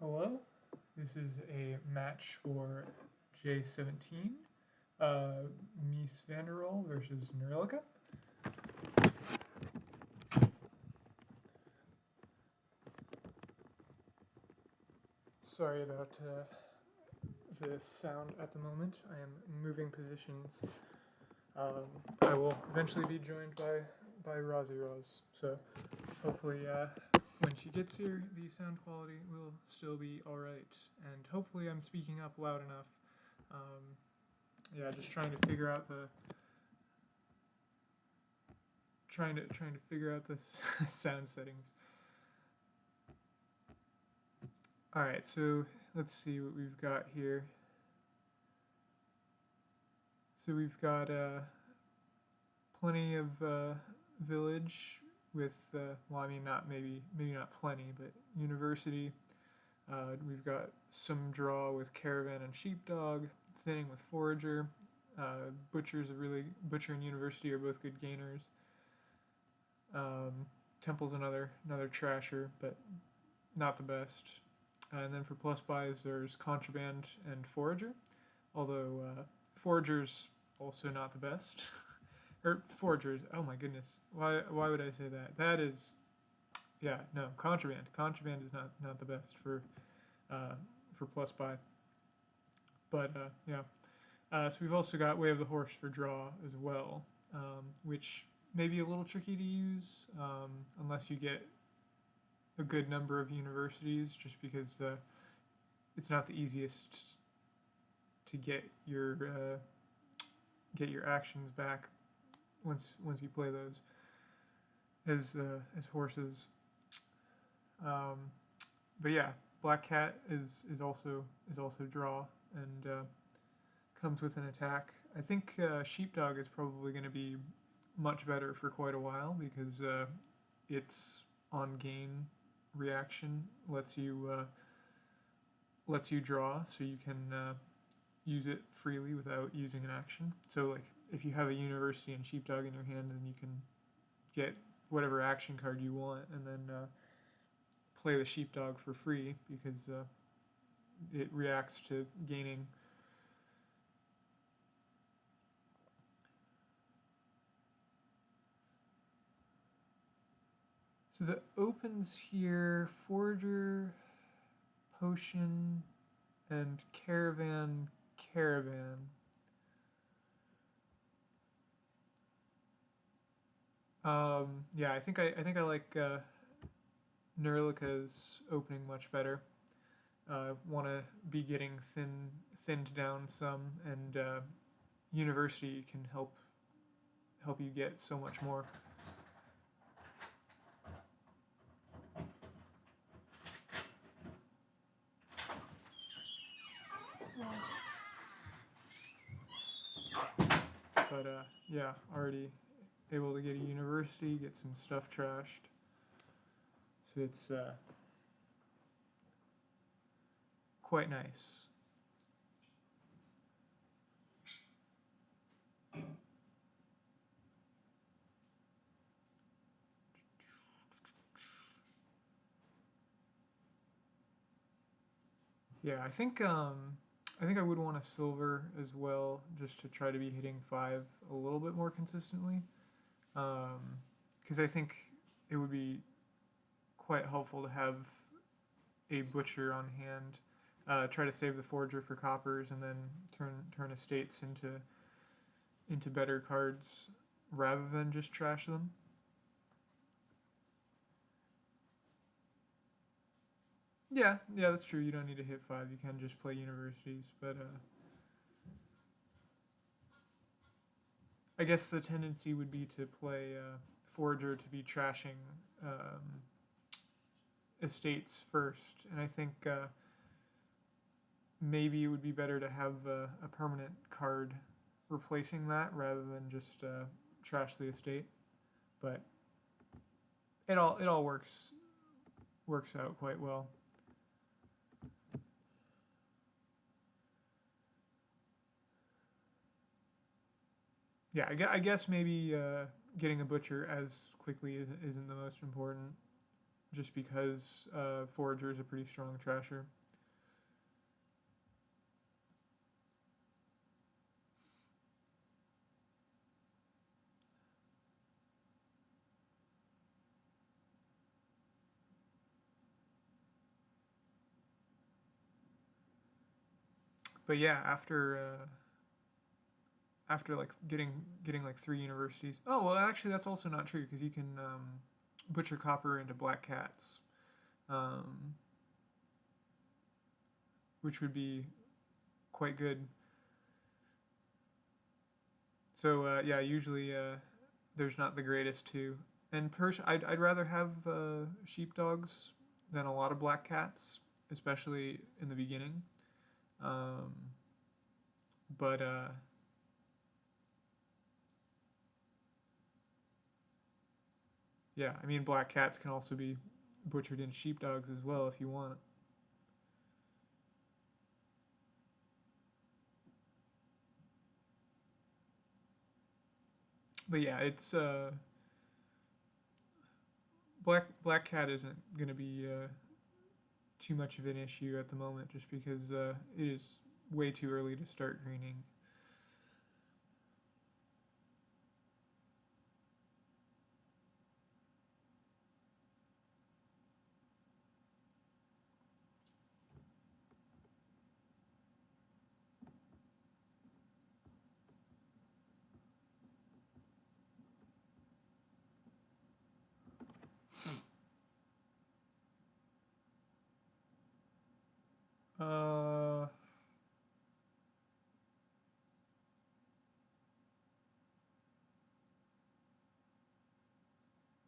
Hello, this is a match for J17, MiesvanderRoll versus Nerilika. Sorry about the sound at the moment. I am moving positions. I will eventually be joined by Rozyroz, so hopefully when she gets here, the sound quality will still be alright, and hopefully I'm speaking up loud enough. Yeah, just trying to figure out the sound settings. All right, so let's see what we've got here. So we've got plenty of village with well, I mean maybe not plenty, but university. We've got some draw with caravan and sheepdog, thinning with forager. Butcher and university are both good gainers. Temple's another trasher, but not the best. And then for plus buys, there's contraband and forager, although forager's also not the best. Or foragers. Oh my goodness. Why would I say that? That is, yeah, no, contraband. Contraband is not the best for plus buy. But yeah. So we've also got Way of the Horse for draw as well, which may be a little tricky to use unless you get a good number of universities, just because it's not the easiest to get your actions back once you play those as horses. But yeah, Black Cat is also draw and comes with an attack. I think Sheepdog is probably going to be much better for quite a while because it's on gain reaction, lets you draw, so you can use it freely without using an action. So like if you have a university and sheepdog in your hand, then you can get whatever action card you want and then play the sheepdog for free because it reacts to gaining. So the opens here: forager, potion, and caravan. Yeah, I think I like Nerilika's opening much better. Want to be getting thinned down some, and university can help you get so much more. But yeah, already able to get a university, get some stuff trashed. So it's quite nice. Yeah, I think I would want a silver as well, just to try to be hitting 5 a little bit more consistently. Because I think it would be quite helpful to have a butcher on hand. Try to save the forager for coppers, and then turn estates into better cards rather than just trash them. Yeah, that's true. You don't need to hit 5. You can just play universities, but I guess the tendency would be to play forager to be trashing estates first, and I think maybe it would be better to have a permanent card replacing that rather than just trash the estate. But it all works out quite well. Yeah, I guess maybe getting a butcher as quickly isn't the most important. just because Forager is a pretty strong trasher. But yeah, after like getting like 3 universities. Oh well, actually that's also not true because you can butcher copper into black cats, um, which would be quite good. So yeah, usually there's not the greatest two. And I'd rather have sheepdogs than a lot of black cats, especially in the beginning. Um, but yeah, I mean black cats can also be butchered in sheepdogs as well if you want. But yeah, it's black cat isn't gonna be too much of an issue at the moment, just because it is way too early to start greening. Uh,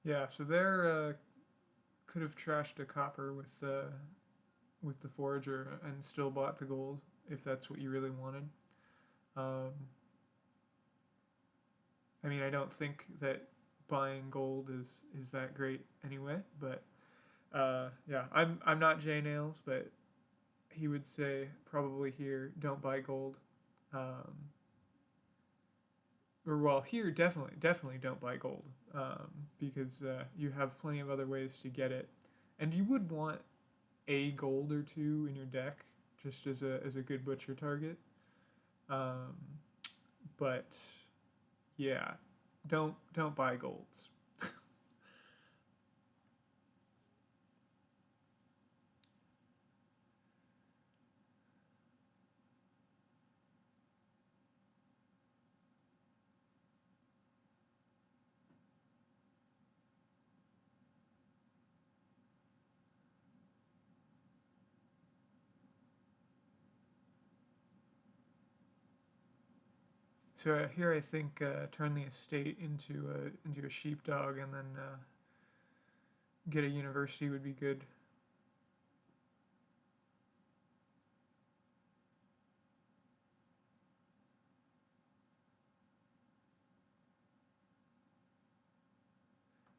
yeah, so there could have trashed a copper with the forager and still bought the gold if that's what you really wanted. Um, I mean, I don't think that buying gold is that great anyway, but yeah, I'm not J Nails, but he would say probably here don't buy gold. Um, or well, here definitely don't buy gold because you have plenty of other ways to get it, and you would want a gold or two in your deck just as a good butcher target. Um, but yeah, don't buy golds. So here I think turn the estate into a sheepdog and then get a university would be good.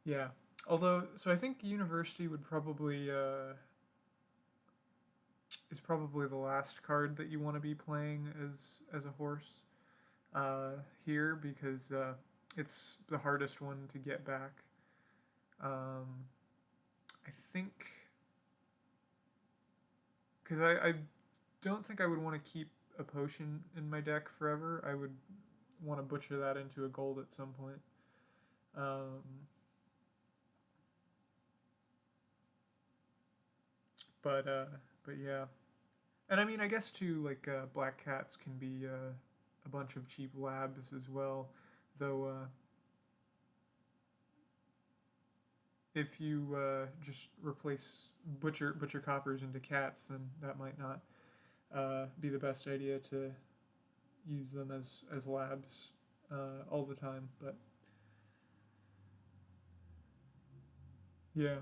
Yeah. Although, so I think university would probably is probably the last card that you want to be playing as a horse here because it's the hardest one to get back. Um, I think because I don't think I would want to keep a potion in my deck forever. I would want to butcher that into a gold at some point. Um, but uh, but yeah, and I mean I guess too like black cats can be a bunch of cheap labs as well, though. If you just replace butcher coppers into cats, then that might not be the best idea to use them as labs all the time. But yeah,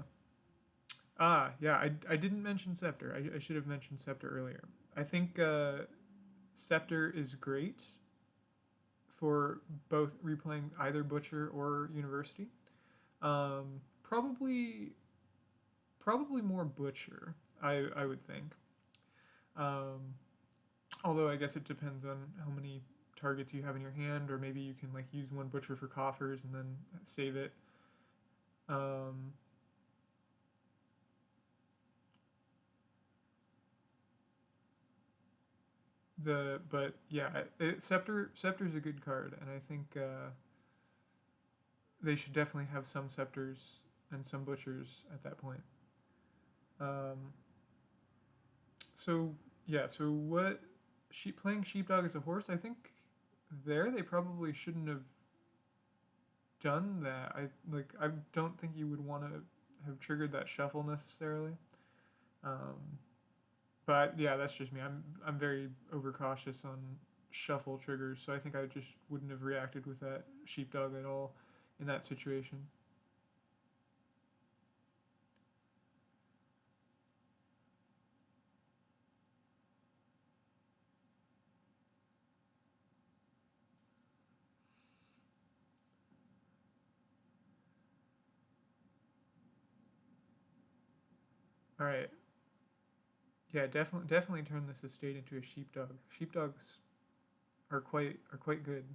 yeah, I didn't mention Scepter. I should have mentioned Scepter earlier. I think Scepter is great for both replaying either Butcher or University. Probably more Butcher. I would think. Um, Although I guess it depends on how many targets you have in your hand, or maybe you can like use one Butcher for coffers and then save it. Um, But yeah, Scepter's a good card, and I think they should definitely have some Scepters and some Butchers at that point. Um, so yeah, so what playing Sheepdog as a horse? I think they probably shouldn't have done that. I don't think you would want to have triggered that shuffle necessarily. Um, but yeah, that's just me. I'm very overcautious on shuffle triggers, so I think I just wouldn't have reacted with that Sheepdog at all in that situation. All right. Yeah, definitely turn this estate into a Sheepdog. Sheepdogs are quite good.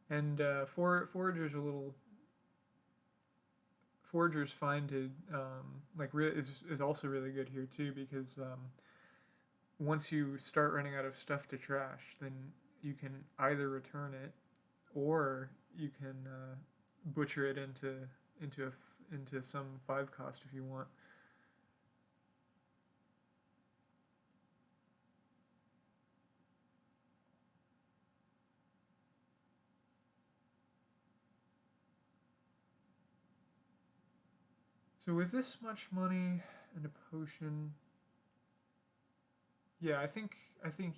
And Forager's fine to is also really good here too, because once you start running out of stuff to trash, then you can either return it or you can butcher it into some 5 cost if you want. So with this much money and a potion, yeah, I think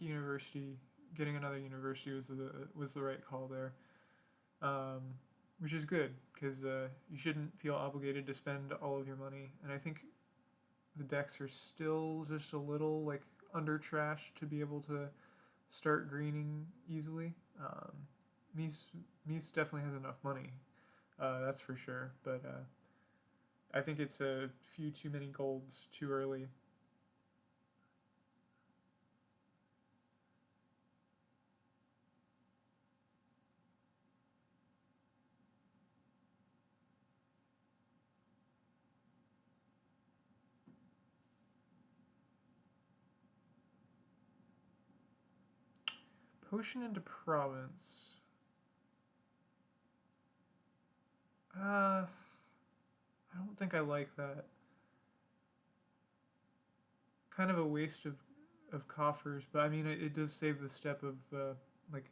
university, getting another university was the right call there, um, which is good because you shouldn't feel obligated to spend all of your money, and I think the decks are still just a little like under trash to be able to start greening easily. Mies Mies definitely has enough money, that's for sure, but I think it's a few too many golds too early. Potion into province. I don't think I like that. Kind of a waste of coffers, but I mean it does save the step of like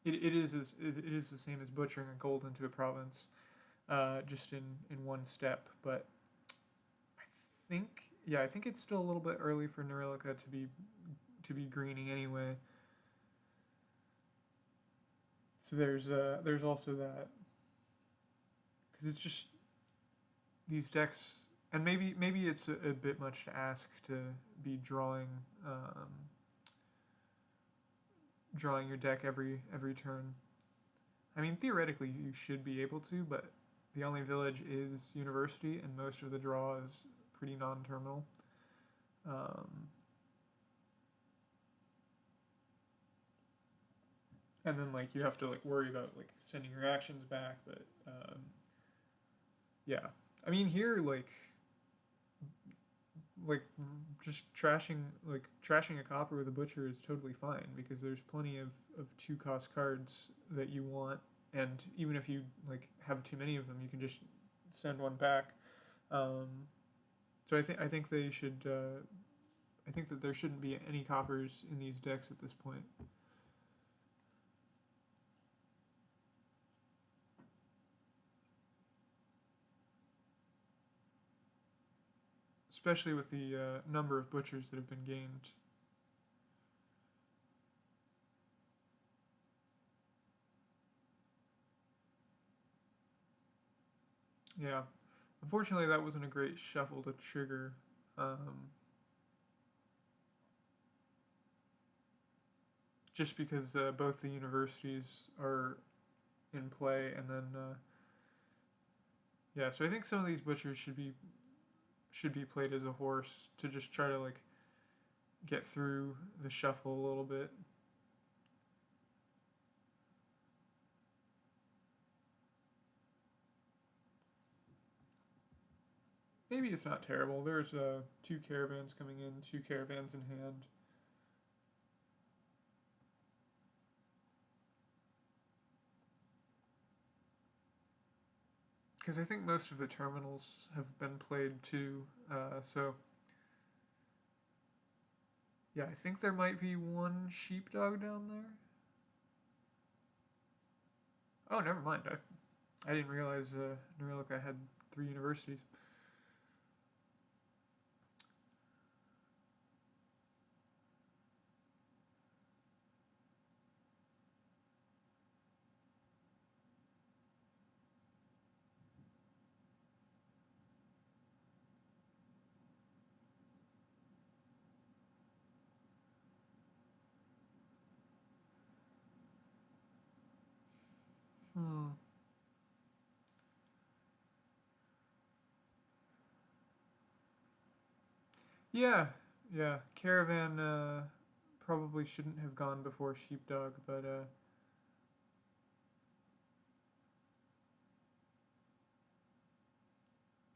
it is the same as butchering a gold into a province, just in one step. But I think I think it's still a little bit early for Nerilika to be greening anyway. So there's also that, because it's just these decks, and maybe it's a bit much to ask to be drawing your deck every turn. I mean, theoretically you should be able to, but the only village is university, and most of the draw is pretty non-terminal. Um, and then like you have to like worry about like sending your actions back, but yeah, I mean here like just trashing a copper with a butcher is totally fine, because there's plenty of 2 cost cards that you want, and even if you like have too many of them, you can just send one back. Um, so I think they should I think that there shouldn't be any coppers in these decks at this point. Especially with the number of butchers that have been gained. Yeah, unfortunately, that wasn't a great shuffle to trigger. Um, just because both the universities are in play, and then yeah, so I think some of these butchers should be played as a horse to just try to like get through the shuffle a little bit. Maybe it's not terrible. There's 2 caravans coming in, 2 caravans in hand. Because I think most of the terminals have been played too, so yeah, I think there might be 1 sheepdog down there. Oh, never mind. I didn't realize Nerilika had 3 universities. Yeah, yeah. Caravan probably shouldn't have gone before sheepdog, but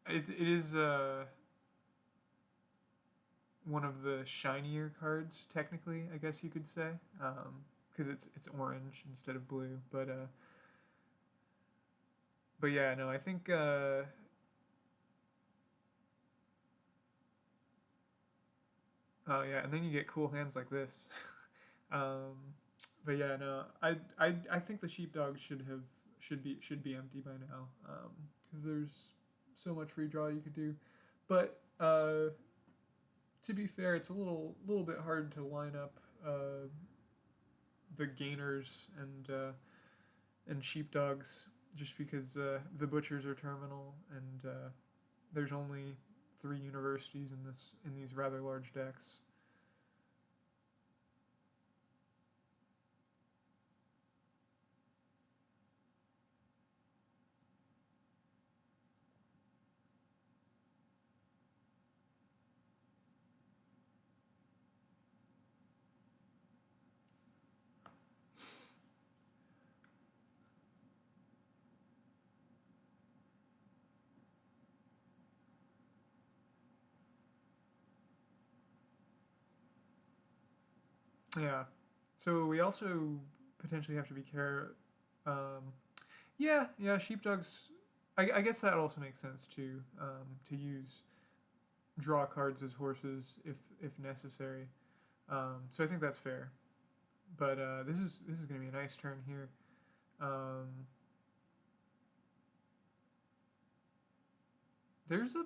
it is one of the shinier cards, technically, I guess you could say, because it's orange instead of blue. But yeah, no, I think oh yeah, and then you get cool hands like this. um, but yeah, no, I think the sheepdog should be empty by now, because there's so much free draw you could do. But to be fair, it's a little bit hard to line up the gainers and sheepdogs just because the butchers are terminal and there's only 3 universities in these rather large decks. Yeah. So we also potentially have to be care. Um, yeah. Sheepdogs. I guess that also makes sense too. To use draw cards as horses if necessary. So I think that's fair. But this is going to be a nice turn here. There's a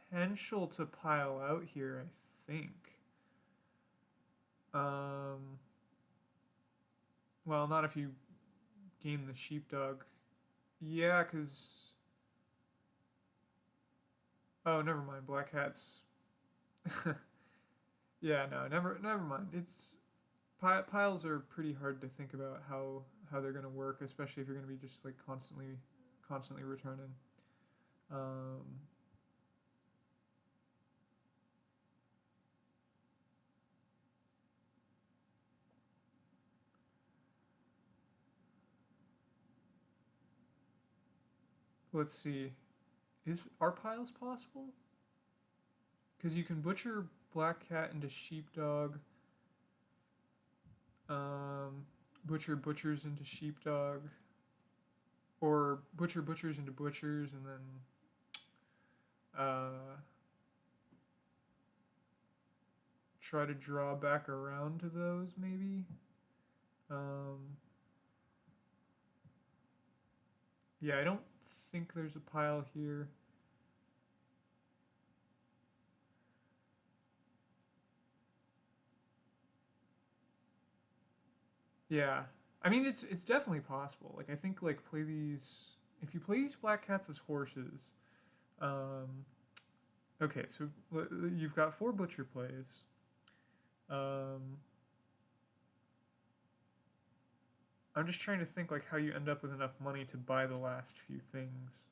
potential to pile out here, I think. Well, not if you gain the sheepdog. Yeah, because... Oh, never mind. Black hats. Yeah, no, never mind. It's... Piles are pretty hard to think about how they're going to work, especially if you're going to be just like constantly returning. Let's see. Are piles possible? Because you can butcher black cat into sheepdog. Butcher butchers into sheepdog, or butcher butchers into butchers, and then try to draw back around to those maybe. Yeah, I don't think there's a pile here. Yeah, I mean it's definitely possible. Like I think like play these if you play these black cats as horses. Um, okay, so you've got 4 butcher plays. I'm just trying to think like how you end up with enough money to buy the last few things.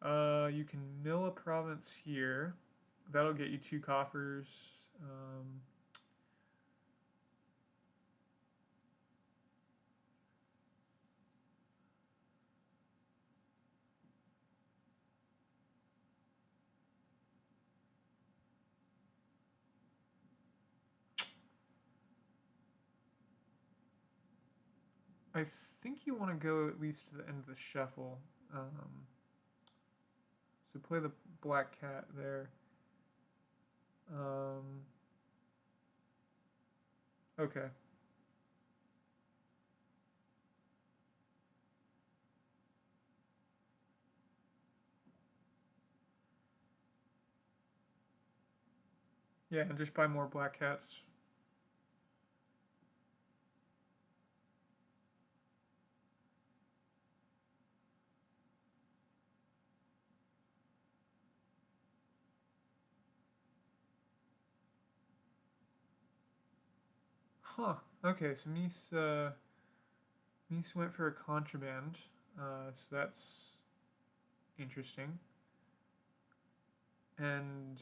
You can mill a province here. That'll get you 2 coffers. I think you want to go at least to the end of the shuffle. So play the black cat there. Okay. Yeah, and just buy more black cats. Huh. Okay, so Mies went for a contraband. So that's interesting. And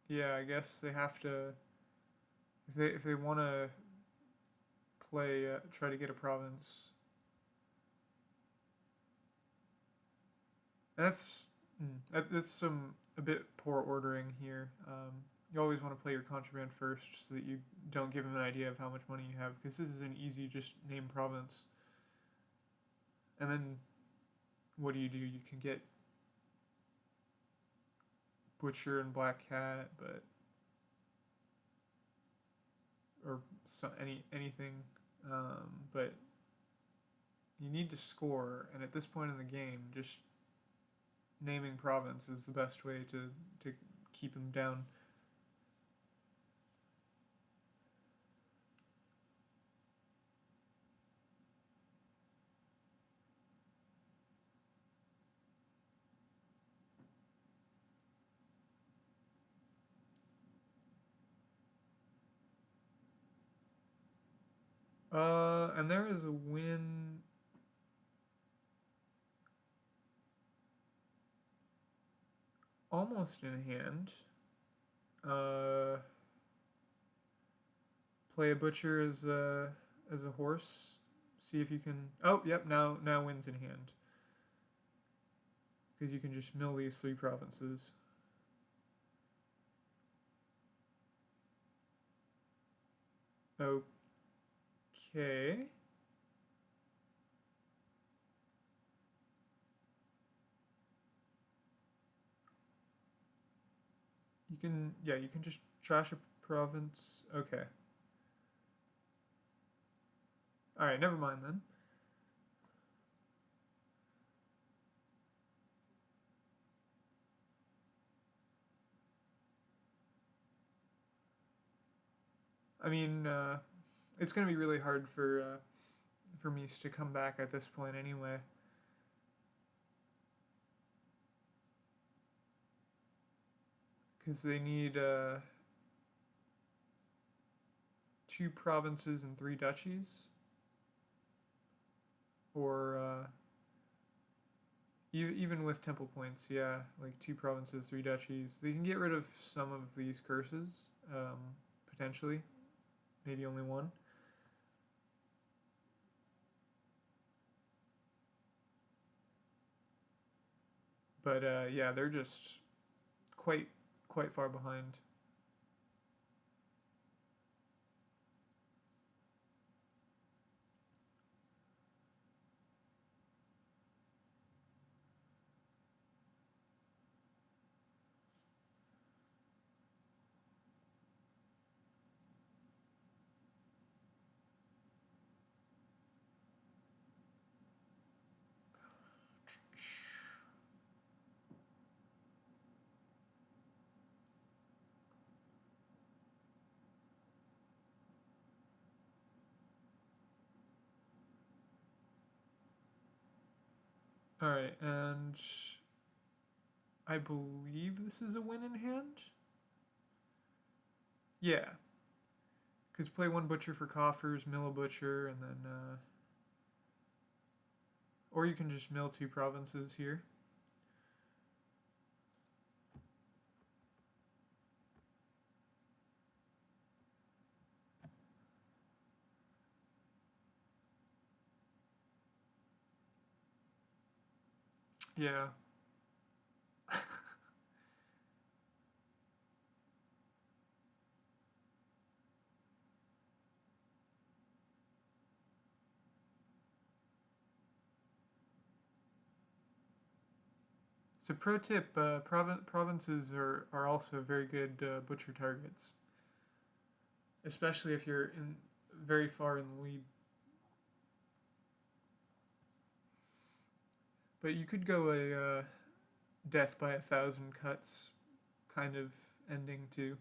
yeah, I guess they have to if they want to play try to get a province. That's that's a bit poor ordering here. You always want to play your contraband first so that you don't give them an idea of how much money you have, because this is an easy just name province. And then what do? You can get Butcher and Black Cat, but or anything, but you need to score, and at this point in the game, just naming province is the best way to keep them down. And there is a win. Almost in hand. Play a butcher as a horse. See if you can. Oh, yep. Now wins in hand. Because you can just mill these 3 provinces. Okay. You can just trash a province. Okay. Alright, never mind then. I mean, it's going to be really hard for Mies to come back at this point anyway. Because they need 2 provinces and 3 duchies. Or even with temple points, yeah, like 2 provinces, 3 duchies. They can get rid of some of these curses, potentially. Maybe only 1. But yeah, they're just quite far behind. Alright, and I believe this is a win in hand? Yeah. Because play 1 butcher for coffers, mill a butcher, and then Or you can just mill 2 provinces here. Yeah. So pro tip, provinces are also very good butcher targets, especially if you're in very far in the lead. But you could go a death by 1,000 cuts kind of ending too,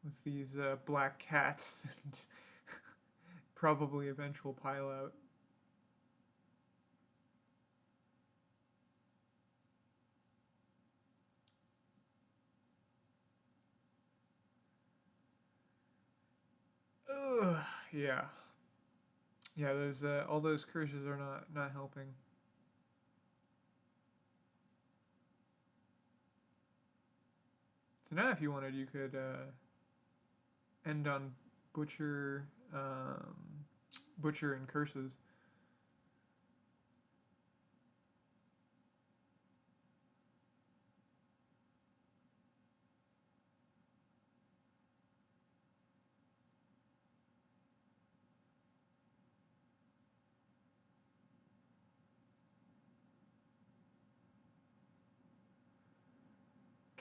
with these black cats and probably eventual pile out. Ugh, yeah. Yeah, those all those curses are not helping. So now, if you wanted, you could end on butcher, butcher and curses.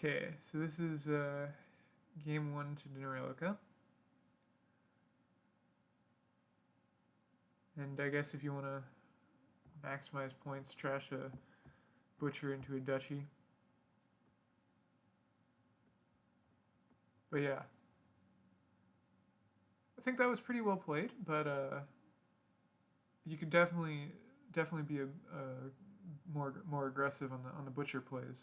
Okay, so this is game 1 to nerilika. And I guess if you want to maximize points, trash a butcher into a duchy. But yeah, I think that was pretty well played. But you could definitely be a more aggressive on the butcher plays.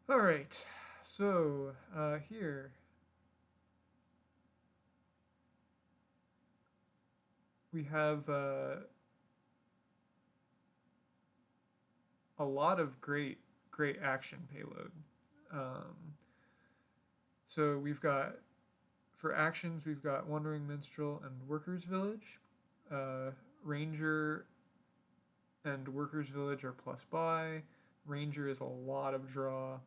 All right, so here we have a lot of great action payload. So we've got, for actions, we've got Wandering Minstrel and Workers' Village. Ranger and Workers' Village are plus buy. Ranger is a lot of draw.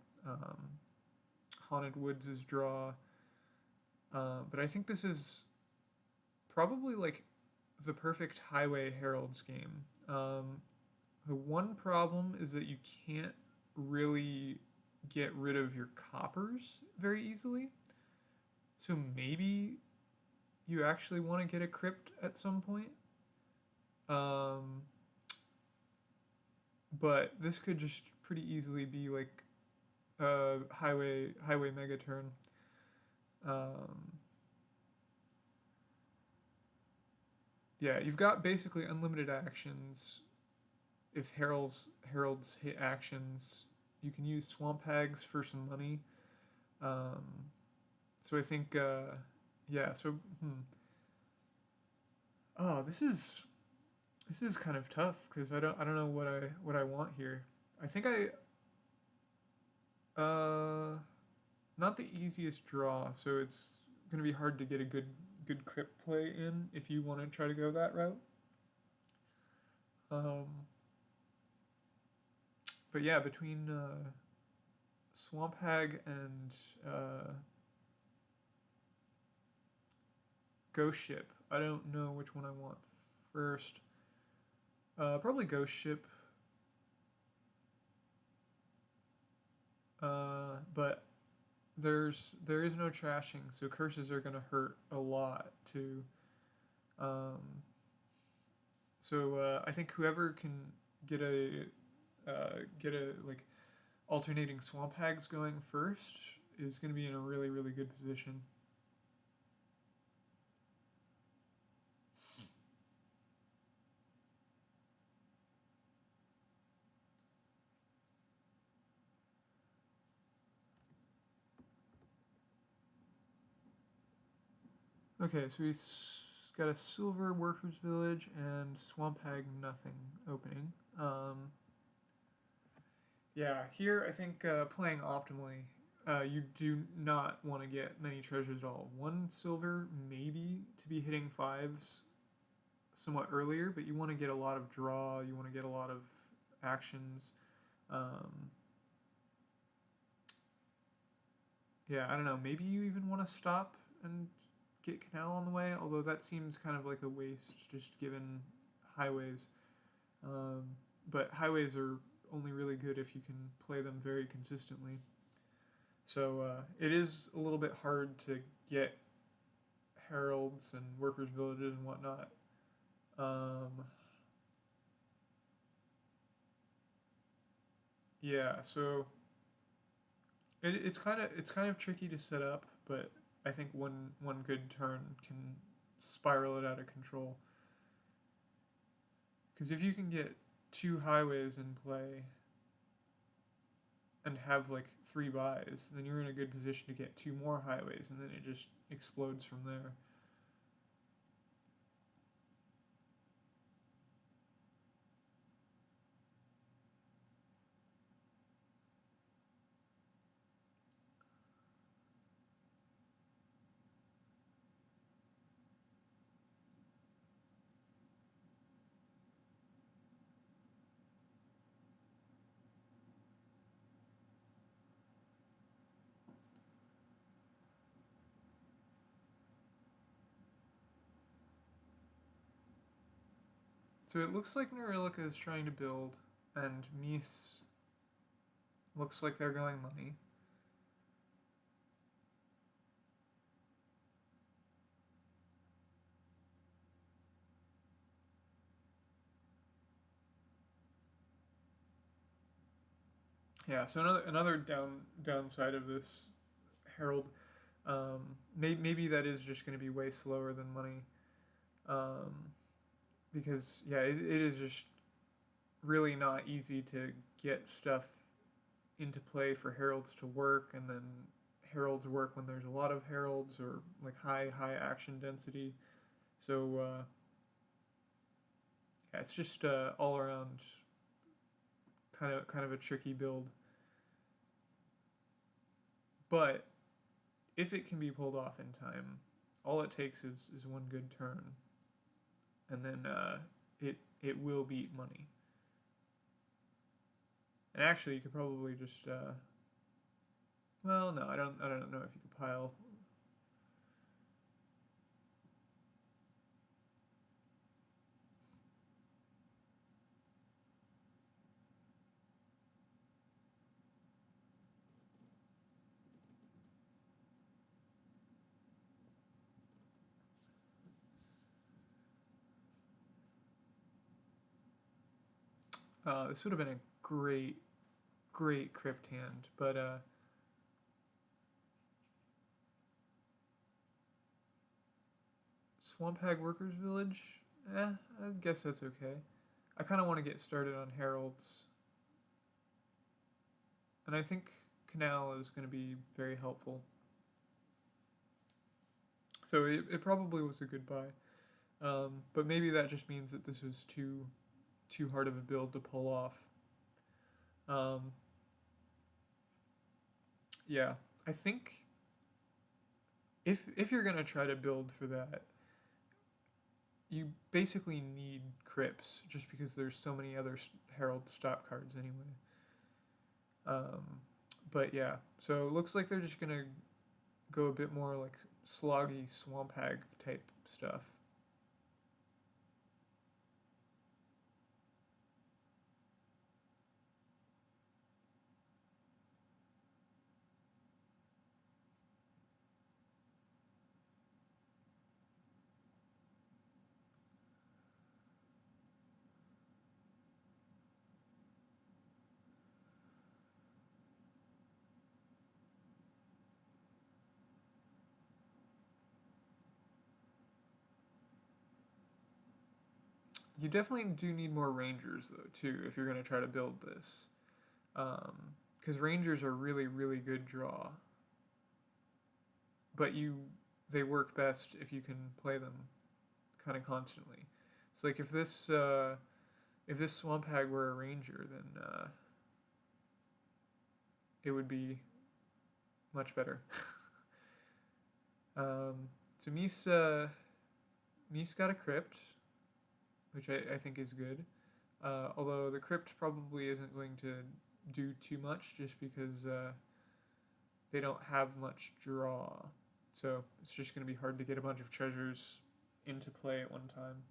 Haunted Woods is draw. But I think this is probably like the perfect Highway Heralds game. The one problem is that you can't really get rid of your coppers very easily. So maybe you actually want to get a crypt at some point. But this could just pretty easily be like a highway mega turn. Yeah, you've got basically unlimited actions. If heralds hit actions, you can use swamp hags for some money. So I think yeah. So oh, this is kind of tough because I don't know what I want here. I think not the easiest draw, so it's gonna be hard to get a good crypt play in if you want to try to go that route. But yeah, between Swamp Hag and Ghost Ship, I don't know which one I want first. Probably Ghost Ship. But there is no trashing, so curses are gonna hurt a lot too. So I think whoever can get a like alternating swamp hags going first is going to be in a really good position. Okay, so we've got a silver workers village and swamp hag nothing opening. Yeah, here I think playing optimally, you do not want to get many treasures at all. One silver maybe to be hitting fives somewhat earlier, but you want to get a lot of draw. You want to get a lot of actions. Um, yeah, I don't know. Maybe you even want to stop and get canal on the way, although that seems kind of like a waste just given highways. Um, but highways are only really good if you can play them very consistently. So it is a little bit hard to get heralds and workers' villages and whatnot. Yeah, so it's kind of tricky to set up, but I think one good turn can spiral it out of control. Because if you can get two highways in play and have like three buys, then you're in a good position to get two more highways, and then it just explodes from there. So it looks like Nerilika is trying to build, and Mies looks like they're going money. Yeah, so another downside of this Herald, maybe that is just going to be way slower than money, um, because yeah, it is just really not easy to get stuff into play for heralds to work, and then heralds work when there's a lot of heralds or like high action density. So yeah, it's just all around kind of a tricky build. But if it can be pulled off in time, all it takes is one good turn, and then it will beat money. And actually, you could probably just well, no, I don't know if you could pile. This would have been a great crypt hand, but Swamp Hag Workers Village, I guess that's okay. I kind of want to get started on heralds, and I think Canal is going to be very helpful. So it probably was a good buy, but maybe that just means that this was too hard of a build to pull off. Um, yeah, I think if you're gonna try to build for that, you basically need crypts just because there's so many other herald stop cards anyway. Um, but yeah, so it looks like they're just gonna go a bit more like sloggy swamp hag type stuff. You definitely do need more rangers though too if you're gonna try to build this, because rangers are really good draw. But they work best if you can play them kind of constantly. So like if this swamp hag were a ranger, then it would be much better. So Mies got a crypt, which I think is good. Although the crypt probably isn't going to do too much just because they don't have much draw. So it's just going to be hard to get a bunch of treasures into play at one time.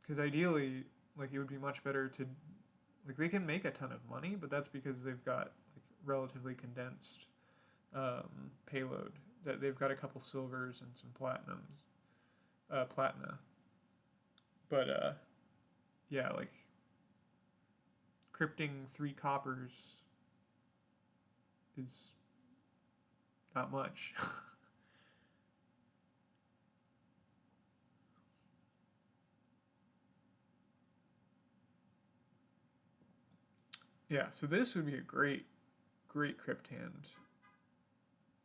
Because ideally, like, it would be much better to, like, they can make a ton of money, but that's because they've got like relatively condensed payload. That they've got a couple silvers and some platina. But yeah, like crypting 3 coppers is not much. Yeah, so this would be a great crypt hand.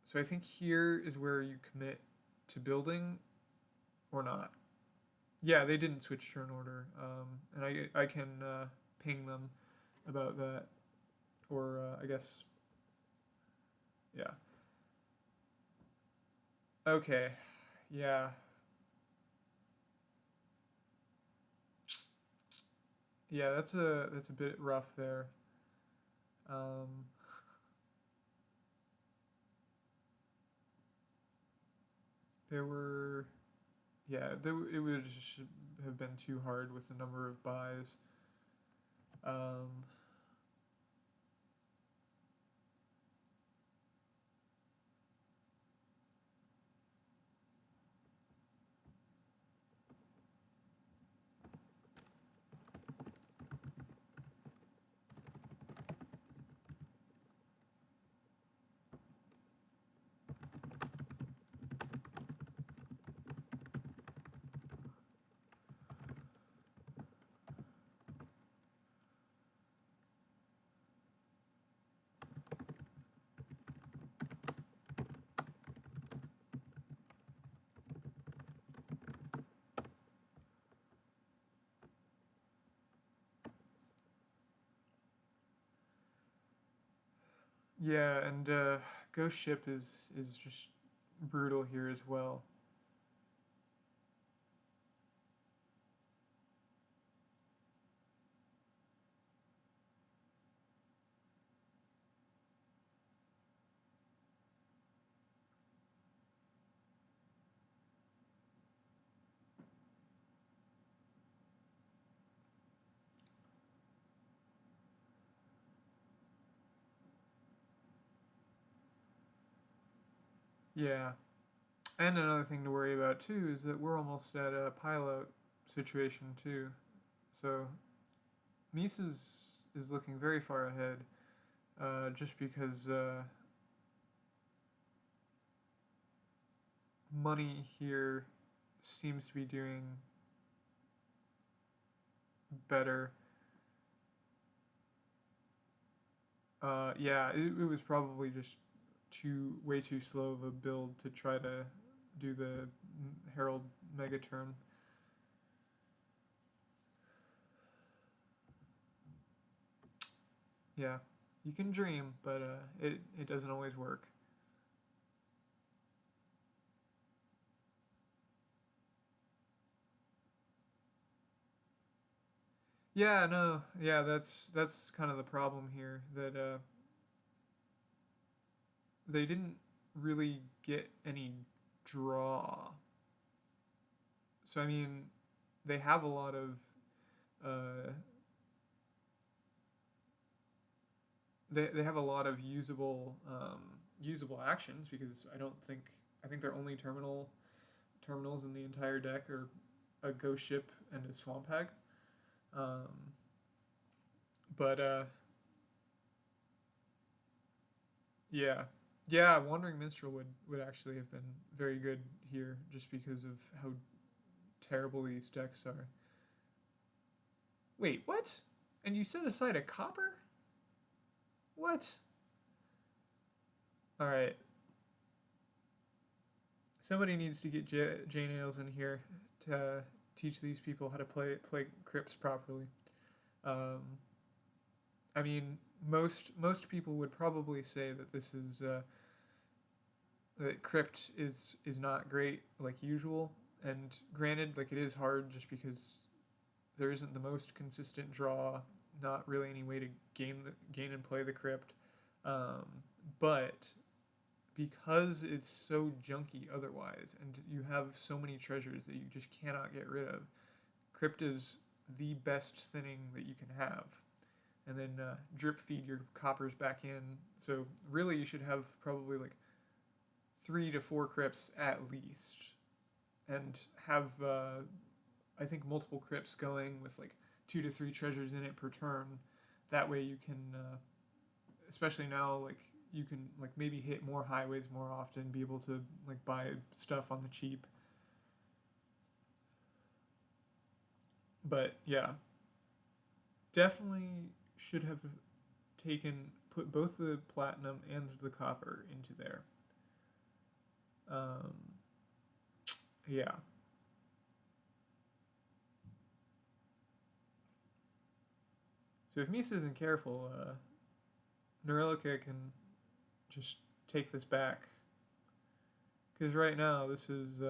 So I think here is where you commit to building or not. Yeah, they didn't switch turn order, and I can ping them about that, or I guess, yeah. Okay, yeah, yeah. That's a bit rough there. Um, there were, yeah, it would just have been too hard with the number of buys. Um, yeah, and Ghost Ship is just brutal here as well. Yeah, and another thing to worry about too is that we're almost at a pilot situation too. So Mies is looking very far ahead, just because money here seems to be doing better. Yeah, it was probably just way too slow of a build to try to do the Herald Megaturn. Yeah, you can dream, but it doesn't always work. Yeah, no, yeah, that's kind of the problem here, that they didn't really get any draw. So I mean, they have a lot of uh, they have a lot of usable actions, because I think their only terminals in the entire deck are a ghost ship and a swamp hag. Um, but yeah, yeah, Wandering Minstrel would actually have been very good here, just because of how terrible these decks are. Wait, what? And you set aside a copper? What? All right. Somebody needs to get J Nails in here to teach these people how to play crypts properly. I mean, most people would probably say that this is that crypt is not great like usual. And granted, like it is hard just because there isn't the most consistent draw, not really any way to gain and play the crypt. But because it's so junky otherwise, and you have so many treasures that you just cannot get rid of, crypt is the best thinning that you can have. And then drip feed your coppers back in. So really, you should have probably like 3 to 4 crypts at least, and have I think multiple crypts going with like 2 to 3 treasures in it per turn. That way you can, especially now, like you can like maybe hit more highways more often, be able to like buy stuff on the cheap. But yeah, definitely should have put both the platinum and the copper into there. Yeah. So if Mies isn't careful, Nerilika can just take this back. Because right now this is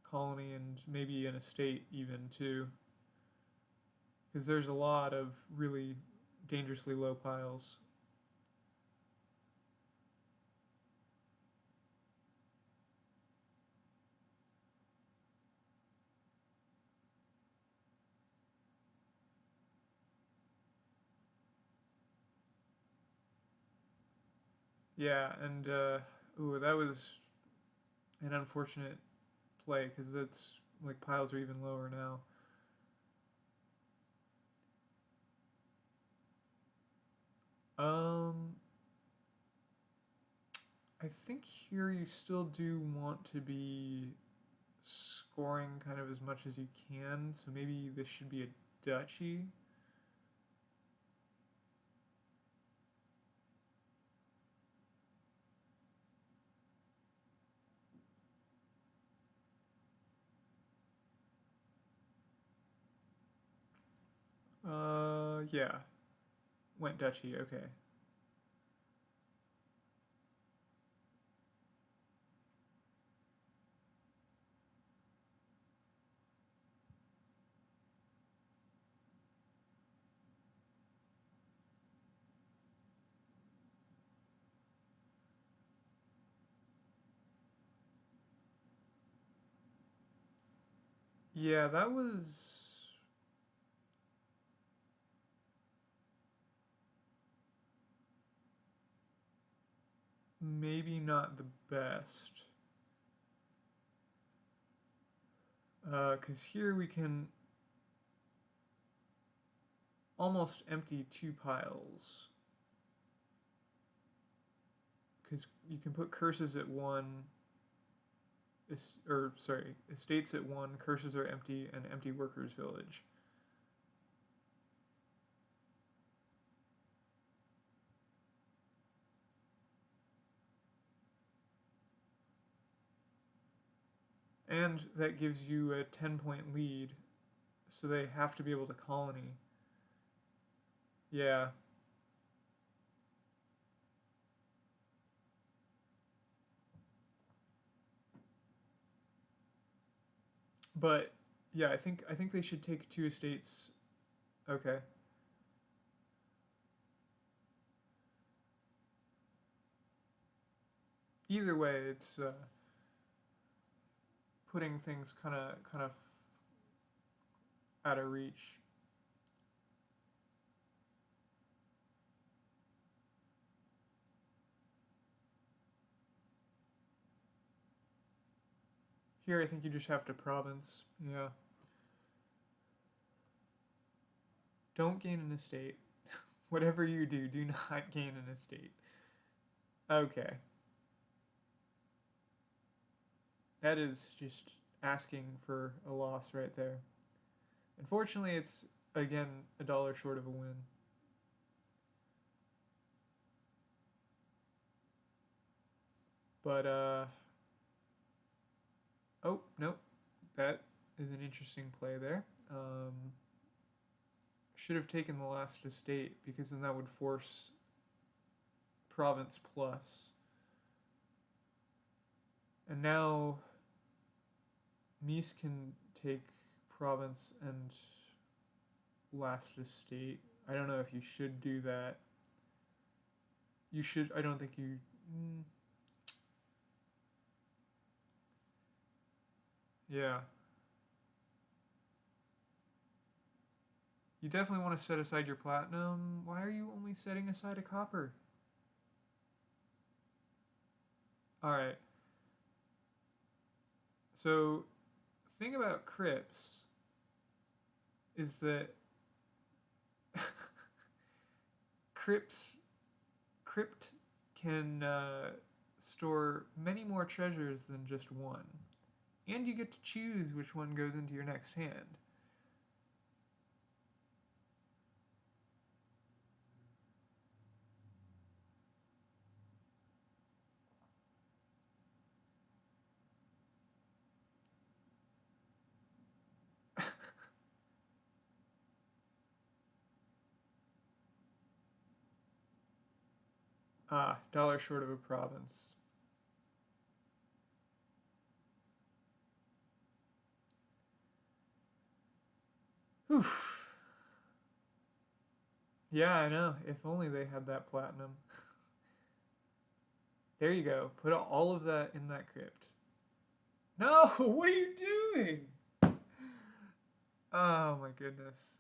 colony and maybe an estate even too. Because there's a lot of really dangerously low piles. Yeah, and ooh, that was an unfortunate play because it's like piles are even lower now. I think here you still do want to be scoring kind of as much as you can, so maybe this should be a duchy. Yeah. Went duchy, okay. Yeah, that was maybe not the best. Because here we can almost empty 2 piles. Because you can put curses at 1, estates at 1, curses are empty, and empty workers village. And that gives you a 10-point lead, so they have to be able to colony. Yeah. But yeah, I think they should take 2 estates. Okay. Either way, it's putting things kind of out of reach. Here, I think you just have to province. Yeah. Don't gain an estate. Whatever you do, do not gain an estate. Okay. That is just asking for a loss right there. Unfortunately, it's, again, $1 short of a win. But, oh, nope. That is an interesting play there. Should have taken the last estate, because then that would force province plus. And now Mies can take province and last estate. I don't know if you should do that. You should. I don't think you. Yeah. You definitely want to set aside your platinum. Why are you only setting aside a copper? Alright. So, the thing about crypts is that crypt can store many more treasures than just one. And you get to choose which one goes into your next hand. Dollar short of a province. Oof. Yeah, I know. If only they had that platinum. There you go. Put all of that in that crypt. No! What are you doing? Oh my goodness.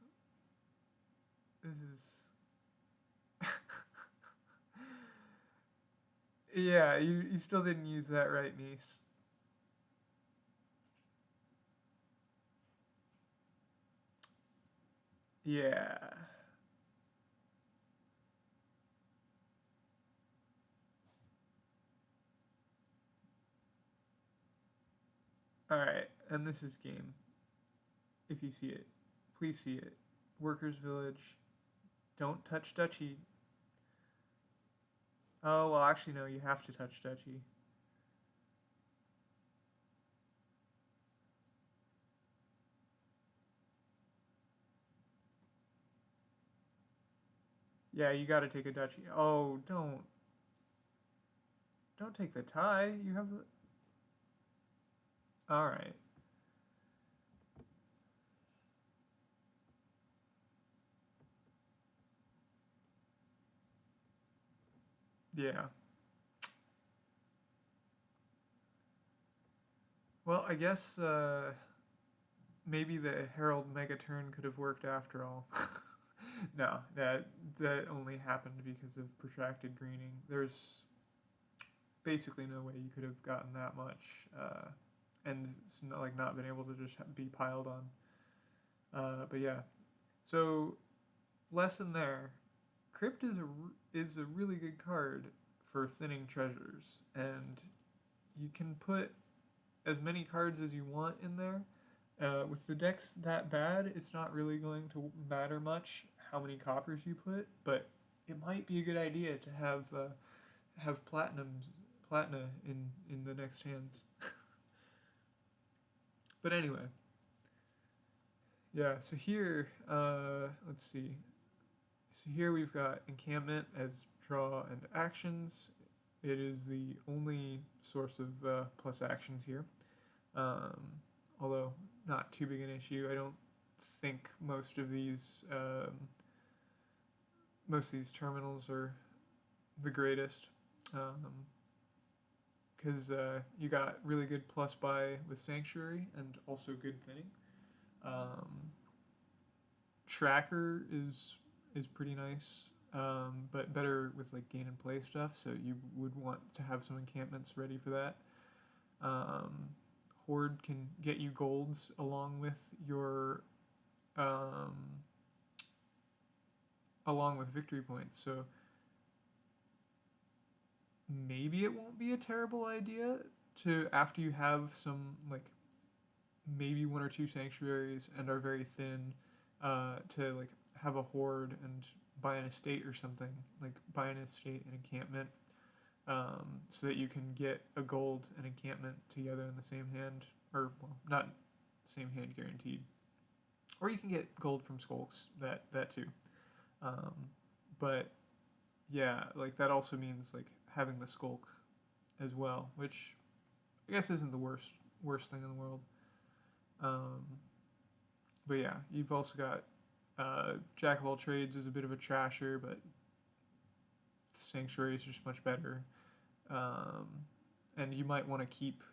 This is... Yeah, you still didn't use that right, Mies. Yeah. Alright, and this is game. If you see it, please see it. Workers' Village. Don't touch Duchy. Oh, well, actually, no, you have to touch Duchy. Yeah, you gotta take a Duchy. Oh, don't. Don't take the tie. You have the... Alright. Yeah. Well, I guess maybe the Herald Megaturn could have worked after all. No, that only happened because of protracted greening. There's basically no way you could have gotten that much, and not been able to just be piled on. But yeah, so lesson there. Crypt is a really good card for thinning treasures, and you can put as many cards as you want in there. With the decks that bad, it's not really going to matter much how many coppers you put, but it might be a good idea to have platina in the next hands. But anyway, yeah. So here, let's see. So here we've got encampment as draw and actions. It is the only source of plus actions here. Although not too big an issue. I don't think most of these terminals are the greatest, because you got really good plus buy with Sanctuary and also good thinning. Tracker is pretty nice, but better with like gain and play stuff. So you would want to have some encampments ready for that. Horde can get you golds along with your victory points. So maybe it won't be a terrible idea to, after you have some like maybe one or two sanctuaries and are very thin, to like have a horde and buy an estate or something, like buy an estate and encampment. so that you can get a gold and encampment together in the same hand, or well, not same hand guaranteed. Or you can get gold from skulks. That too. Um, but yeah, like that also means like having the skulk as well, which I guess isn't the worst thing in the world. Um, but yeah, you've also got Jack of all trades is a bit of a trasher, but Sanctuary is just much better. Um, and you might want to keep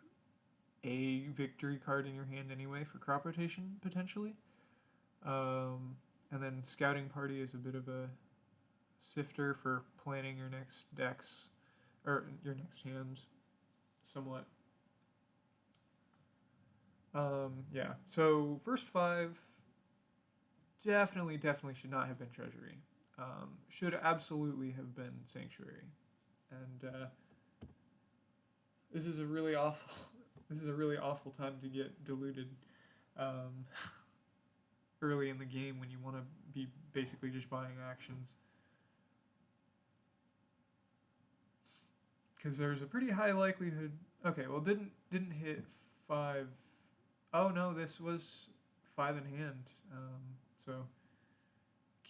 a victory card in your hand anyway for crop rotation potentially. And then Scouting Party is a bit of a sifter for planning your next decks or your next hands, somewhat. Yeah. So first five definitely should not have been Treasury. Should absolutely have been Sanctuary, and this is a really awful. This is a really awful time to get diluted um, early in the game when you want to be basically just buying actions. Because there's a pretty high likelihood. Okay, well, didn't hit five. Oh no, this was five in hand. So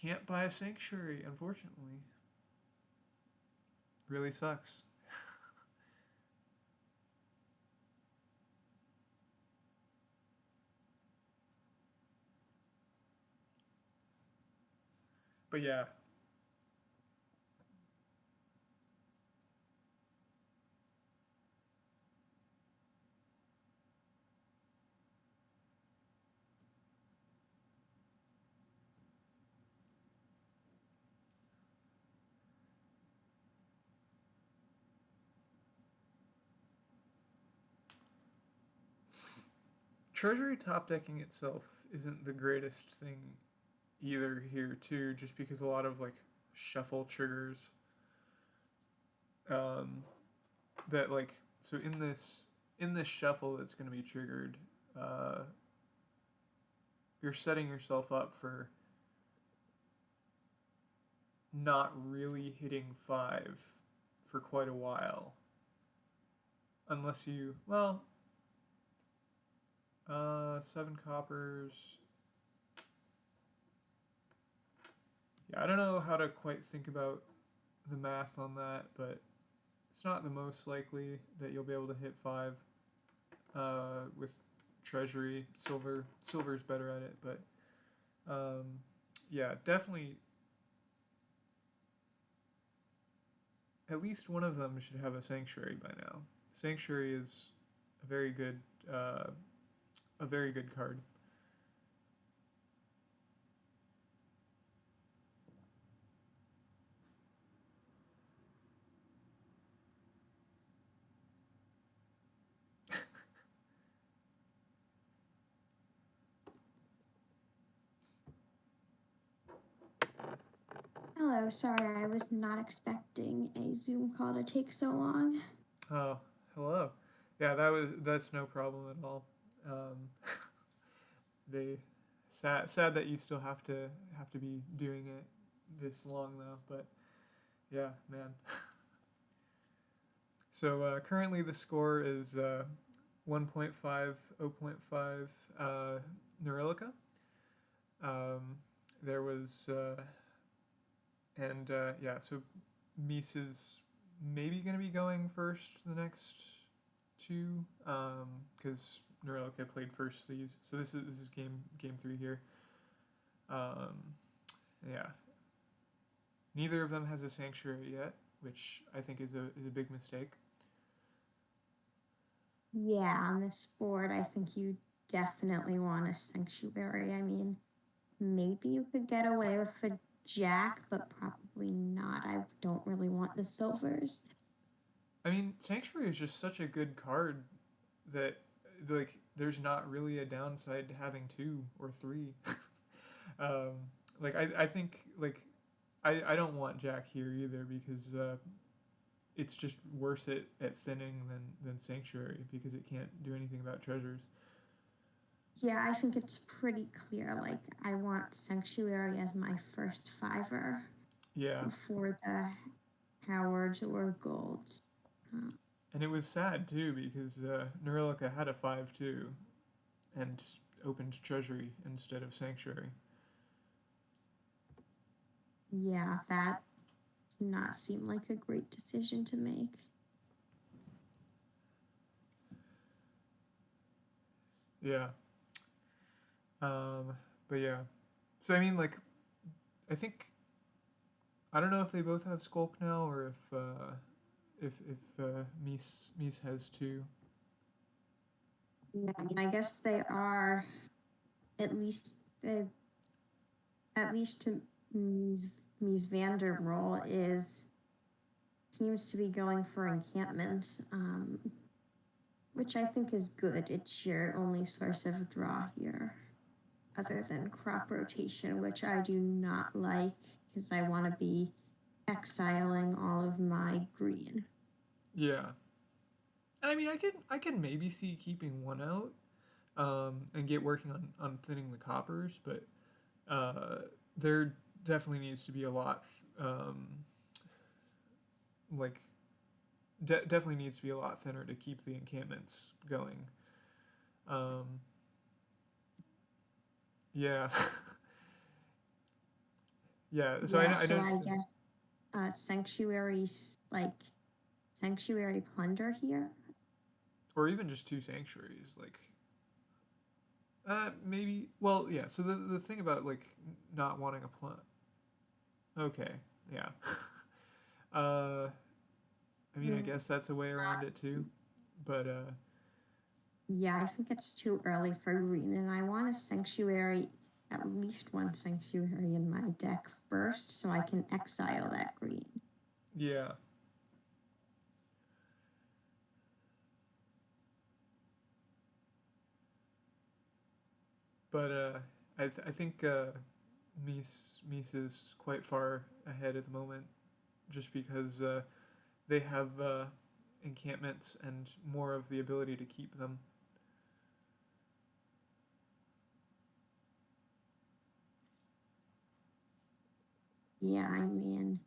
can't buy a Sanctuary, unfortunately. Really sucks. But yeah, Treasury top decking itself isn't the greatest thing either here too, just because a lot of like shuffle triggers um, that like so in this shuffle that's going to be triggered, uh, you're setting yourself up for not really hitting five for quite a while, unless you seven coppers. Yeah, I don't know how to quite think about the math on that, but it's not the most likely that you'll be able to hit five with Treasury. Silver's better at it, but yeah, definitely. At least one of them should have a Sanctuary by now. Sanctuary is a very good uh, a very good card. Hello, sorry, I was not expecting a Zoom call to take so long. Oh, hello. Yeah, that's no problem at all. Um, they sad that you still have to be doing it this long though, but yeah, man. So currently the score is 1.5, 0.5 nerilika. There was and yeah, so Mies is maybe going to be going first the next two because Nerilika played first these. So this is game three here. Um, yeah, neither of them has a sanctuary yet, which I think is a big mistake. Yeah, on this board, I think you definitely want a sanctuary. I mean, maybe you could get away with a jack, but probably not. I don't really want the silvers. I mean, sanctuary is just such a good card that like there's not really a downside to having two or three. um, like I think like I don't want Jack here either because it's just worse at thinning than Sanctuary because it can't do anything about treasures. Yeah, I think it's pretty clear. Like, I want sanctuary as my first fiver Yeah. before the cowards or golds. And it was sad too because Nerilika had a 5-2 and opened Treasury instead of Sanctuary. Yeah, that did not seem like a great decision to make. Yeah. But yeah. So I mean, like, I think I don't know if they both have Skulk now or if Mies has two. Yeah, I mean, I guess they are at least to Miesvanderroll seems to be going for encampments, which I think is good. It's your only source of draw here, other than crop rotation, which I do not like because I want to be exiling all of my green. Yeah. And I mean, I can maybe see keeping one out, and get working on thinning the coppers, but there definitely needs to be a lot, like definitely needs to be a lot thinner to keep the encampments going. Yeah. Yeah. So Yeah, I so know, I guess sanctuary plunder here. or even just two sanctuaries, like maybe. Well, yeah. So the thing about like not wanting a plant. Okay. Yeah. I mean, I guess that's a way around it too, but Yeah, I think it's too early for green, and I want a sanctuary, at least one sanctuary in my deck first, so I can exile that green. yeah. But I think Mies is quite far ahead at the moment, just because they have encampments and more of the ability to keep them. Yeah, I mean,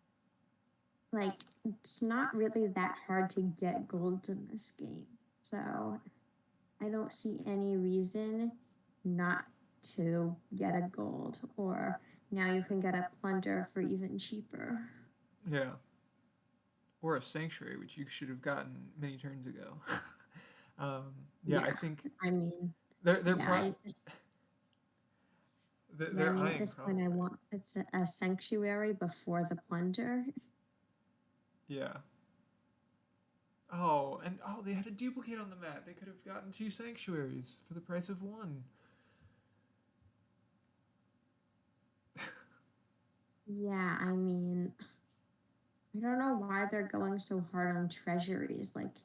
like, it's not really that hard to get golds in this game, so I don't see any reason not to get a gold, or now you can get a plunder for even cheaper. Yeah. Or a sanctuary, which you should have gotten many turns ago. Yeah, I think I mean, they're yeah, pro- I they're mean, at eyeing this point, I promising. want a sanctuary before the plunder. Yeah. Oh, and they had a duplicate on the mat. They could have gotten two sanctuaries for the price of one. Yeah, I mean, I don't know why they're going so hard on treasuries. Like,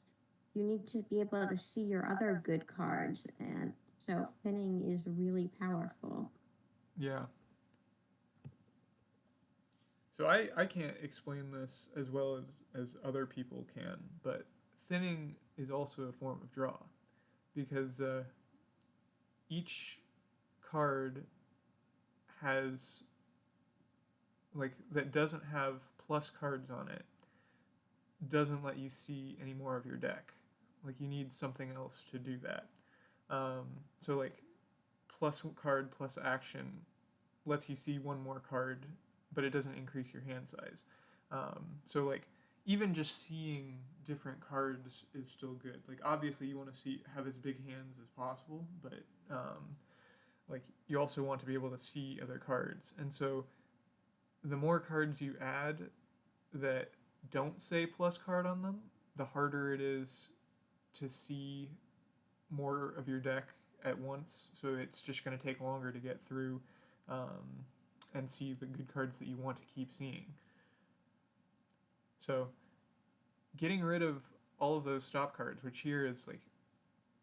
you need to be able to see your other good cards, and so thinning is really powerful. Yeah. So I can't explain this as well as other people can, but thinning is also a form of draw because each card has like that doesn't have plus cards on it doesn't let you see any more of your deck. Like you need something else to do that. So like plus card plus action lets you see one more card, but it doesn't increase your hand size. So like even just seeing different cards is still good. Like obviously you want to have as big hands as possible, but like you also want to be able to see other cards. And so the more cards you add that don't say plus card on them, the harder it is to see more of your deck at once. So it's just going to take longer to get through and see the good cards that you want to keep seeing. So getting rid of all of those stop cards, which here is like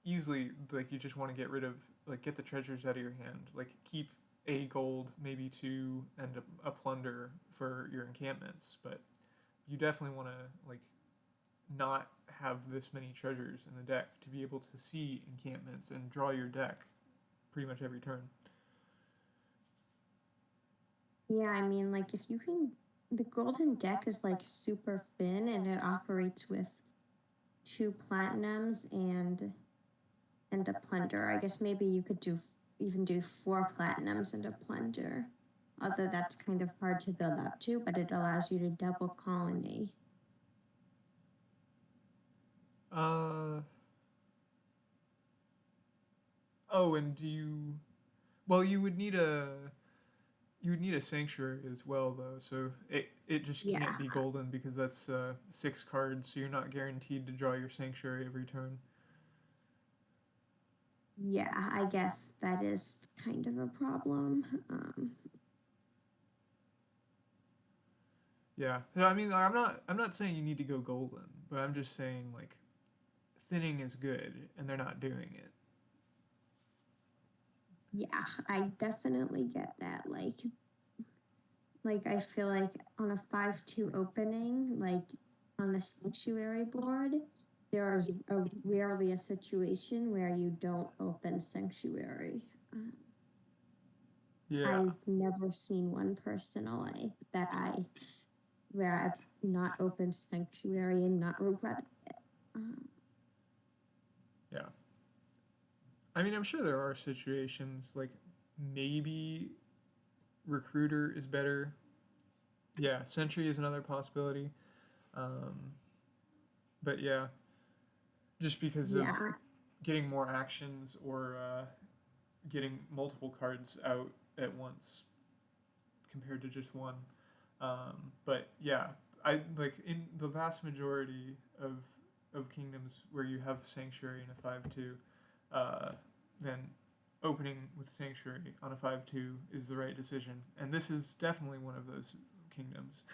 easily like you just want to get rid of, like get the treasures out of your hand, like keep a gold, maybe two, and a plunder for your encampments, but you definitely want to like not have this many treasures in the deck to be able to see encampments and draw your deck pretty much every turn. Yeah, I mean, like if you can the golden deck is like super thin, and it operates with 2 platinums and a plunder. I guess maybe you could even do 4 platinums and a plunder. Although that's kind of hard to build up to, but it allows you to double colony. Oh, and you would need a sanctuary as well, though. So it just Yeah. can't be golden because that's 6 cards. So you're not guaranteed to draw your sanctuary every turn. Yeah, I guess that is kind of a problem. Yeah. I mean, I'm not saying you need to go golden, but I'm just saying like thinning is good, and they're not doing it. Yeah, I definitely get that. Like I feel like on a 5-2 opening, like on the sanctuary board, there is rarely a situation where you don't open sanctuary. Yeah. I've never seen one personally where I've not opened sanctuary and not regretted it. Yeah. I mean, I'm sure there are situations like maybe recruiter is better. Yeah, sentry is another possibility. Um, but yeah, just because of Yeah, getting more actions or getting multiple cards out at once compared to just one. But yeah, I like in the vast majority of kingdoms where you have sanctuary in a 5-2, then opening with sanctuary on a 5-2 is the right decision, and this is definitely one of those kingdoms.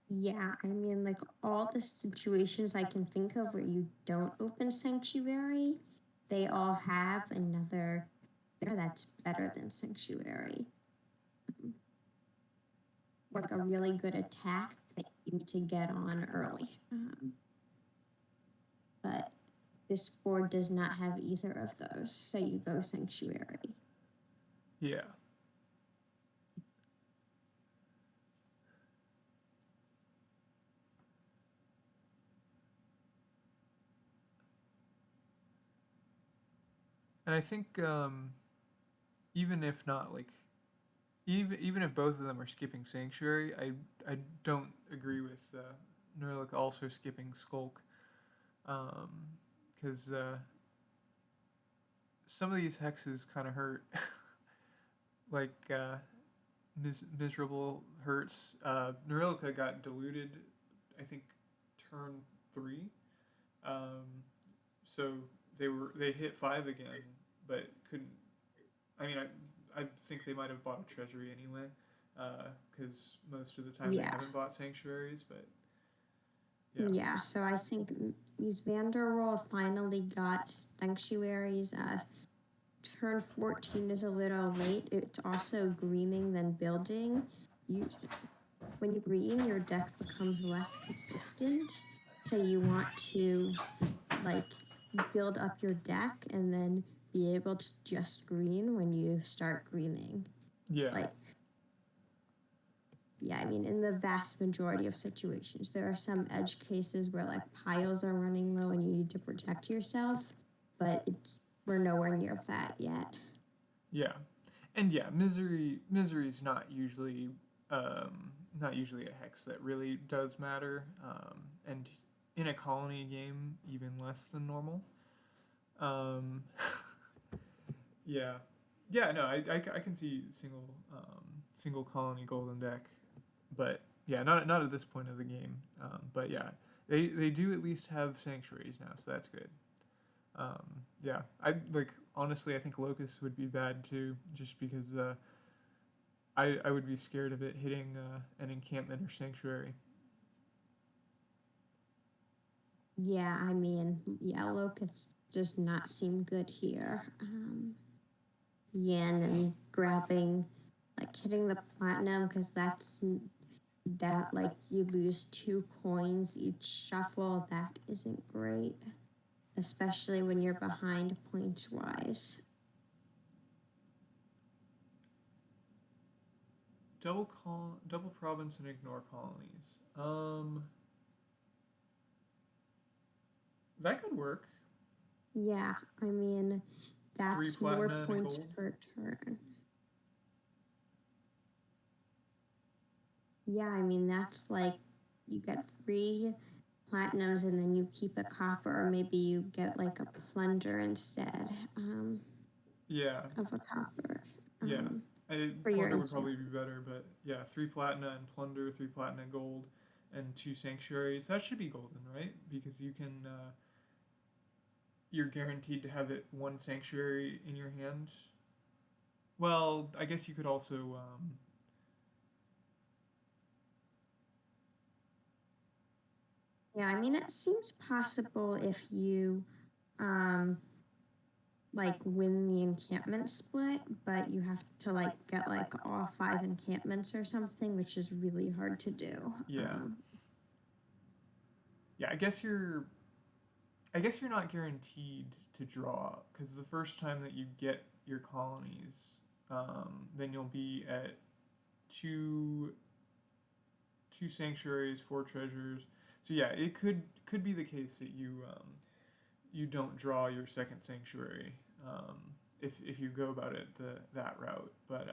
yeah. I mean, like all the situations I can think of where you don't open sanctuary, they all have another that's better than sanctuary. Like a really good attack that you need to get on early. But this board does not have either of those, so you go sanctuary. Yeah. And I think even if not like even if both of them are skipping sanctuary, I don't agree with Nerilika also skipping skulk, because some of these hexes kind of hurt. Like miserable hurts. Nerilika got diluted, I think, turn 3. Um, so they hit 5 again, but couldn't. I mean, I think they might have bought a treasury anyway, because most of the time they haven't bought sanctuaries. But yeah, Yeah, so I think MiesvanderRoll finally got sanctuaries. Turn 14 is a little late. It's also greening than building. When you green, your deck becomes less consistent. So you want to like build up your deck and then be able to just green when you start greening. yeah, Like, yeah, I mean, in the vast majority of situations, there are some edge cases where like piles are running low and you need to protect yourself, but we're nowhere near that yet. yeah, and yeah, misery's not usually a hex that really does matter, and in a colony game, even less than normal. Um, yeah, yeah, no, I can see single colony golden deck, but yeah, not at this point of the game. But yeah, they do at least have sanctuaries now, so that's good. Yeah, I like honestly, I think locust would be bad too, just because I would be scared of it hitting an encampment or sanctuary. Yeah, I mean, yellow does not seem good here. Yeah, and then grabbing, like hitting the platinum, because that like you lose 2 coins each shuffle. That isn't great, especially when you're behind points wise. double province and ignore colonies. That could work. Yeah, I mean, 3 that's more platina and a points gold. per turn. Yeah, I mean, that's like you get 3 platinums and then you keep a copper, or maybe you get like a plunder instead Yeah, of a copper. yeah. For your Plunder would probably enchantment. be better, but yeah, 3 platina and plunder, 3 platina gold, and 2 sanctuaries. That should be golden, right? Because you can, you're guaranteed to have it 1 sanctuary in your hand. Well, I guess you could also, Yeah, I mean, it seems possible if you like win the encampment split, but you have to like get like all 5 encampments or something, which is really hard to do. yeah. Yeah, I guess you're not guaranteed to draw, because the first time that you get your colonies, then you'll be at two sanctuaries, 4 treasures. So yeah, it could be the case that you don't draw your second sanctuary, if you go about it that route. But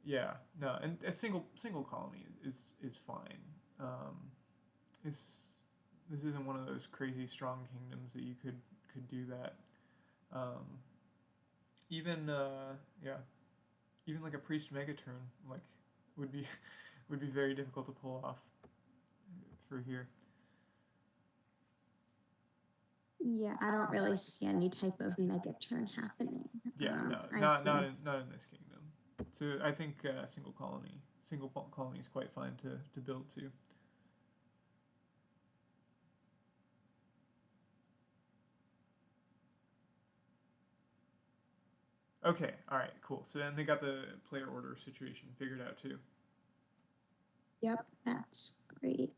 yeah, no, and a single colony is fine. This isn't one of those crazy strong kingdoms that you could do that. Um, even yeah, even like a priest megaturn like would be would be very difficult to pull off for here. Yeah, I don't really see any type of mega turn happening. Yeah, no, I not think not in this kingdom. So I think single colony is quite fine to build to. Okay, all right, cool. So then they got the player order situation figured out too. yep, that's great.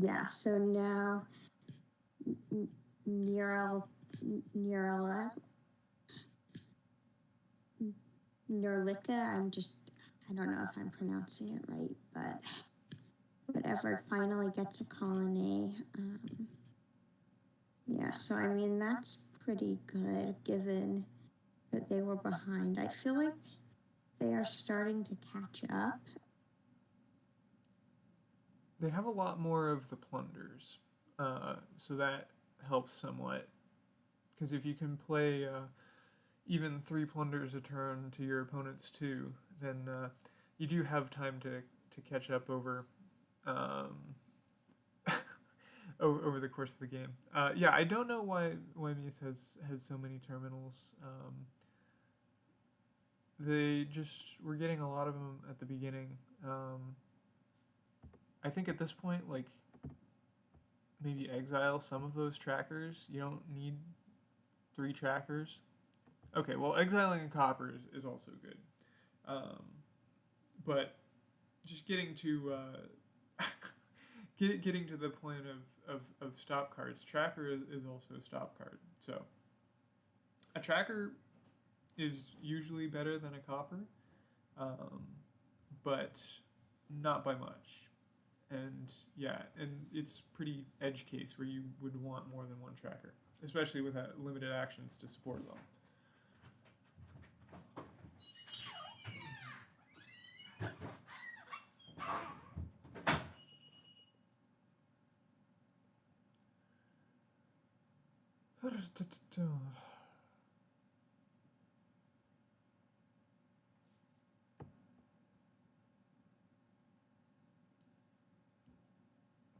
Yeah, so now Neural Nerilika. I don't know if I'm pronouncing it right, but whatever, finally gets a colony. Yeah, so I mean, that's pretty good given that they were behind. I feel like they are starting to catch up. They have a lot more of the plunders, so that helps somewhat. Because if you can play even 3 plunders a turn to your opponent's 2, then you do have time to catch up over over the course of the game. Yeah, I don't know why Mies has so many terminals. They just were getting a lot of them at the beginning. I think at this point, like, maybe exile some of those trackers. You don't need 3 trackers. Okay, well, exiling a copper is also good. But just getting to getting to the point of stop cards. Tracker is also a stop card. So a tracker is usually better than a copper, but not by much. And yeah, and it's pretty edge case where you would want more than 1 tracker, especially with limited actions to support them.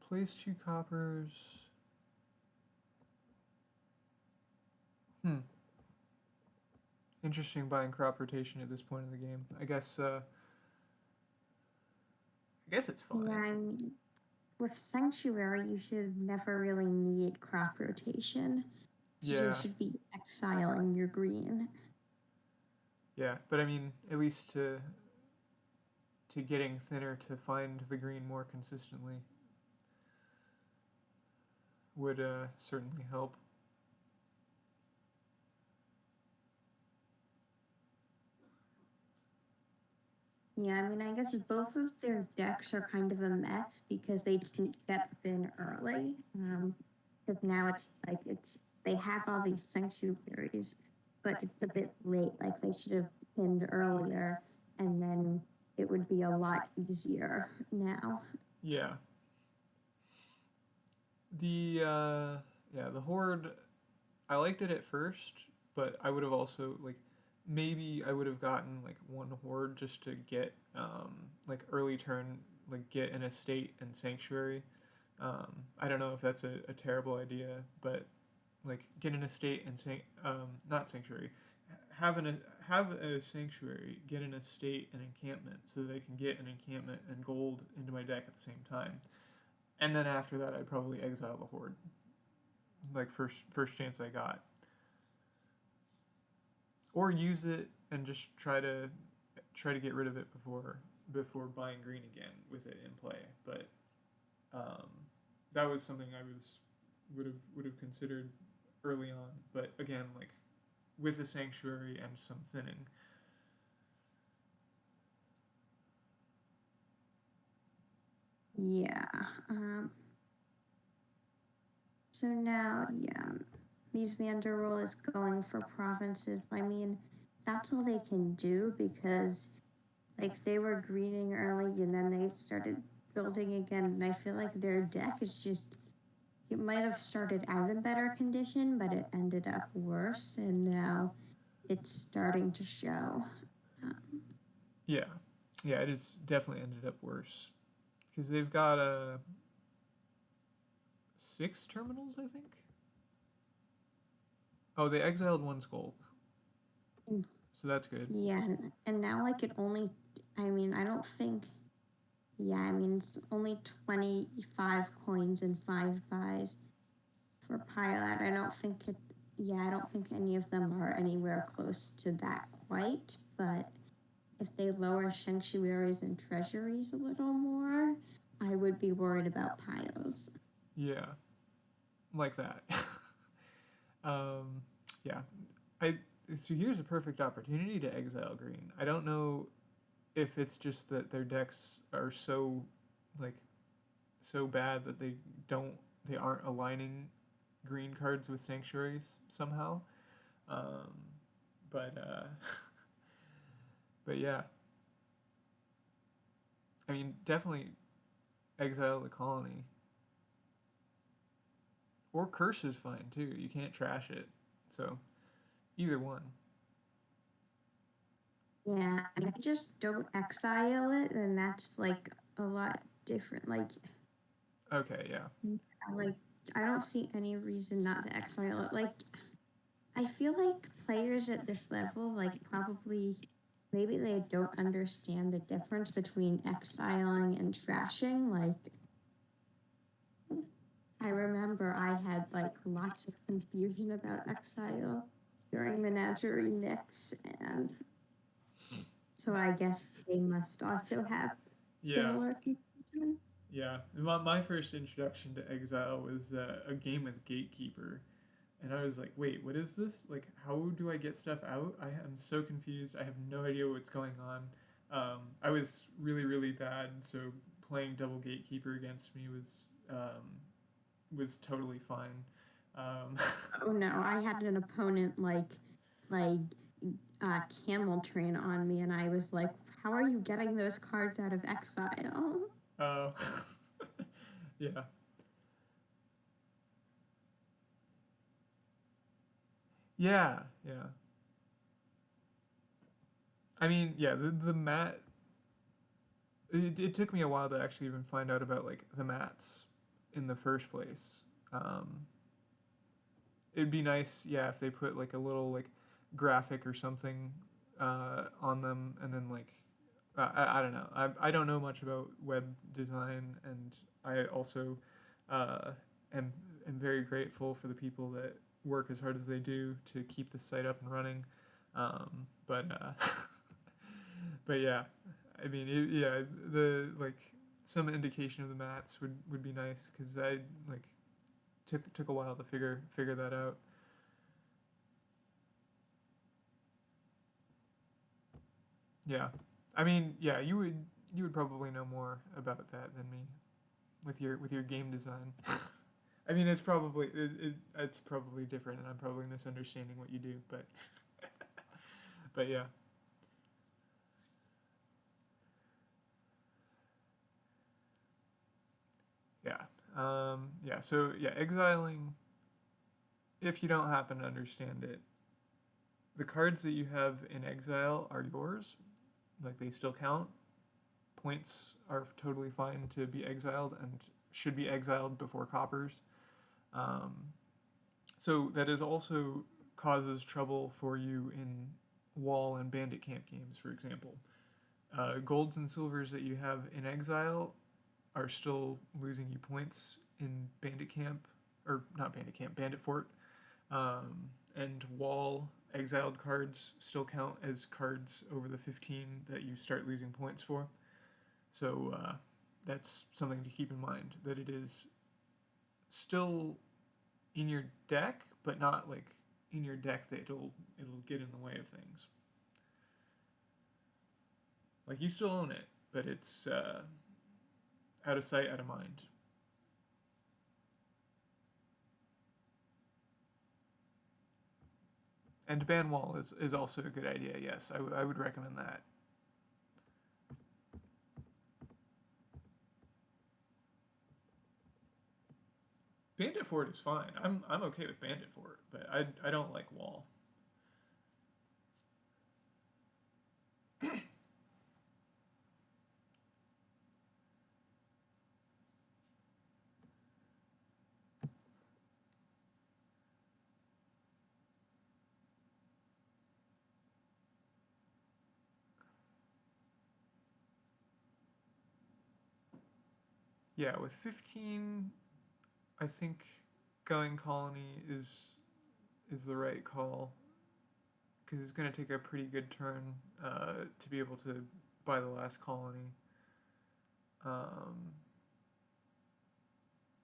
Place 2 coppers. Interesting buying crop rotation at this point in the game. I guess it's fine. Yeah, I mean, with Sanctuary, you should never really need crop rotation. Yeah. You should be exiling your green. Yeah, but I mean, at least to getting thinner to find the green more consistently would certainly help. Yeah, I mean, I guess both of their decks are kind of a mess because they didn't get thin early. Because now it's like they have all these sanctuaries, but it's a bit late. Like they should have pinned earlier, and then it would be a lot easier now. Yeah. The the horde. I liked it at first, but I would have also like maybe I would have gotten like one horde just to get like early turn like get an estate and sanctuary. I don't know if that's a terrible idea, but like get an estate and not sanctuary, have an have a sanctuary, get an estate and encampment so that I can get an encampment and gold into my deck at the same time. And then after that, I'd probably exile the horde, like first chance I got, or use it and just try to get rid of it before buying green again with it in play. But um, that was something I would have considered early on. But again, like with a sanctuary and some thinning. Yeah. So now, yeah, MiesvanderRoll is going for provinces. I mean, that's all they can do because, like, they were greening early and then they started building again. And I feel like their deck is just, it might have started out in better condition, but it ended up worse. And now it's starting to show. Um, Yeah, yeah, it has definitely ended up worse because they've got 6 terminals, I think. Oh, they exiled one Skulk, so that's good. yeah. And now, like, it only, I mean, I don't think. Yeah, I mean, it's only 25 coins and 5 buys for pilot. I don't think it, yeah, I don't think any of them are anywhere close to that quite. But if they lower sanctuaries and treasuries a little more, I would be worried about piles. Yeah, like that. um, yeah, I so here's a perfect opportunity to exile green. I don't know if it's just that their decks are like so bad that they aren't aligning green cards with sanctuaries somehow. Um, but but yeah, I mean definitely exile the colony or curse is fine too. You can't trash it, so either one. Yeah, if you just don't exile it, then that's like a lot different. Okay, yeah, Like I don't see any reason not to exile it. Like I feel like players at this level, like probably maybe they don't understand the difference between exiling and trashing. Like I remember I had like lots of confusion about exile during Menagerie Mix, and so I guess they must also have yeah, similar confusion. yeah. My first introduction to exile was a game with Gatekeeper, and I was like, wait, what is this? Like, how do I get stuff out? I am so confused. I have no idea what's going on. I was really bad, so playing double Gatekeeper against me was totally fine. Um, Oh no, I had an opponent like camel train on me, and I was like, "How are you getting those cards out of exile?" uh, yeah, yeah. I mean, yeah, the mat. It took me a while to actually even find out about like the mats in the first place. Um, it'd be nice, yeah, if they put like a little like graphic or something on them, and then like I don't know. I don't know much about web design, and I also uh, am am very grateful for the people that work as hard as they do to keep the site up and running. But but yeah, I mean yeah, the like some indication of the mats would be nice because I like took a while to figure that out. Yeah. I mean, yeah, you would probably know more about that than me with your game design. I mean, it's probably it's probably different, and I'm probably misunderstanding what you do, but but yeah. Yeah. Yeah. So yeah, exiling. If you don't happen to understand it, the cards that you have in exile are yours. Like they still count. Points are totally fine to be exiled and should be exiled before coppers. Um, so that is also causes trouble for you in wall and bandit camp games, for example. Golds and silvers that you have in exile are still losing you points in bandit camp, or not bandit camp, bandit fort. And wall exiled cards still count as cards over the 15 that you start losing points for. So that's something to keep in mind, that it is still in your deck, but not like in your deck that it'll get in the way of things. Like you still own it, but it's out of sight, out of mind. And ban wall is also a good idea. Yes, I would recommend that. Bandit Fort is fine. I'm okay with Bandit Fort, but I don't like wall. Yeah, with 15, I think going colony is the right call because it's going to take a pretty good turn to be able to buy the last colony. Um,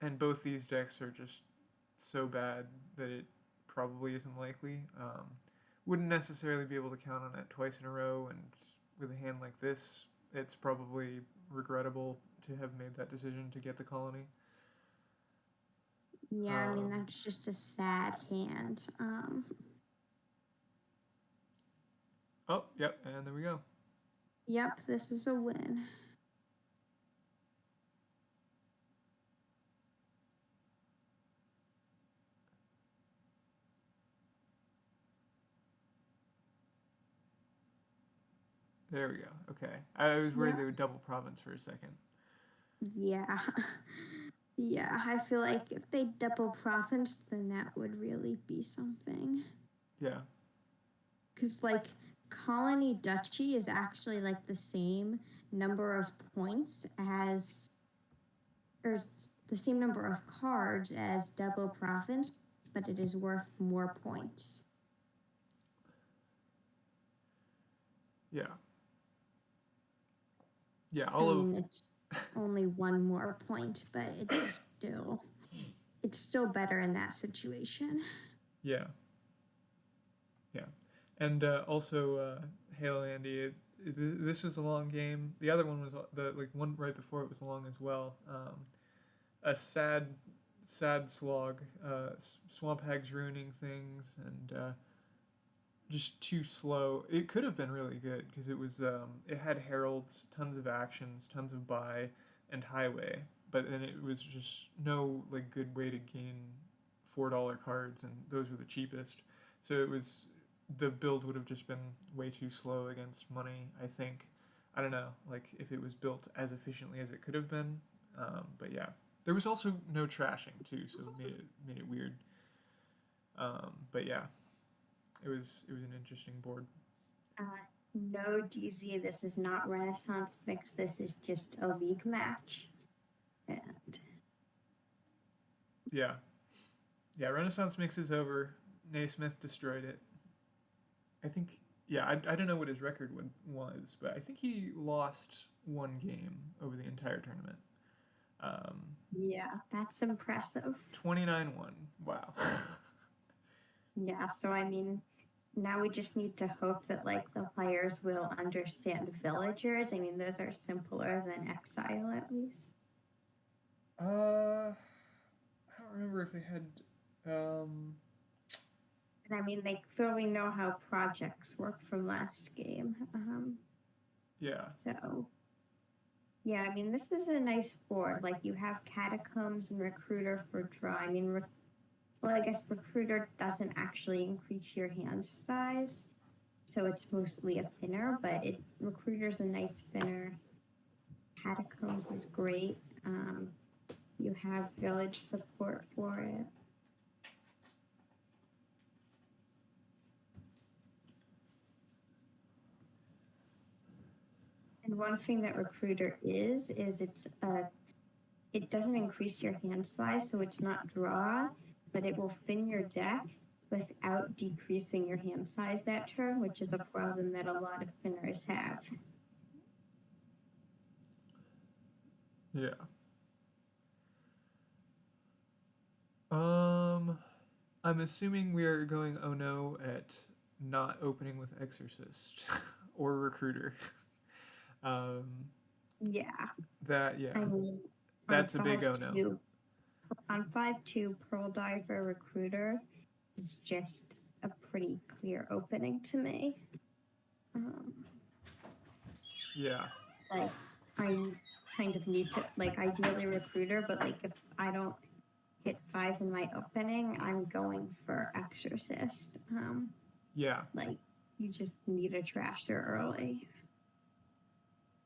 and both these decks are just so bad that it probably isn't likely. Wouldn't necessarily be able to count on it twice in a row, and with a hand like this, it's probably regrettable to have made that decision to get the colony. Yeah, I mean, that's just a sad hand. Oh, yep, and there we go. Yep, this is a win. There we go. Okay. I was worried Yep. they would double province for a second. Yeah. Yeah, I feel like if they double province, then that would really be something. Yeah. Because, like, colony duchy is actually, like, the same number of points as, or the same number of cards as double province, but it is worth more points. Yeah. Yeah, I mean, it's only one more point, but it's still better in that situation. Yeah. Yeah. And also, Halo Andy, this was a long game. The other one was the one right before it was long as well. A sad slog. Swamp Hags ruining things and just too slow. It could have been really good because it had heralds, tons of actions, tons of buy, and highway. But then it was just no like good way to gain $4 cards, and those were the cheapest. So the build would have just been way too slow against money. I think. I don't know, like if it was built as efficiently as it could have been. But yeah, there was also no trashing too, so it made it weird. But yeah, it was an interesting board. No, DZ, this is not Renaissance Mix. This is just a league match. And yeah, Renaissance Mix is over. Naismith destroyed it. I think. Yeah, I don't know what his record was, but I think he lost one game over the entire tournament. Yeah, that's impressive. 29-1. Wow. Yeah, so I mean, now we just need to hope that like the players will understand villagers. I mean, those are simpler than exile at least. I don't remember if they had. And I mean, they clearly know how projects work from last game. Yeah. So, yeah, I mean, this is a nice board. Like, you have Catacombs and Recruiter for draw. I mean, well, I guess Recruiter doesn't actually increase your hand size, so it's mostly a thinner, but Recruiter's a nice thinner. Catacombs is great. You have village support for it. And one thing that Recruiter is it doesn't increase your hand size, so it's not draw, but it will thin your deck without decreasing your hand size that turn, which is a problem that a lot of thinners have. Yeah. I'm assuming we are going oh no at not opening with Exorcist or Recruiter. Yeah. Yeah. I mean, that's a big oh no. On 5-2, Pearl Diver Recruiter is just a pretty clear opening to me. Yeah. Like, I kind of need to, like, ideally Recruiter, but like if I don't hit 5 in my opening, I'm going for Exorcist. Yeah. Like, you just need a trasher early.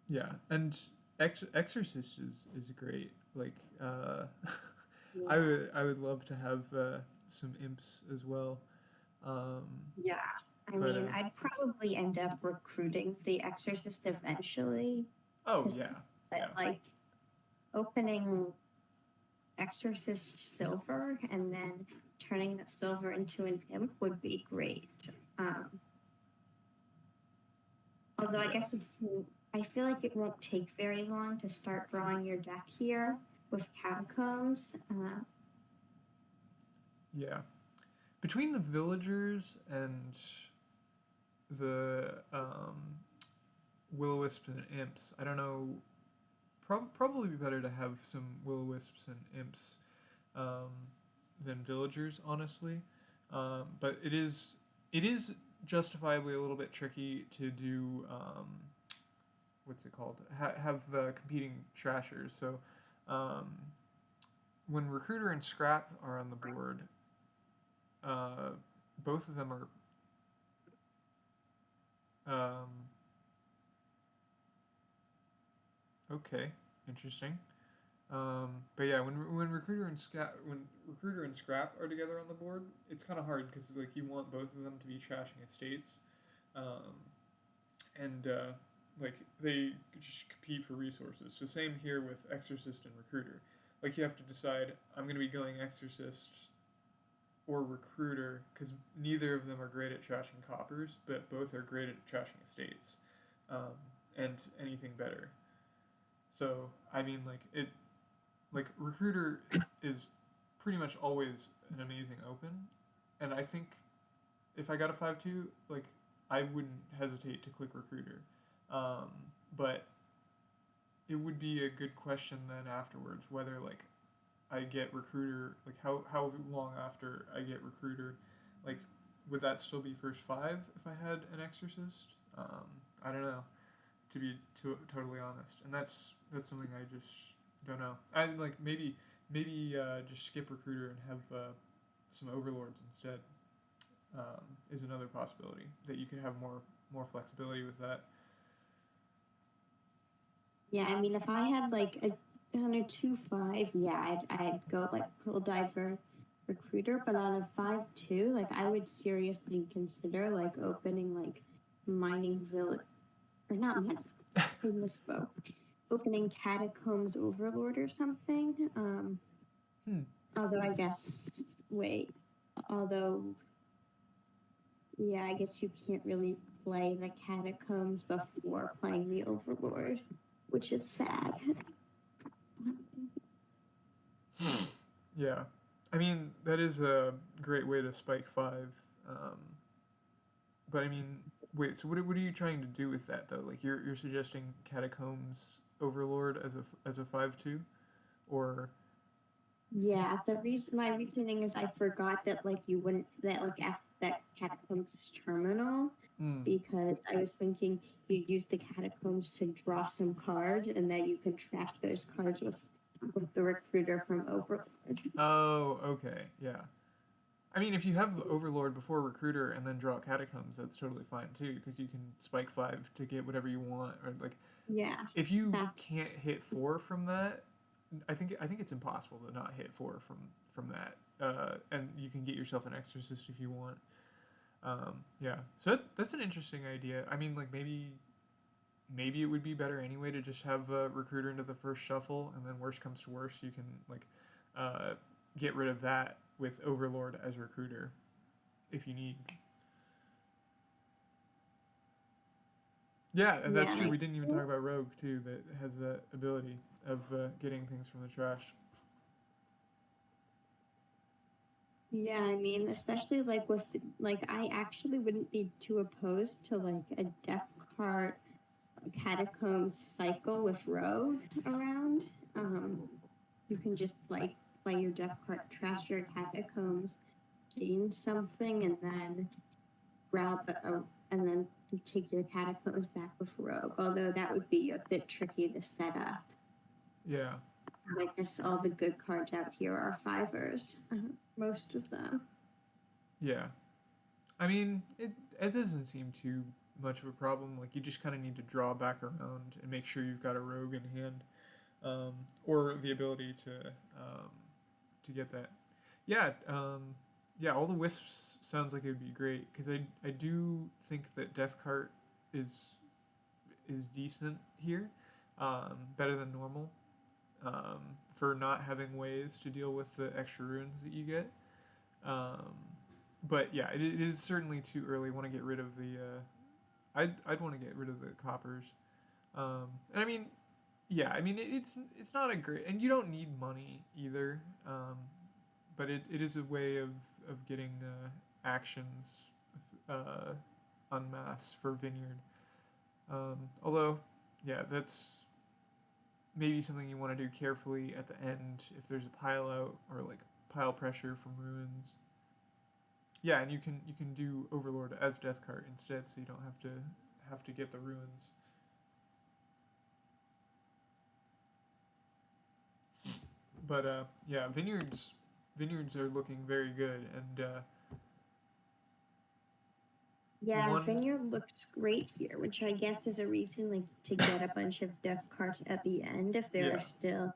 Yeah, and Exorcist is great. Like, Yeah. I would love to have some imps as well. Yeah. I mean, I'd probably end up recruiting the Exorcist eventually. Oh yeah. But Yeah. like opening Exorcist silver and then turning that silver into an imp would be great. Although I guess I feel like it won't take very long to start drawing your deck here with Catacombs. Yeah. Between the villagers and the will-o-wisps and imps, I don't know. Probably be better to have some will-o-wisps and imps than villagers, honestly. But it is justifiably a little bit tricky to do. What's it called? Have competing trashers. So when Recruiter and Scrap are on the board, both of them are. Okay, interesting. But yeah, when Recruiter and Scrap are together on the board, it's kind of hard because like you want both of them to be trashing estates, and like they just compete for resources. So same here with Exorcist and Recruiter. Like you have to decide, I'm gonna be going Exorcist or Recruiter because neither of them are great at trashing coppers, but both are great at trashing estates, and anything better. So I mean, like Recruiter is pretty much always an amazing open, and I think if I got a 5-2, like I wouldn't hesitate to click Recruiter, but it would be a good question then afterwards whether like I get Recruiter, like how long after I get Recruiter, like would that still be first 5 if I had an Exorcist? I don't know, to be totally honest, and that's something I just don't know. I like maybe just skip Recruiter and have some Overlords instead. Is another possibility that you could have more flexibility with that. Yeah, I mean, if I had like on a 2-5, yeah, I'd go like Pearl Diver Recruiter, but on a 5-2, like I would seriously consider like opening like Mining Village, or not Mining. I misspoke. Opening Catacombs Overlord or something. Although I guess yeah, I guess you can't really play the Catacombs before playing the Overlord, which is sad. Yeah, I mean that is a great way to spike 5. But I mean, wait. So what are you trying to do with that though? Like you're suggesting Catacombs Overlord as a 5/2, or Yeah, my reasoning is I forgot that like you wouldn't that like after that catacombs terminal mm, because I was thinking you use the catacombs to draw some cards and then you can trash those cards with the recruiter from Overlord. oh, okay, yeah. I mean, if you have Overlord before Recruiter and then draw Catacombs, that's totally fine too, because you can spike 5 to get whatever you want. Or like, Yeah, if you that's can't hit 4 from that, I think it's impossible to not hit 4 from that. And you can get yourself an Exorcist if you want. Yeah, so that's an interesting idea. I mean, like maybe it would be better anyway to just have a Recruiter into the first shuffle, and then worst comes to worst, you can like uh, get rid of that with Overlord as Recruiter if you need. Yeah, and that's yeah, true. We didn't even talk about Rogue too, that has the ability of getting things from the trash. yeah. I mean, especially like with like I actually wouldn't be too opposed to like a death card catacombs cycle with Rogue around. You can just like play your death card, trash your catacombs, gain something, and then and then you take your catacombs back with Rogue. Although that would be a bit tricky to set up. Yeah, I guess all the good cards out here are fivers, most of them. yeah. I mean, it doesn't seem too much of a problem. Like you just kind of need to draw back around and make sure you've got a rogue in hand, or the ability to get that. Yeah, yeah. All the wisps sounds like it would be great because I do think that Death Cart is is decent here, better than normal, for not having ways to deal with the extra runes that you get. Um, but yeah, it is certainly too early. Want to get rid of the. I'd want to get rid of the coppers. And I mean, yeah, I mean it's not a great, and you don't need money either. But it is a way of getting actions uh, unmasked for Vineyard. Although, yeah, that's maybe something you want to do carefully at the end if there's a pile out or like pile pressure from ruins. Yeah, and you can do Overlord as Death Cart instead, so you don't have to get the ruins. But yeah, vineyards are looking very good, and Yeah, one Vineyard looks great here, which I guess is a reason like to get a bunch of death cards at the end if there yeah are still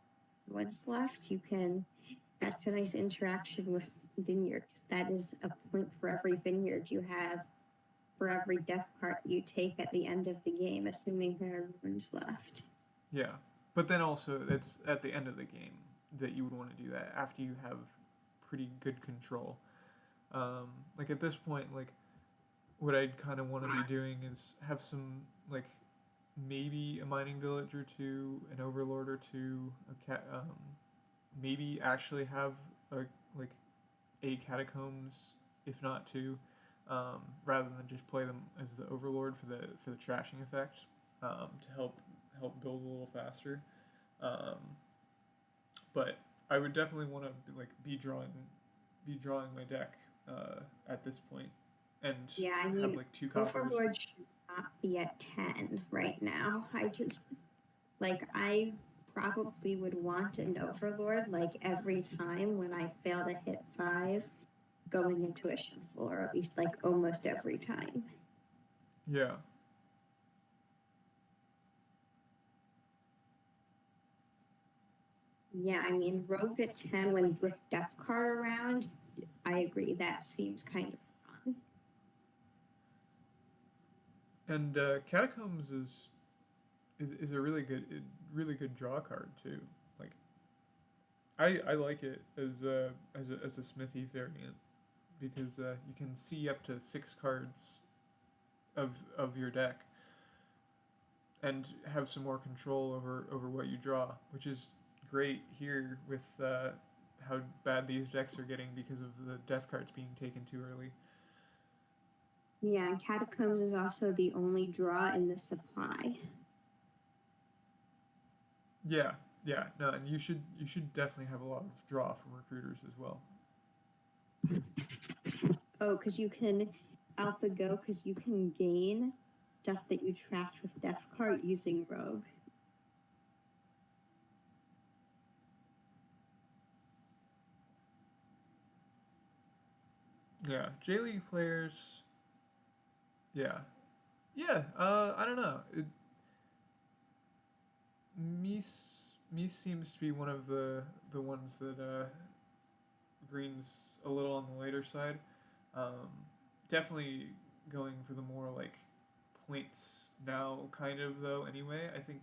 ones left. You can. That's a nice interaction with Vineyard. That is a point for every Vineyard you have for every death card you take at the end of the game, assuming there are runes left. yeah, but then also it's at the end of the game that you would want to do that after you have pretty good control. Like at this point, like what I'd kind of want to be doing is have some like maybe a mining village or two, an overlord or two, maybe actually have a like a catacombs, if not two, rather than just play them as the overlord for the trashing effect, to help build a little faster. Um, but I would definitely want to like be drawing my deck at this point, and Yeah, I have mean, like two coppers. Overlord should not be at 10 right now. I probably would want an Overlord like every time when I fail to hit 5 going into a shuffle, or at least like almost every time. Yeah, Yeah, I mean, Rogue at 10 when with Death Card around, I agree. That seems kind of fun. and catacombs is a really good draw card too. Like I like it as a smithy variant because you can see up to 6 cards of your deck and have some more control over what you draw, which is great here with how bad these decks are getting because of the death cards being taken too early. Yeah, and Catacombs is also the only draw in the supply. Yeah, yeah, no, and you should definitely have a lot of draw from recruiters as well. Oh, because you can alpha go because you can gain stuff that you trash with Def Cart using Rogue. Yeah, J League players. Yeah, yeah. I don't know. Mies seems to be one of the ones that Green's a little on the later side. Um, Definitely going for the more like points now kind of though. Anyway, I think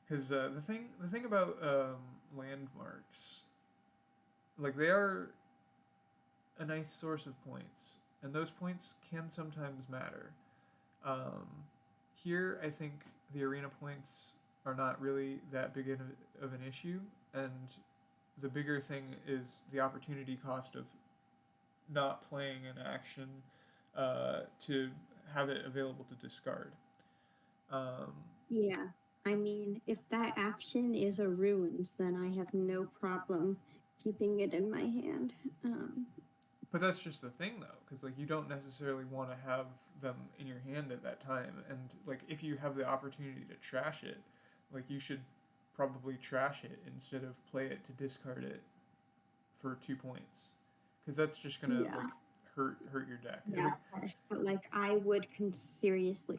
because the thing about landmarks, like they are a nice source of points, and those points can sometimes matter. Um, Here, I think the arena points are not really that big of an issue, and the bigger thing is the opportunity cost of not playing an action to have it available to discard. Um, Yeah, I mean, if that action is a ruins, then I have no problem keeping it in my hand. but that's just the thing, though, because like you don't necessarily want to have them in your hand at that time, and like if you have the opportunity to trash it, like you should probably trash it instead of play it to discard it for 2 points, because that's just gonna Yeah. like hurt your deck. Yeah, Like, of course. But like, I would seriously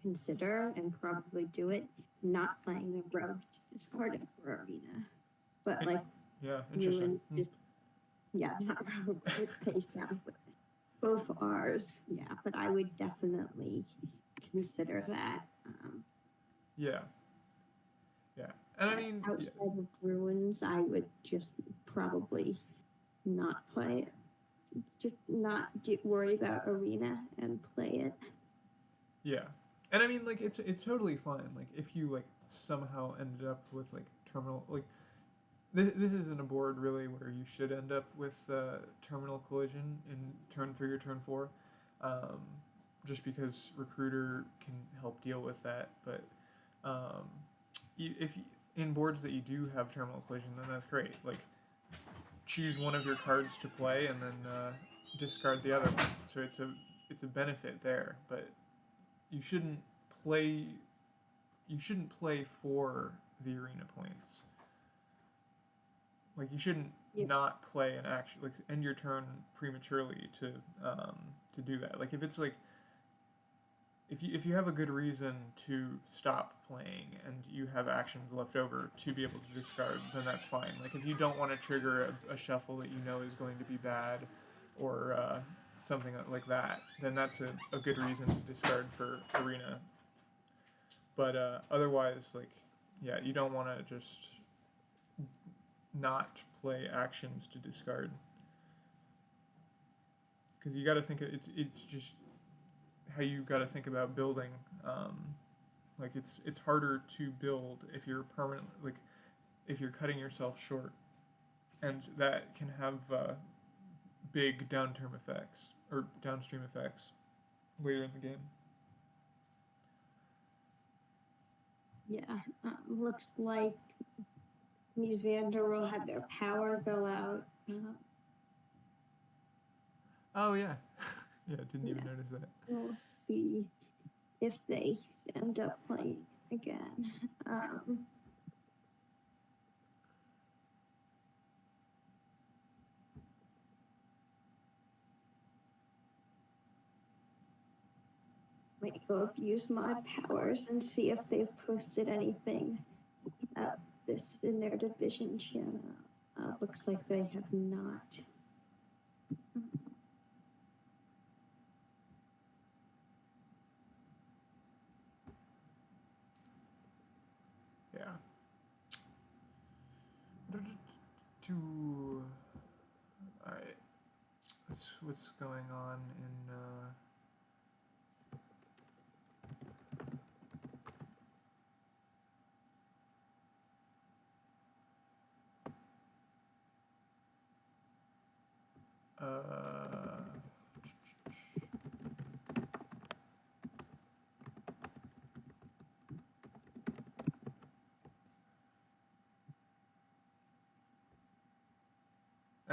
consider and probably do it not playing a rogue to discard it for arena. But like, yeah, interesting. ruins is yeah, not rogue with face down with both R's. Yeah, but I would definitely consider that. Yeah, yeah, and I mean, Outside of ruins, I would just probably not play it. Just not worry about arena and play it. yeah, and I mean, like it's totally fine. Like if you like somehow ended up with like terminal, like this isn't a board really where you should end up with terminal collision in turn 3 or turn 4, um, just because recruiter can help deal with that. But um, if you, in boards that you do have terminal collision, then that's great. Like choose one of your cards to play and then discard the other one. So it's a benefit there, but you shouldn't play you shouldn't play for the arena points. Like you shouldn't not play an action, like end your turn prematurely to do that. Like if it's like if you have a good reason to stop playing and you have actions left over to be able to discard, then that's fine. Like if you don't want to trigger a shuffle that you know is going to be bad, or something like that, then that's a good reason to discard for arena. But otherwise, like yeah, you don't want to just not play actions to discard, because you got to think it's just how you got to think about building. Like it's harder to build if you're permanent, like if you're cutting yourself short, and that can have big downstream effects later in the game. Yeah, looks like MiesvanderRoll had their power go out. Oh yeah, yeah, didn't even notice that. We'll see if they end up playing again. Might go use mod powers and see if they've posted anything about this in their division channel. Looks like they have not. Yeah. To all right. What's going on in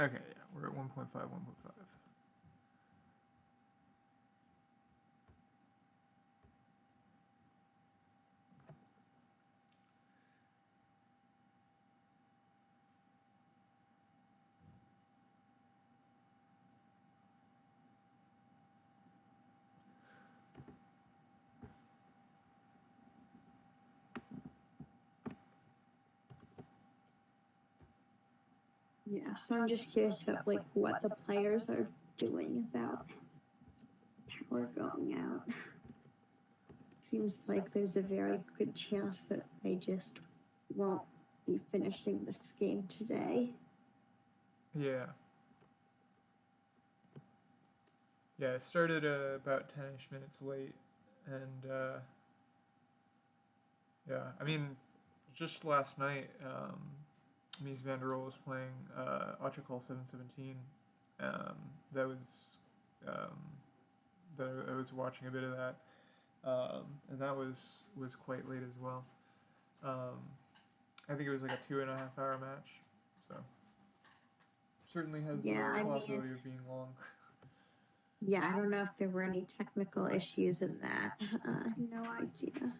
Okay, yeah, we're at 1.5, 1.5. Yeah, so I'm just curious about like what the players are doing about power going out. Seems like there's a very good chance that they just won't be finishing this game today. Yeah. Yeah, I started about 10-ish minutes late, and yeah, I mean, just last night, MiesvanderRoll was playing J17. Um, that was um, that I was watching a bit of that, and that was quite late as well. I think it was like a 2.5 hour match, so certainly has the possibility of being long. Yeah, I don't know if there were any technical issues in that. No idea.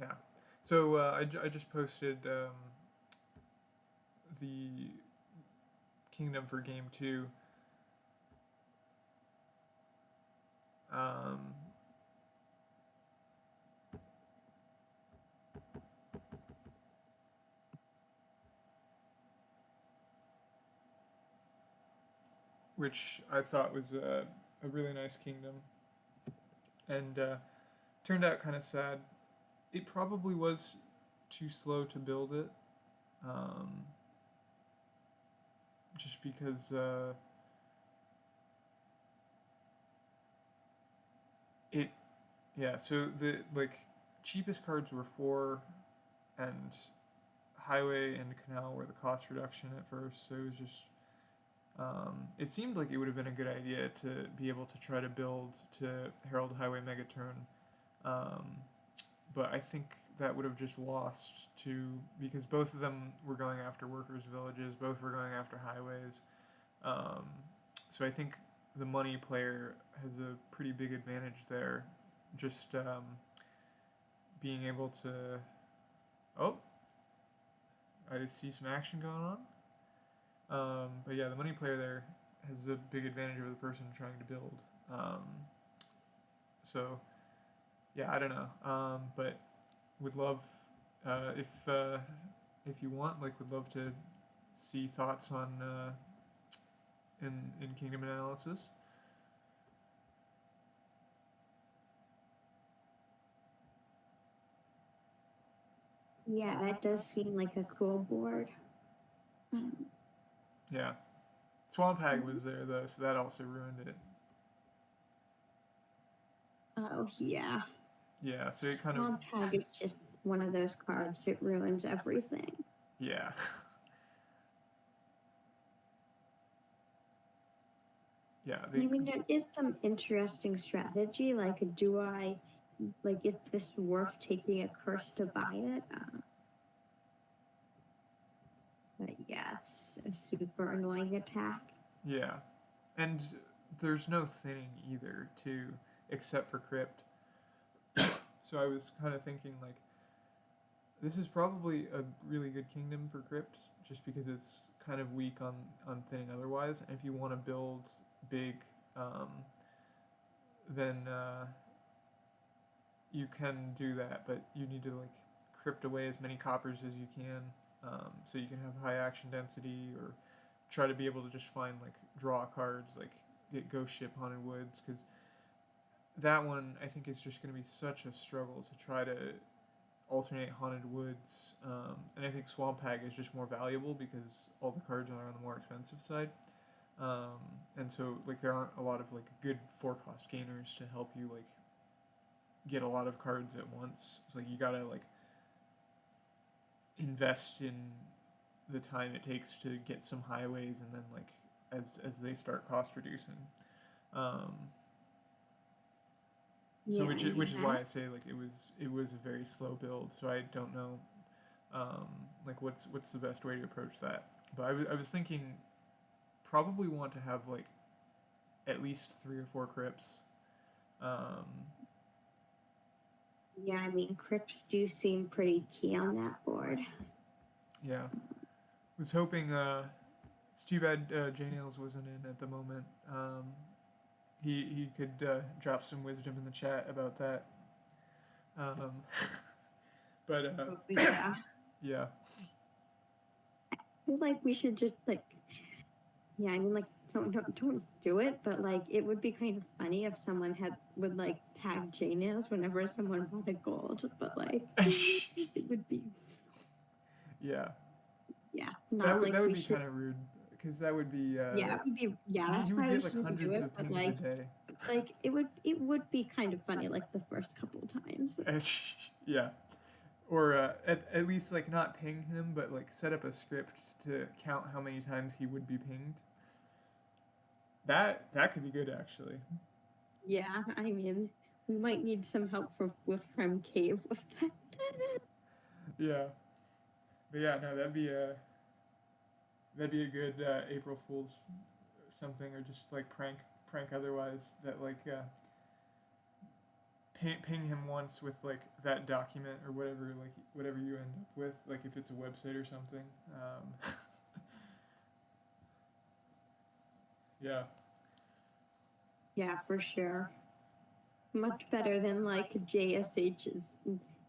Yeah. So I just posted the kingdom for game 2. Um, which I thought was a really nice kingdom, and turned out kind of sad. It probably was too slow to build it, um, just because it. Yeah, so the cheapest cards were 4, and highway and canal were the cost reduction at first. So it was just. It seemed like it would have been a good idea to be able to try to build to Herald Highway Megaturn, um, but I think that would have just lost to, because both of them were going after workers' villages, both were going after highways. Um, so I think the money player has a pretty big advantage there, just being able to. Oh, I see some action going on. But yeah, the money player there has a big advantage over the person trying to build. Um, so yeah, I don't know, but would love if you want, would love to see thoughts on in kingdom analysis. Yeah, that does seem like a cool board. Yeah, Swamp Hag was there though, so that also ruined it. Oh yeah. Yeah, so it kind Swamp Hag is just one of those cards that ruins everything. Yeah. Yeah. I mean, there is some interesting strategy. Is this worth taking a curse to buy it? But yeah, it's a super annoying attack. Yeah, and there's no thinning either, too, except for Crypt. So I was kind of thinking, this is probably a really good kingdom for Crypt, just because it's kind of weak on thinning otherwise. And if you want to build big, then you can do that, but you need to like crypt away as many coppers as you can, so you can have high action density, or try to be able to just find like draw cards, like get Ghost Ship Haunted Woods, because that one I think is just going to be such a struggle to try to alternate Haunted Woods, and I think Swamp Hag is just more valuable because all the cards are on the more expensive side, and so like there aren't a lot of like good 4-cost gainers to help you like get a lot of cards at once. It's like you gotta like invest in the time it takes to get some highways, and then like as they start cost reducing. Um, so Yeah, I mean which is why that. I say like it was a very slow build. So I don't know like what's the best way to approach that. But I was thinking probably want to have like at least 3 or 4 crypts. Um, Yeah, I mean crypts do seem pretty key on that board. yeah, was hoping. It's too bad J Nails wasn't in at the moment. He could drop some wisdom in the chat about that. Um, but Yeah, yeah, I feel like we should just like, yeah, I mean like don't do it, but like it would be kind of funny if someone would like tag J Nails whenever someone bought a gold, but like it would be, yeah, yeah, not like that would we be should. kind of rude, because that would be Yeah, it would be. Yeah, that's you would why we get like shouldn't do hundreds it. of But pings a day. like it would be kind of funny like the first couple times. Yeah, or at least like not ping him, but like set up a script to count how many times he would be pinged. That could be good actually. Yeah, I mean we might need some help from Cave with that. Yeah, but yeah, no, that'd be a good April Fool's something, or just like prank otherwise, that like ping him once with like that document or whatever, like whatever you end up with, like if it's a website or something. Yeah, Yeah, for sure. Much better than like JSH's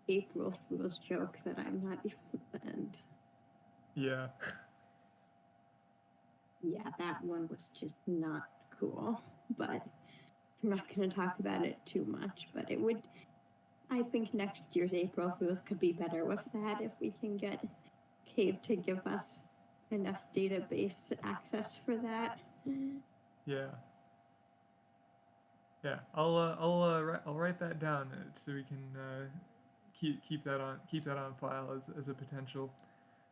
April Fool's joke that I'm not even. And yeah, yeah, that one was just not cool. But I'm not going to talk about it too much. But it would. I think next year's April Fools could be better with that if we can get Cave to give us enough database access for that. yeah, yeah. I'll write that down so we can keep that on file as a potential.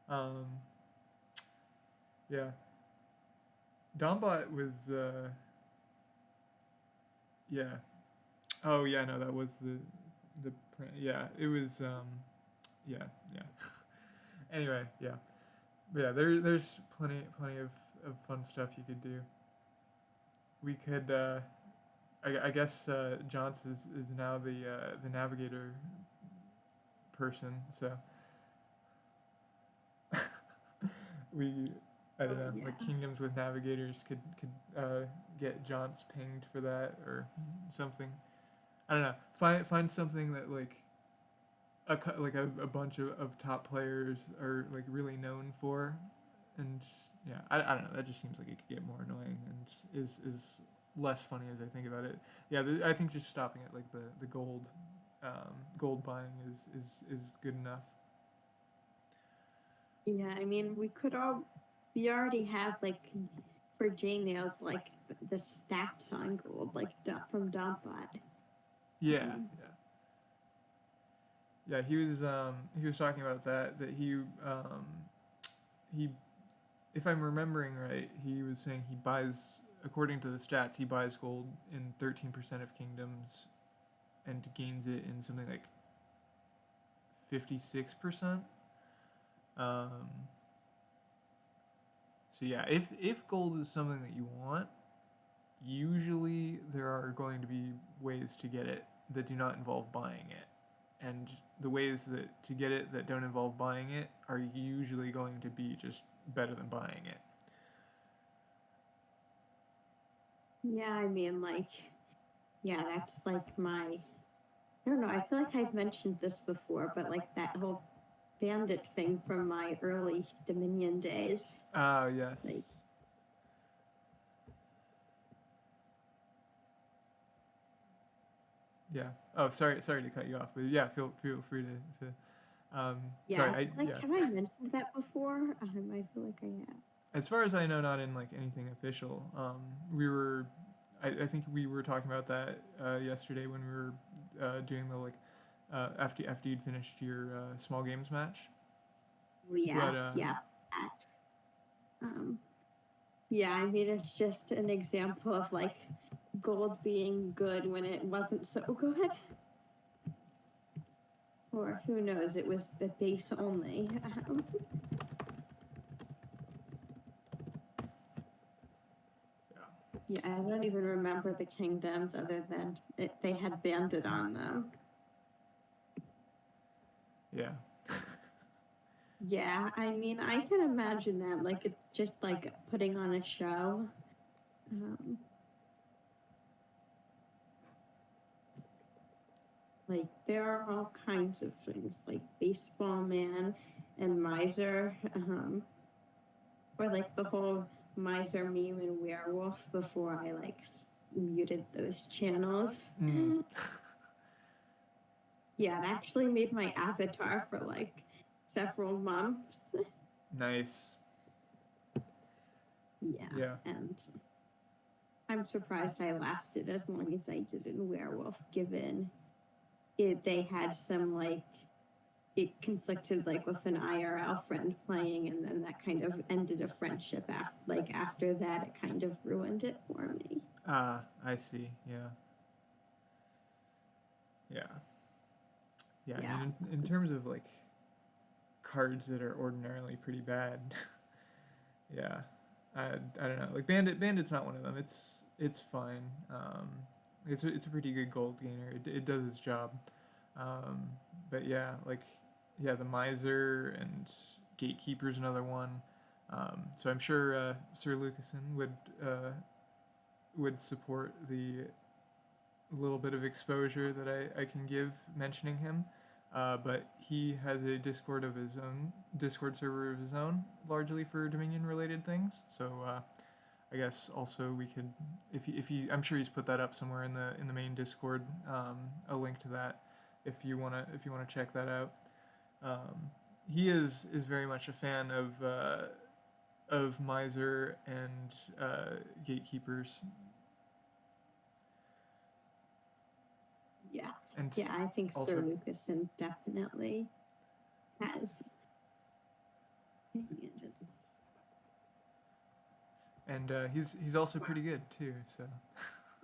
Um, yeah, Dombot was yeah. Oh yeah, no, that was the print. Yeah, it was yeah, yeah. Anyway, yeah. But yeah, there's plenty of fun stuff you could do. We could I guess Johns is now the navigator person, so we I don't know, Yeah. like kingdoms with navigators could get Johns pinged for that or something. I don't know. Find something that like a bunch of top players are like really known for, and yeah, I don't know. That just seems like it could get more annoying and is less funny as I think about it. Yeah, I think just stopping at like the gold buying is good enough. Yeah, I mean, we already have like for J Nails like the stats on gold, like from Dompbot. Yeah, yeah, yeah. He was talking about that he, if I'm remembering right, he was saying he buys, according to the stats, he buys gold in 13% of kingdoms and gains it in something like 56%. Um, so yeah, if gold is something that you want, usually there are going to be ways to get it that do not involve buying it. And the ways that to get it that don't involve buying it are usually going to be just better than buying it. Yeah, I mean, like, yeah, that's like my I don't know, I feel like I've mentioned this before, but like that whole bandit thing from my early Dominion days. Oh, yes. Like, yeah. Oh, sorry to cut you off, but yeah, feel free to yeah, sorry, like, have I mentioned that before? I feel like I have. As far as I know, not in like anything official. I think we were talking about that yesterday when we were doing the like after you'd finished your small games match. Well, yeah, yeah. Yeah, I mean, it's just an example of like gold being good when it wasn't so good. Or who knows, it was the base only. Yeah, I don't even remember the kingdoms other than they had bandit on them. Yeah. Yeah, I mean, I can imagine that. Like, it's just like putting on a show. Like, there are all kinds of things, like Baseball Man and Miser, or like the whole Miser meme and werewolf before I like muted those channels. Yeah, it actually made my avatar for like several months. Nice. Yeah. And I'm surprised I lasted as long as I did in werewolf, given they had some like it conflicted like with an IRL friend playing, and then that kind of ended a friendship after that it kind of ruined it for me. I see. Yeah. I mean, in terms of like cards that are ordinarily pretty bad, yeah, I don't know. Like Bandit's not one of them. It's fine. It's a pretty good gold gainer. It does its job. But yeah, the Miser and Gatekeeper's another one. So I'm sure Sir Lucasen would support the little bit of exposure that I can give mentioning him. But he has a Discord server of his own, largely for Dominion related things. So I guess also we could, if he, I'm sure he's put that up somewhere in the main Discord, a link to that, if you wanna check that out. He is very much a fan of Miser and Gatekeepers. Yeah. And yeah, I think also, Sir Lucasen definitely has. And he's also pretty good too. So.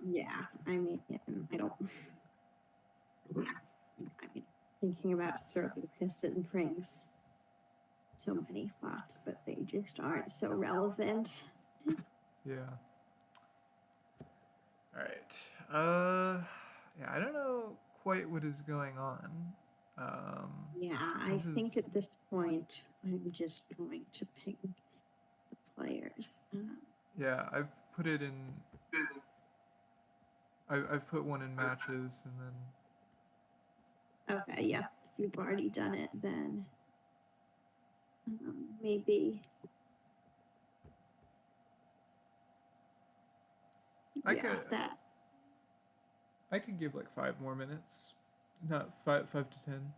Yeah, I mean, I don't. I mean, thinking about Sir Lucasen brings so many thoughts, but they just aren't so relevant. Yeah. All right. Yeah, I don't know quite what is going on. Yeah, I think at this point I'm just going to ping the players. Yeah, I've put it in. I've put one in matches and then. Okay, yeah. If you've already done it, then maybe. I could give like 5 more minutes, not 5 to 10.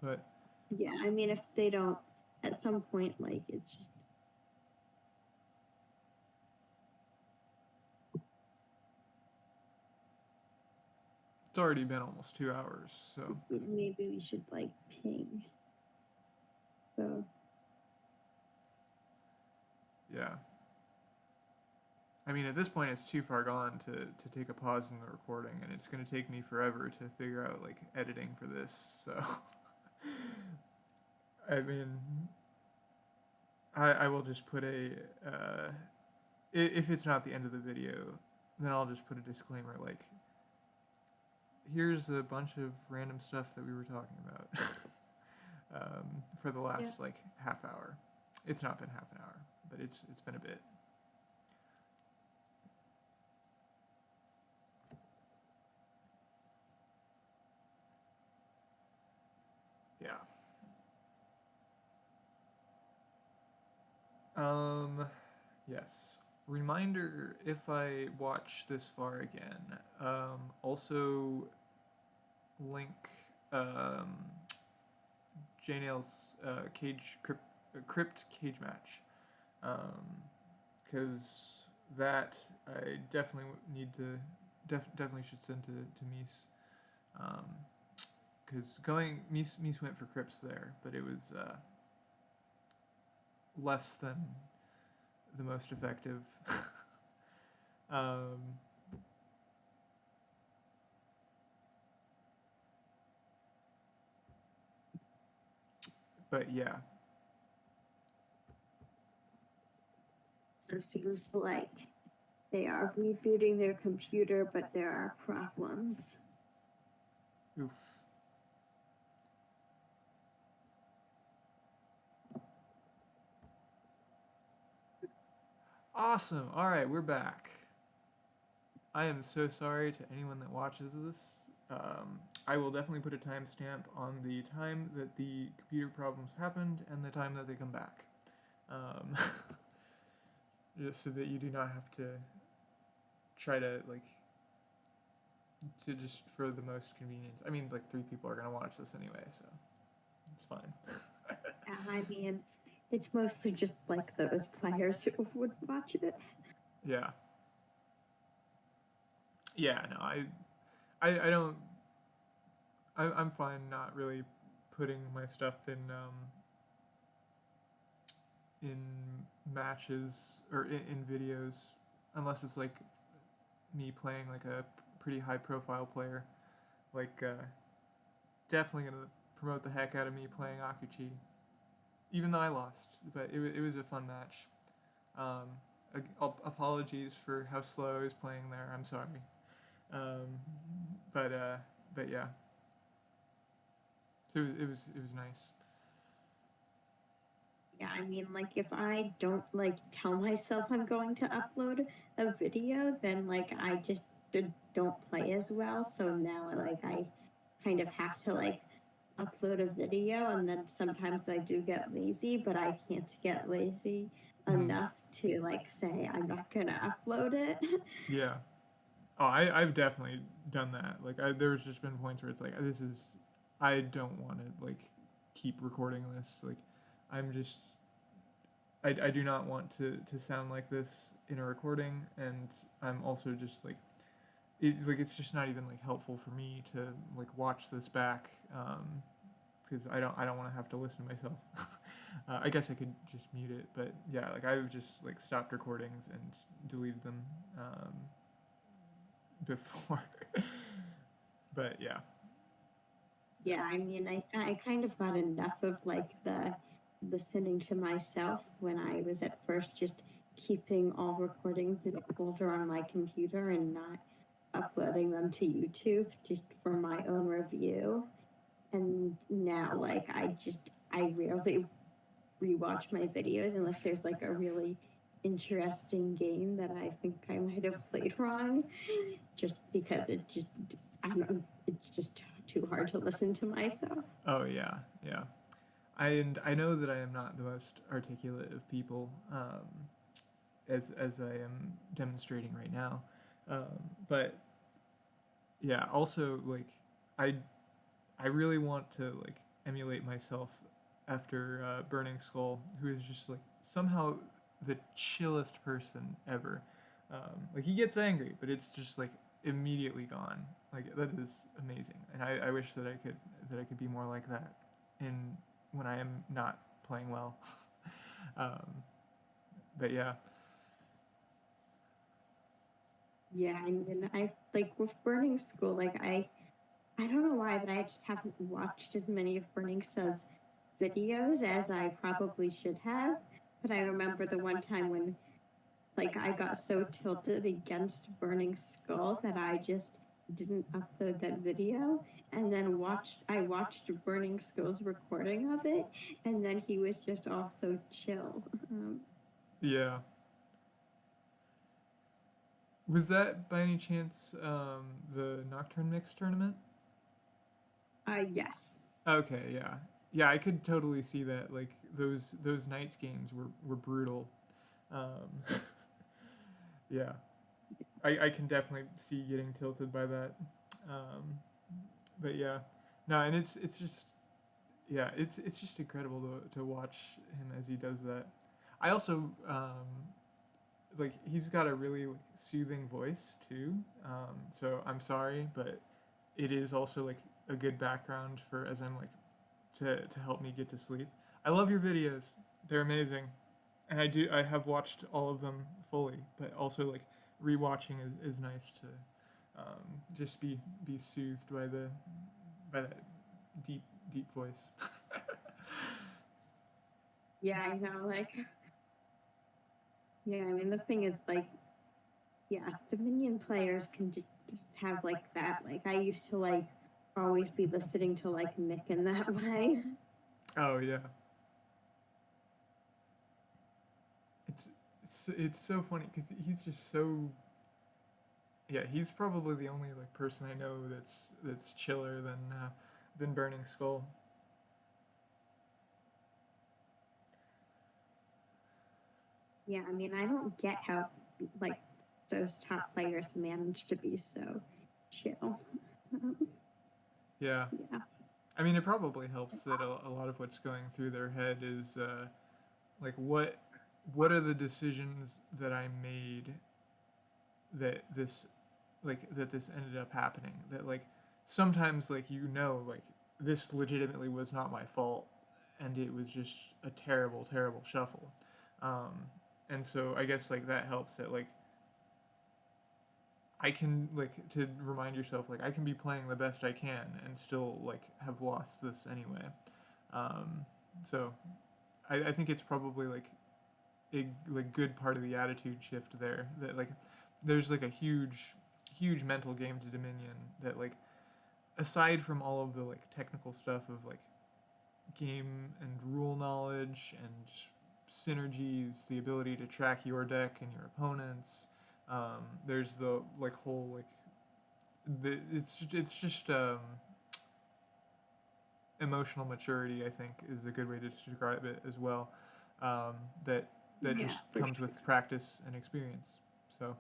But yeah, I mean, if they don't, at some point, like it's just. It's already been almost 2 hours, so maybe we should like ping. So. Yeah. I mean, at this point, it's too far gone to take a pause in the recording, and it's going to take me forever to figure out like editing for this. So, I mean, I will just put if it's not the end of the video, then I'll just put a disclaimer like, here's a bunch of random stuff that we were talking about for the last like half hour. It's not been half an hour, but it's been a bit. Yes. Reminder if I watch this far again. Also link um, J-Nail's crypt cage match. Because that I definitely need to definitely should send to Mies. Because Mies went for crypts there, but it was less than the most effective. um, but yeah. So it seems like they are rebooting their computer, but there are problems. Oof. Awesome. All right, we're back. I am so sorry to anyone that watches this. I will definitely put a timestamp on the time that the computer problems happened and the time that they come back. Just so that you do not have to try to, to just for the most convenience. I mean, 3 people are going to watch this anyway, so it's fine. I mean, it's mostly just like those players who would watch it. Yeah. Yeah, no, I don't. I'm fine not really putting my stuff in matches or in videos unless it's like me playing like a pretty high profile player. Definitely gonna promote the heck out of me playing Akuchi, even though I lost. But it was a fun match. Um, Apologies for how slow I was playing there. I'm sorry. Um, but yeah. So it was nice. Yeah, I mean, like, if I don't, like, tell myself I'm going to upload a video, then, like, I just don't play as well. So now, like, I kind of have to, like, upload a video, and then sometimes I do get lazy, but I can't get lazy enough to, like, say I'm not gonna upload it. Yeah. Oh, I've definitely done that. There's just been points where it's like, this is, I don't want to, keep recording this. I'm just, I do not want to sound like this in a recording, and I'm also just, it's just not even, helpful for me to, watch this back, because I don't want to have to listen to myself. I guess I could just mute it, but yeah, I've just, stopped recordings and deleted them, before. But yeah. Yeah, I mean, I kind of got enough of like the listening to myself when I was at first just keeping all recordings in a folder on my computer and not uploading them to YouTube just for my own review. And now, like, I rarely rewatch my videos unless there's like a really interesting game that I think I might have played wrong, just because I don't know, it's just too hard to listen to myself. Oh yeah, yeah. And I know that I am not the most articulate of people, as I am demonstrating right now. But yeah, also I I really want to emulate myself after Burning Skull, who is just somehow the chillest person ever. He gets angry, but it's just immediately gone. That is amazing, and I wish that I could be more like that, in when I am not playing well. um, but yeah. Yeah, I mean, I like with Burning School, like I don't know why, but I just haven't watched as many of Burning Skull's videos as I probably should have. But I remember the one time when like I got so tilted against Burning Skull that I just didn't upload that video, and then I watched Burning Skull's recording of it, and then he was just also chill. Yeah. Was that by any chance the Nocturne Mix tournament? Yes. Okay, yeah. yeah, I could totally see that. Like those Knights games were brutal. Um, yeah, I can definitely see getting tilted by that. Um, but yeah, no, and it's just yeah, it's just incredible to watch him as he does that. I also like he's got a really like, soothing voice too. So I'm sorry, but it is also like a good background for as I'm like to help me get to sleep. I love your videos; they're amazing, and I have watched all of them fully, but also like rewatching is nice to just be soothed by that deep deep voice. Yeah, I know. Like, yeah, I mean, the thing is, like, yeah, Dominion players can just have like that. Like, I used to like always be listening to like Nick in that way. Oh yeah, it's it's so funny because he's just so yeah. He's probably the only like person I know that's chiller than Burning Skull. Yeah, I mean, I don't get how like those top players manage to be so chill. Yeah, Yeah. I mean it probably helps that a lot of what's going through their head is like what are the decisions that I made that this ended up happening that like sometimes like like this legitimately was not my fault and it was just a terrible shuffle um, and so I guess like that helps that like I can like to remind yourself like I can be playing the best I can and still like have lost this anyway um, so I think it's probably like a like good part of the attitude shift there that like there's like a huge mental game to Dominion that like aside from all of the like technical stuff of like game and rule knowledge and synergies, the ability to track your deck and your opponents, there's the like whole like it's just emotional maturity. I think is a good way to describe it as well. Um, that that Yeah, just for comes sure. with practice and experience. So,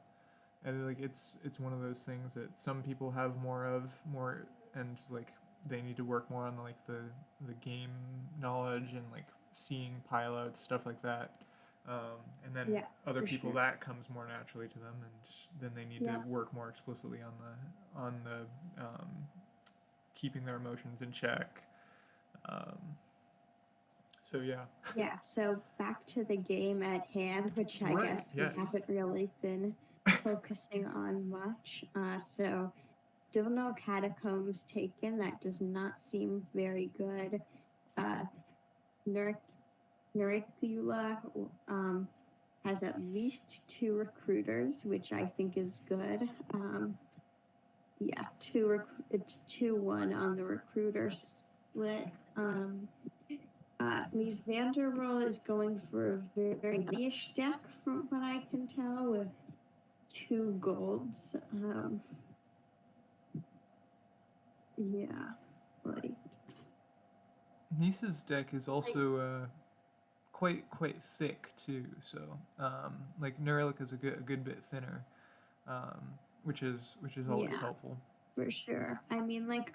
and like it's one of those things that some people have more, and like they need to work more on like the game knowledge and like seeing pilots stuff like that. And then Yeah, other for people sure. that comes more naturally to them, and then they need to Yeah. work more explicitly on the keeping their emotions in check. Um, so yeah, Yeah, so back to the game at hand, which I right. guess we Yes. haven't really been focusing on much. So still no catacombs taken. That does not seem very good. Uh, Nerilika has at least 2 recruiters, which I think is good. Yeah, it's 2-1 on the recruiter split. MiesvanderRoll is going for a very niche deck from what I can tell with 2 golds. Yeah, like Nisa's deck is also quite thick too. So like Nerilika is a good bit thinner, which is always yeah, helpful. for sure. I mean, like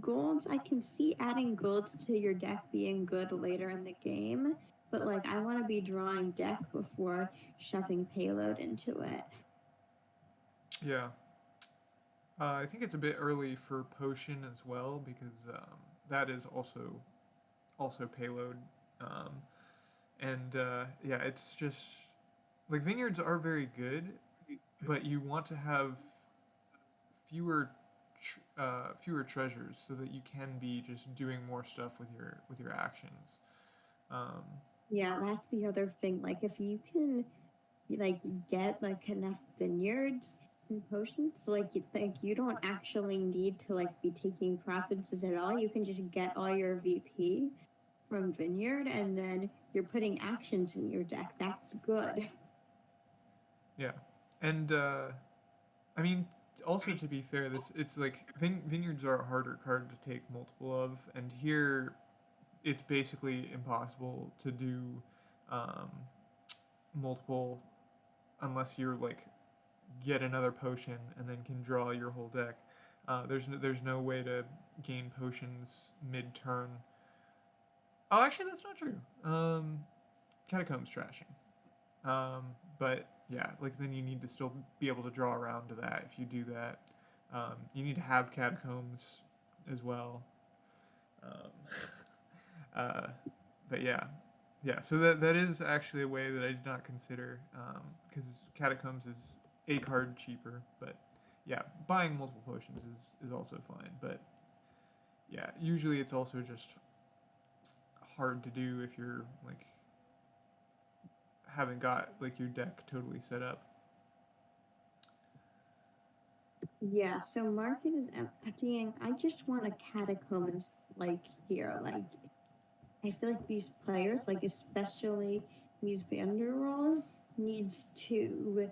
golds. I can see adding golds to your deck being good later in the game, but like I want to be drawing deck before shoving payload into it. Yeah, I think it's a bit early for potion as well because that is also payload, um, and yeah, it's just like vineyards are very good, but you want to have fewer fewer treasures so that you can be just doing more stuff with your actions. Um, Yeah, that's the other thing. Like if you can like get like enough vineyards and potions, like you don't actually need to like be taking profits at all. You can just get all your VP from vineyard, and then you're putting actions in your deck. That's good. yeah, and I mean also to be fair, this it's like vineyards are a harder card to take multiple of, and here it's basically impossible to do um, multiple unless you're like get another potion and then can draw your whole deck. There's no way to gain potions mid turn. Oh, actually, that's not true. Catacombs trashing. But yeah, like then you need to still be able to draw around to that. If you do that, you need to have catacombs as well. Um, uh, but yeah. So that is actually a way that I did not consider because catacombs is a card cheaper. But yeah, buying multiple potions is also fine. But yeah, usually it's also just hard to do if you're like haven't got like your deck totally set up. Yeah, so market is emptying. I just want a catacombs like here. Like I feel like these players, like especially MiesvanderRoll, needs to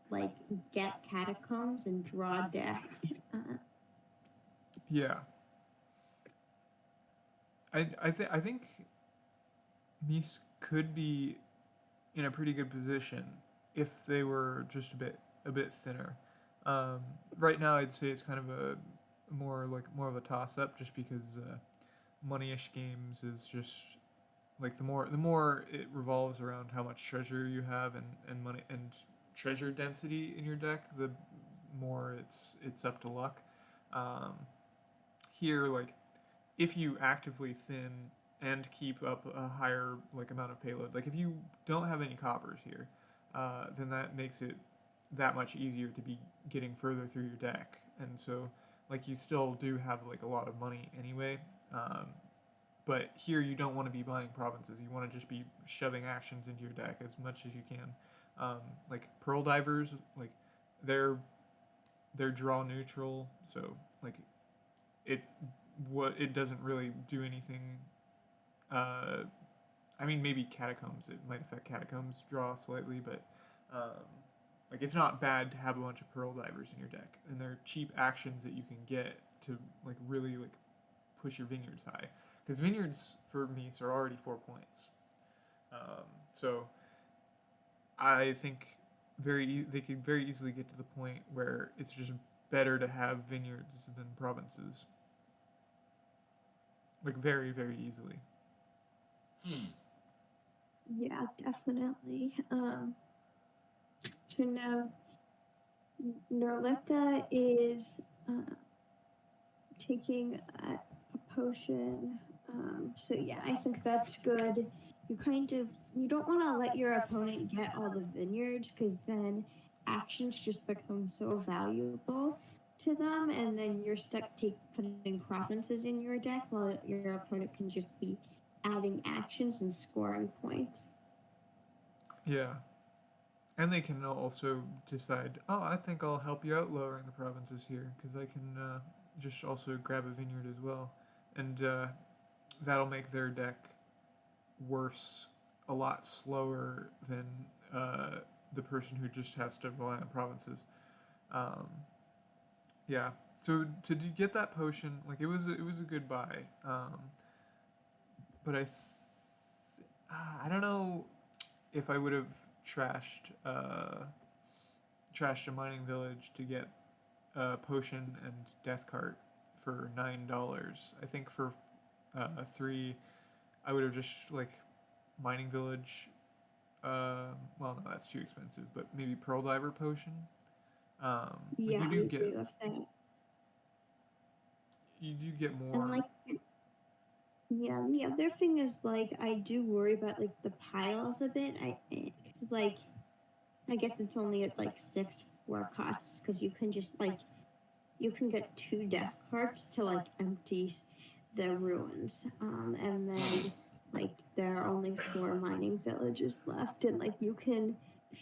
like get catacombs and draw deck. Yeah, I think Mies could be in a pretty good position if they were just a bit thinner. Right now, I'd say it's kind of a more of a toss up, just because money-ish games is just like the more it revolves around how much treasure you have and money and treasure density in your deck, the more it's up to luck. Um, Here, like if you actively thin and keep up a higher like amount of payload, like if you don't have any coppers here, then that makes it that much easier to be getting further through your deck. And so like you still do have like a lot of money anyway. But here you don't want to be buying provinces. You want to just be shoving actions into your deck as much as you can. Like Pearl Divers, like they're they're draw neutral, so like it it doesn't really do anything. Uh, I mean, maybe Catacombs. It might affect Catacombs draw slightly, but um, like it's not bad to have a bunch of Pearl Divers in your deck, and they're cheap actions that you can get to like really like push your vineyards high. Because vineyards for Mies are already 4 points, so I think they could very easily get to the point where it's just better to have vineyards than provinces. Like very easily. Yeah, definitely. So now Nerilika is taking a potion. So yeah, I think that's good. You don't want to let your opponent get all the vineyards because then actions just become so valuable to them, and then you're stuck putting provinces in your deck while your opponent can just be adding actions and scoring points. Yeah. And they can also decide, oh, I think I'll help you out lowering the provinces here because I can just also grab a vineyard as well. And that'll make their deck worse a lot slower than the person who just has to rely on provinces. Um, yeah. So get that potion, like it was a good buy. But I don't know if I would have trashed trashed a mining village to get a potion and death cart for $9. I think for 3, I would have just like mining village. Well, no, that's too expensive. But maybe pearl diver potion. Like Yeah, I agree with that. you do get more. And like, yeah, the other thing is like I do worry about like the piles a bit. It's like I guess it's only at like 6 costs because you can just like you can get 2 death cards to like empty the ruins, and then like there are only 4 mining villages left, and like if you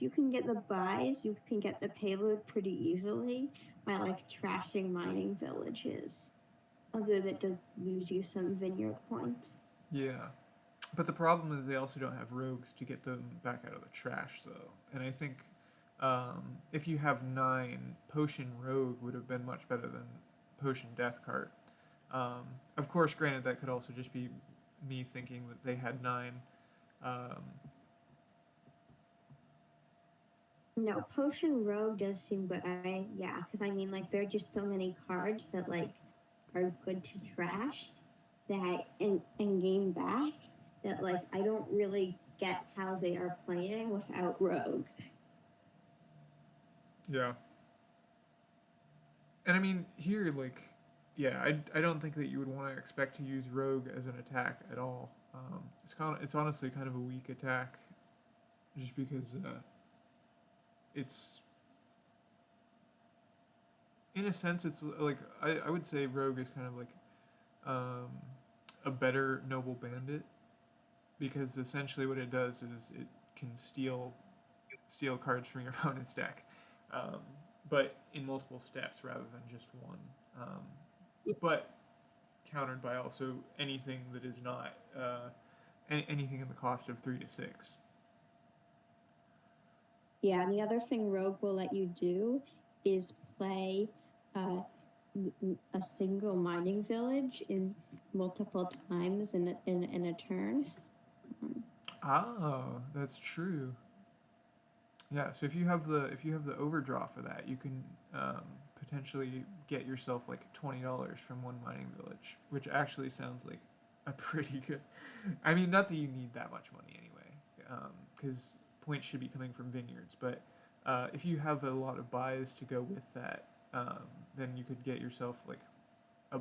can get the buys, you can get the payload pretty easily by like trashing mining villages. Although that does lose you some vineyard points. Yeah. But the problem is they also don't have rogues to get them back out of the trash, though. And I think if you have 9, Potion Rogue would have been much better than Potion Death Cart. Of course, granted, that could also just be me thinking that they had 9. Um, No, Potion Rogue does seem good. Because I mean, like, there are just so many cards that, like, are good to trash that and gain back that, like, I don't really get how they are playing without Rogue. yeah. And I mean, here, like, yeah, I don't think that you would want to expect to use Rogue as an attack at all. It's honestly kind of a weak attack, just because it's, in a sense, it's like I would say Rogue is kind of like um, a better Noble Bandit, because essentially what it does is it can steal cards from your opponent's deck, um, but in multiple steps rather than just one. But countered by also anything that is not anything in the cost of 3 to 6. Yeah, and the other thing Rogue will let you do is play a single mining village in multiple times in a turn. Oh, that's true. Yeah, so if you have the overdraw for that, you can potentially get yourself like $20 from one mining village, which actually sounds like a pretty good. I mean, not that you need that much money anyway, because points should be coming from vineyards. But if you have a lot of buys to go with that, then you could get yourself a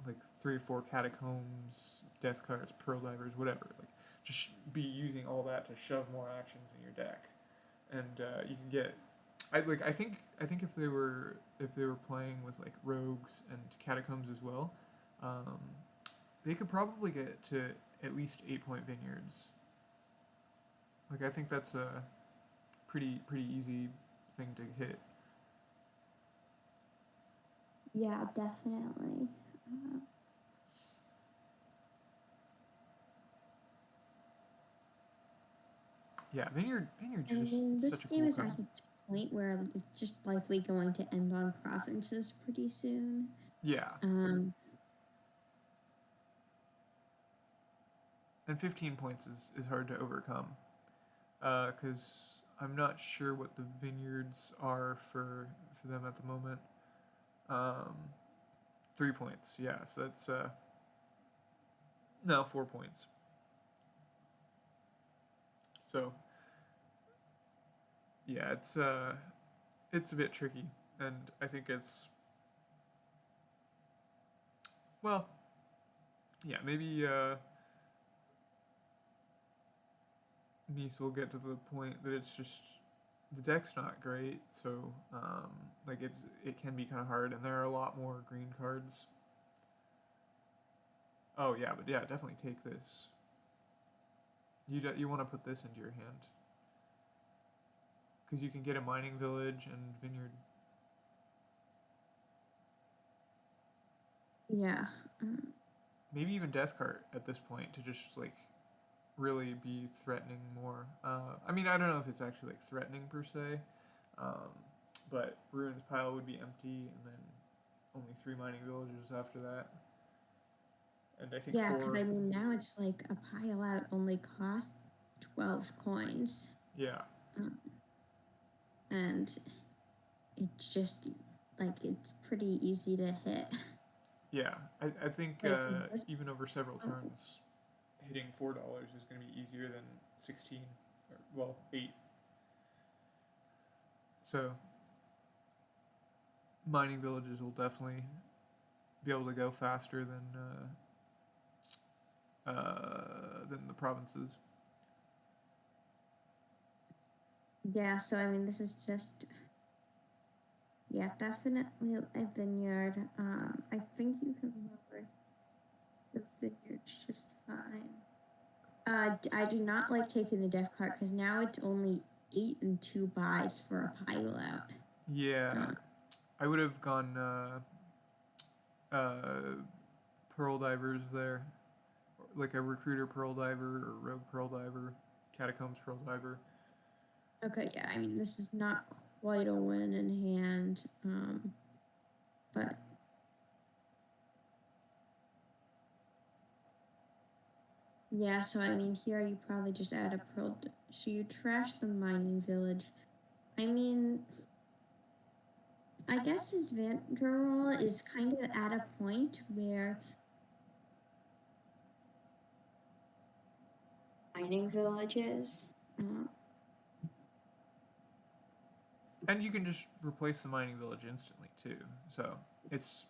like 3 or 4 catacombs, death cards, pearl divers, whatever. Like, just be using all that to shove more actions in your deck, and you can get. I think if they were playing with like rogues and catacombs as well, um, they could probably get to at least 8-point vineyards. Like, I think that's a pretty easy thing to hit. Yeah, definitely. Yeah, vineyard's I just mean, this such a game cool is card. at its point where it's just likely going to end on provinces pretty soon. Yeah, Um, and 15 points is hard to overcome, because I'm not sure what the vineyards are for them at the moment. Um, 3 points, yeah. So that's no 4 points. So yeah, it's a bit tricky, and I think it's, well, yeah, maybe Mies will get to the point that it's just the deck's not great, so like it can be kind of hard, and there are a lot more green cards. Oh yeah, but yeah, definitely take this. You want to put this into your hand, because you can get a mining village and vineyard. yeah. Maybe even death cart at this point to just like really be threatening more. I mean, I don't know if it's actually like threatening per se, um, but ruins pile would be empty, and then only 3 mining villages after that. And I think Yeah, because 4. I mean, now it's like a pile out only costs 12 coins. Yeah, Um, and it's just like it's pretty easy to hit. yeah. I think Like this, even over several turns, hitting $4 is going to be easier than 16, or well 8. So mining villages will definitely be able to go faster than the provinces. yeah. So I mean, this is just definitely a vineyard. I think you can lower the vineyards just fine. I do not like taking the death cart because now it's only 8 and 2 buys for a pile out. Yeah, I would have gone uh, pearl divers there, like a recruiter pearl diver or rogue pearl diver, catacombs pearl diver. Okay, yeah. I mean, this is not quite a win in hand, but Yeah, so I mean, here you probably just add a pearl. So you trash the mining village. I mean, I guess his Vanderroll is kind of at a point where mining villages. And you can just replace the mining village instantly too. So it's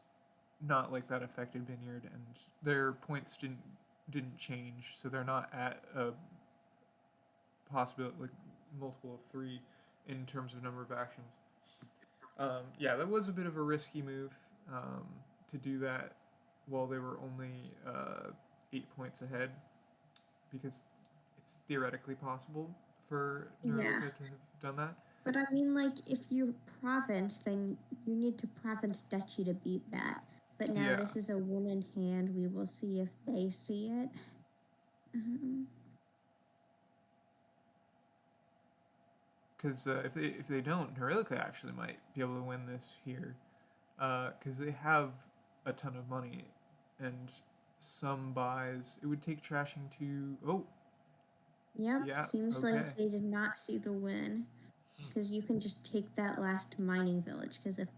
not like that affected vineyard, and their points didn't change, so they're not at a possibility like multiple of 3 in terms of number of actions. Yeah, that was a bit of a risky move to do that while they were only 8 points ahead, because it's theoretically possible for Yeah. Nerilika to have done that. But I mean, like, if you province, then you need to province duchy to beat that. But now Yeah. this is a win in hand. We will see if they see it. Because if they don't, Nerilika actually might be able to win this here, because they have a ton of money, and some buys it would take trashing to. Oh, Yep, yeah, seems okay. like they did not see the win. Because you can just take that last mining village. Because if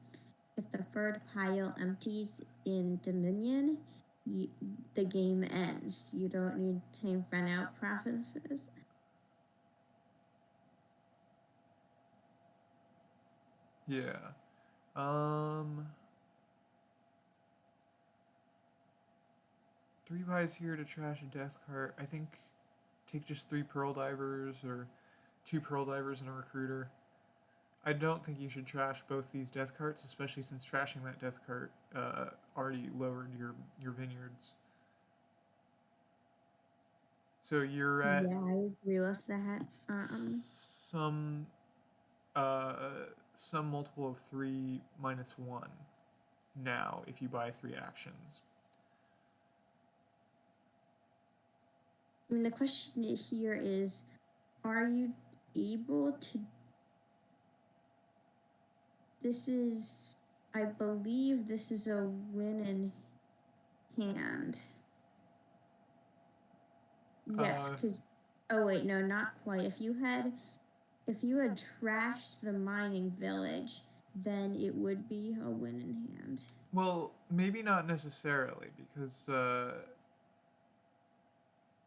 the third pile empties in Dominion, the game ends. You don't need to run out provinces. Yeah. 3 buys here to trash a death cart. I think take just 3 pearl divers or 2 pearl divers and a recruiter. I don't think you should trash both these death carts, especially since trashing that death cart already lowered your vineyards. So you're at Yeah, I agree with that. some uh, some multiple of 3 minus 1 now if you buy 3 actions. I mean, the question here is, are you able to? This is, I believe, this is a win in hand. Yes, because. Oh wait, no, not quite. If you had trashed the mining village, then it would be a win in hand. Well, maybe not necessarily, because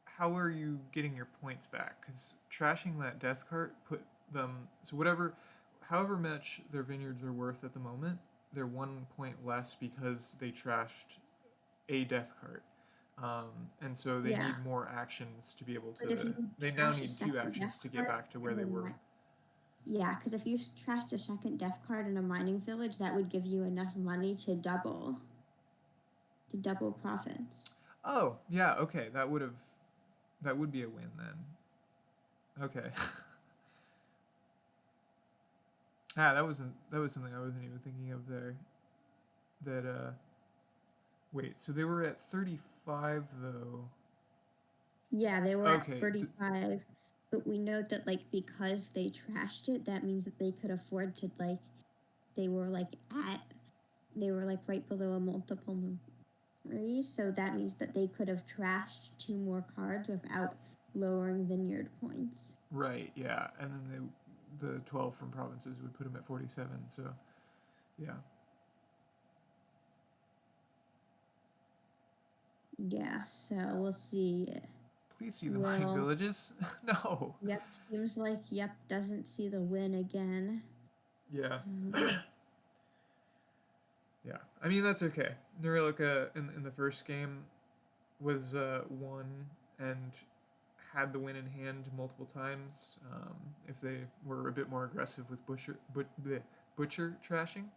how are you getting your points back? Because trashing that death cart put them so however much their vineyards are worth at the moment, they're 1 point less because they trashed a death cart. And so they Yeah, need more actions to be able but if to. you They now trash a need 2 second actions death to get card back to where and they then were. yeah, because if you trashed a second death card in a mining village, that would give you enough money to double profits. Oh, yeah, okay. That would be a win then. Okay. That was something I wasn't even thinking of there. That wait, so they were at 35 though. Yeah, they were Okay. at 35, but we know that like because they trashed it, that means that they could afford to they were like right below a multiple raise, so that means that they could have trashed 2 more cards without lowering vineyard points. Right, yeah. And then the 12 from provinces would put them at 47, so yeah. Yeah, so we'll see. Please see the mining villages. No. Yep, seems like Yep doesn't see the win again. Yeah. Yeah. I mean, that's okay. Nerilika in the first game was 1 and had the win in hand multiple times if they were a bit more aggressive with butcher trashing.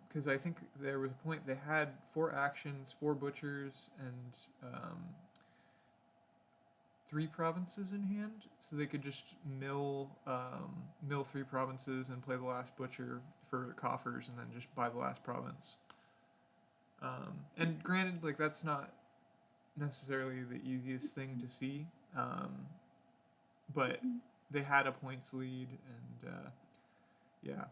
Because I think there was a point they had 4 actions, 4 butchers, and 3 provinces in hand, so they could just mill 3 provinces and play the last butcher for coffers, and then just buy the last province. And granted, like that's not necessarily the easiest thing to see, but they had a points lead, and yeah,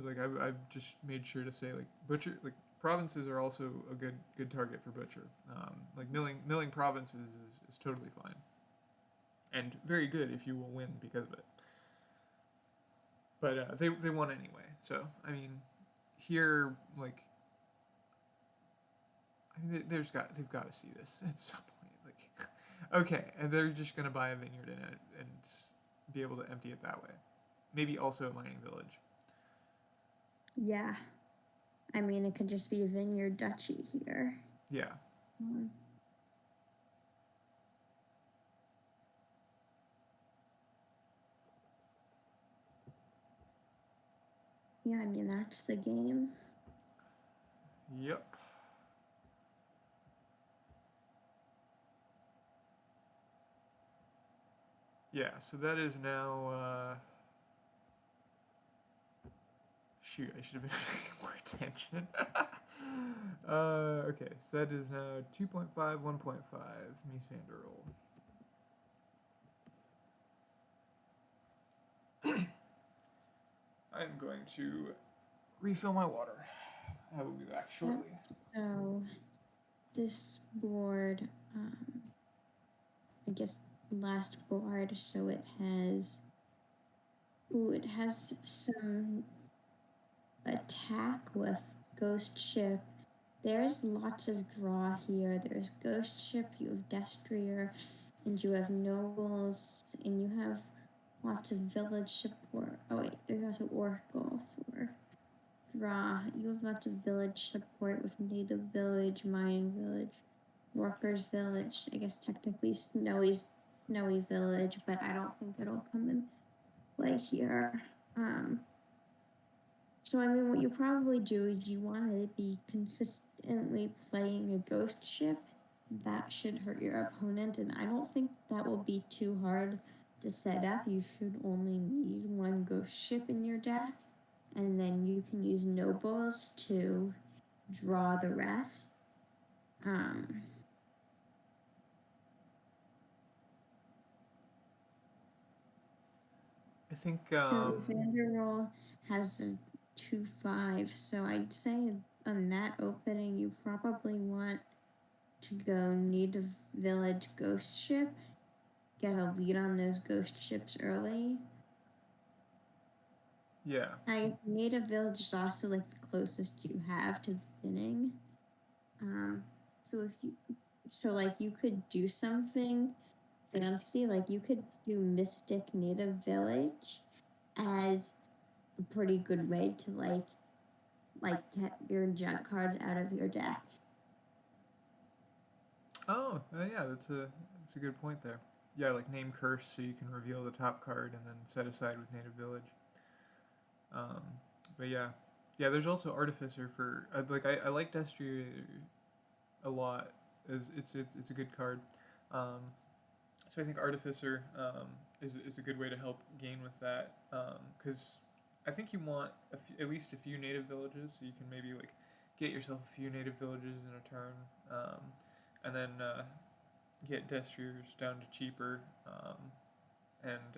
like I've just made sure to say like butcher, like provinces are also a good target for butcher. Like milling provinces is totally fine, and very good if you will win because of it. But they won anyway. So I mean, here like I mean they've got to see this at some point. Like okay, and they're just gonna buy a vineyard in it and be able to empty it that way. Maybe also a mining village. Yeah. I mean, it could just be a vineyard duchy here. Yeah. Yeah, I mean, that's the game. Yep. Yeah, so that is now, shoot, I should have been paying more attention. Okay, so that is now 2.5, 1.5, MiesvanderRoll. I'm going to refill my water. I will be back shortly. So, this board, I guess last board, so it has some attack with Ghost Ship. There's lots of draw here. There's Ghost Ship, you have Destrier, and you have Nobles, and you have lots of village support. Oh wait, there's also Oracle for draw. You have lots of village support with Native Village, Mining Village, Workers Village. I guess technically Snowy Village, but I don't think it'll come in play here. So I mean, what you probably do is you want to be consistently playing a Ghost Ship. That should hurt your opponent, and I don't think that will be too hard to set up. You should only need one Ghost Ship in your deck, and then you can use Nobles to draw the rest. I think, So MiesvanderRoll has a 2/5, so I'd say on that opening you probably want to go Native Village Ghost Ship, get a lead on those Ghost Ships early. yeah. Native Village is also like the closest you have to thinning. So like you could do something fancy, like you could do Mystic Native Village as a pretty good way to like get your junk cards out of your deck. Oh, yeah, that's a good point there. Yeah, like name curse so you can reveal the top card and then set aside with Native Village. But yeah, there's also Artificer for I like Destry a lot. It's a good card. So I think Artificer is a good way to help gain with that because I think you want at least a few native villages so you can maybe like get yourself a few native villages in a turn and then get Destriers down to cheaper and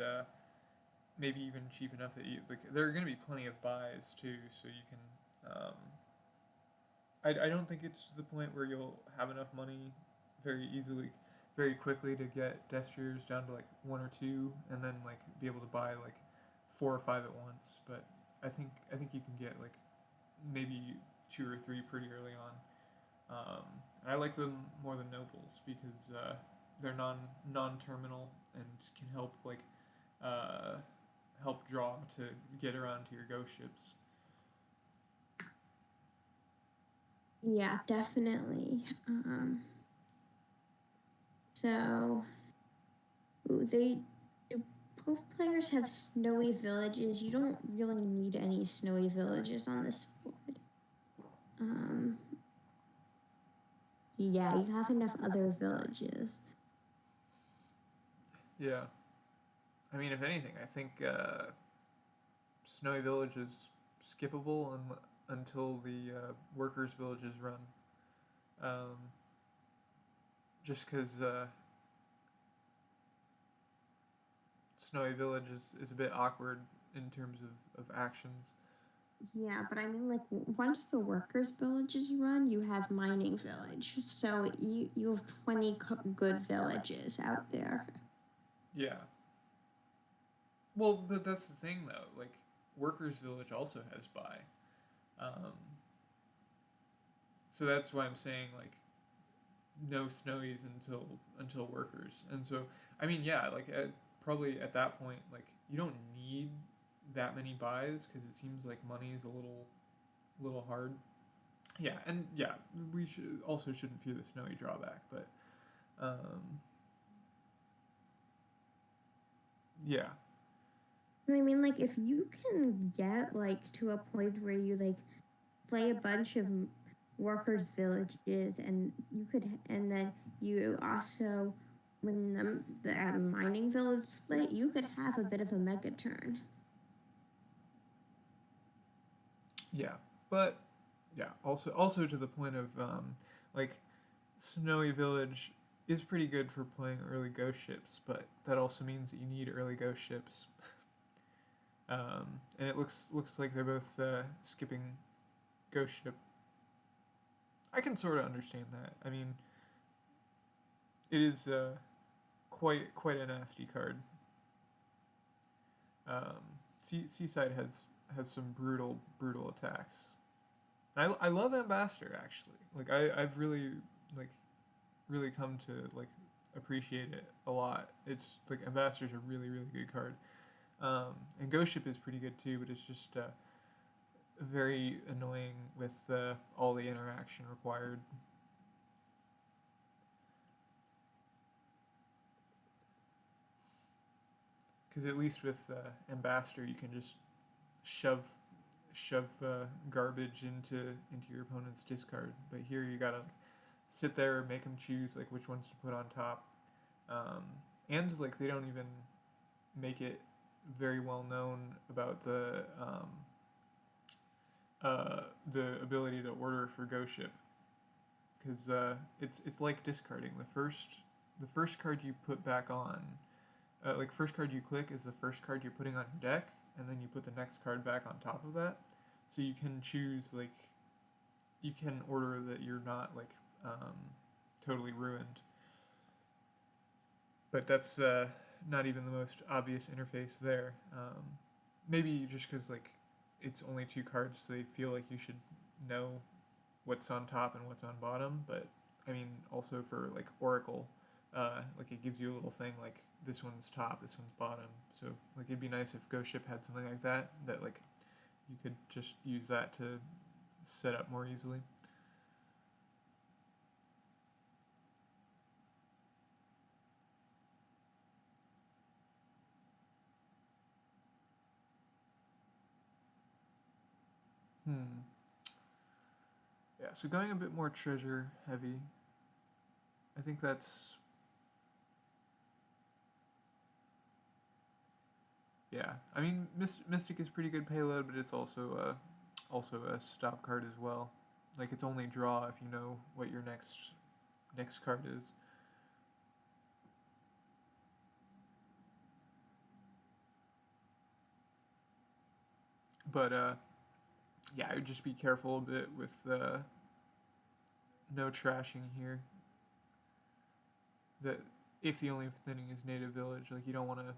maybe even cheap enough that you like. There are going to be plenty of buys too, so you can. I don't think it's to the point where you'll have enough money very quickly to get Destriers down to like one or two, and then like be able to buy like 4 or 5 at once. But I think you can get like maybe 2 or 3 pretty early on. And I like them more than Nobles because they're non-terminal and can help help draw to get around to your ghost ships. Yeah, definitely. So both players have snowy villages. You don't really need any snowy villages on this board. Yeah, you have enough other villages. Yeah. I mean, if anything, I think Snowy Village is skippable until the workers' villages run. Just because Snowy Village is a bit awkward in terms of actions. Yeah, but I mean, like, once the workers' villages run, you have mining village. So you have 20 good villages out there. Yeah. Well, but that's the thing though. Like, Workers Village also has buy. Um, so that's why I'm saying like no snowies until workers. And so I mean, yeah, like probably at that point, like you don't need that many buys because it seems like money is a little hard. Yeah, and yeah, we shouldn't fear the snowy drawback, but um, yeah, I mean, like, if you can get like to a point where you like play a bunch of workers' villages, and you could, and then you also, when the mining village split, you could have a bit of a mega turn. yeah, but yeah, also to the point of like Snowy Village is pretty good for playing early ghost ships, but that also means that you need early ghost ships. And it looks like they're both skipping ghost ship. I can sort of understand that. I mean, it is quite a nasty card. Um, Seaside has some brutal attacks. I love Ambassador actually. Like I've really like really come to like appreciate it a lot. It's like Ambassador's a really good card. And Ghost Ship is pretty good too, but it's just very annoying with all the interaction required. Because at least with Ambassador, you can just shove garbage into your opponent's discard. But here you gotta sit there and make them choose like which ones to put on top. Um, and like they don't even make it very well known about the ability to order for Ghost Ship because it's like discarding the first card you put back on. Like first card you click is the first card you're putting on your deck, and then you put the next card back on top of that. So you can choose like you can order that you're not like um, totally ruined. But that's not even the most obvious interface there. Maybe just because like it's only two cards, so they feel like you should know what's on top and what's on bottom. But I mean, also for like Oracle, like it gives you a little thing like this one's top, this one's bottom. So like it'd be nice if Ghost Ship had something like that that like you could just use that to set up more easily. Hmm. Yeah. So going a bit more treasure heavy. I think that's yeah. I mean, Mystic is pretty good payload, but it's also a stop card as well. Like it's only draw if you know what your next card is. But yeah, I would just be careful a bit with no trashing here. That if the only thinning is native village, like you don't want to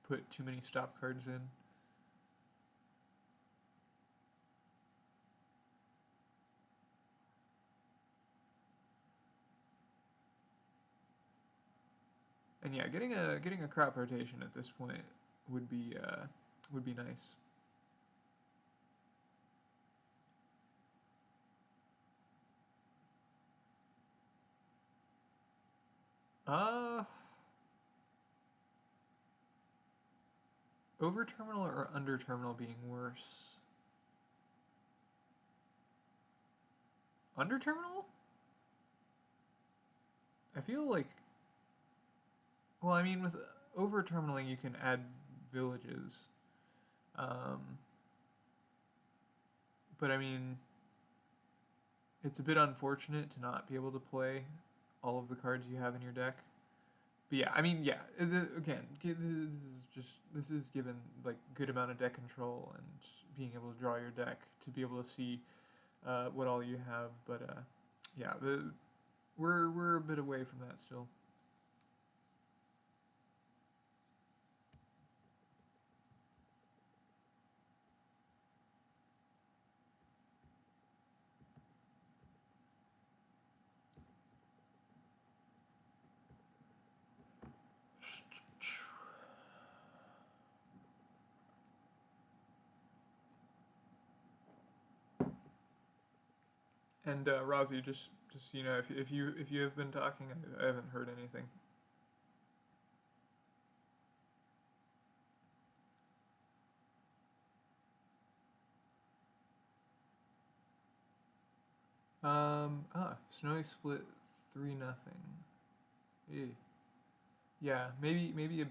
put too many stop cards in. And yeah, getting a crop rotation at this point would be would be nice. Uh, over terminal or under terminal being worse? Under terminal? I feel like well, I mean with over terminaling you can add villages. Um, but I mean it's a bit unfortunate to not be able to play all of the cards you have in your deck. But yeah, I mean, yeah. Again, this is given like good amount of deck control and being able to draw your deck to be able to see what all you have. But yeah, we're a bit away from that still. And Rozy, just you know, if you have been talking, I haven't heard anything. Snowy split 3-0. Yeah, maybe a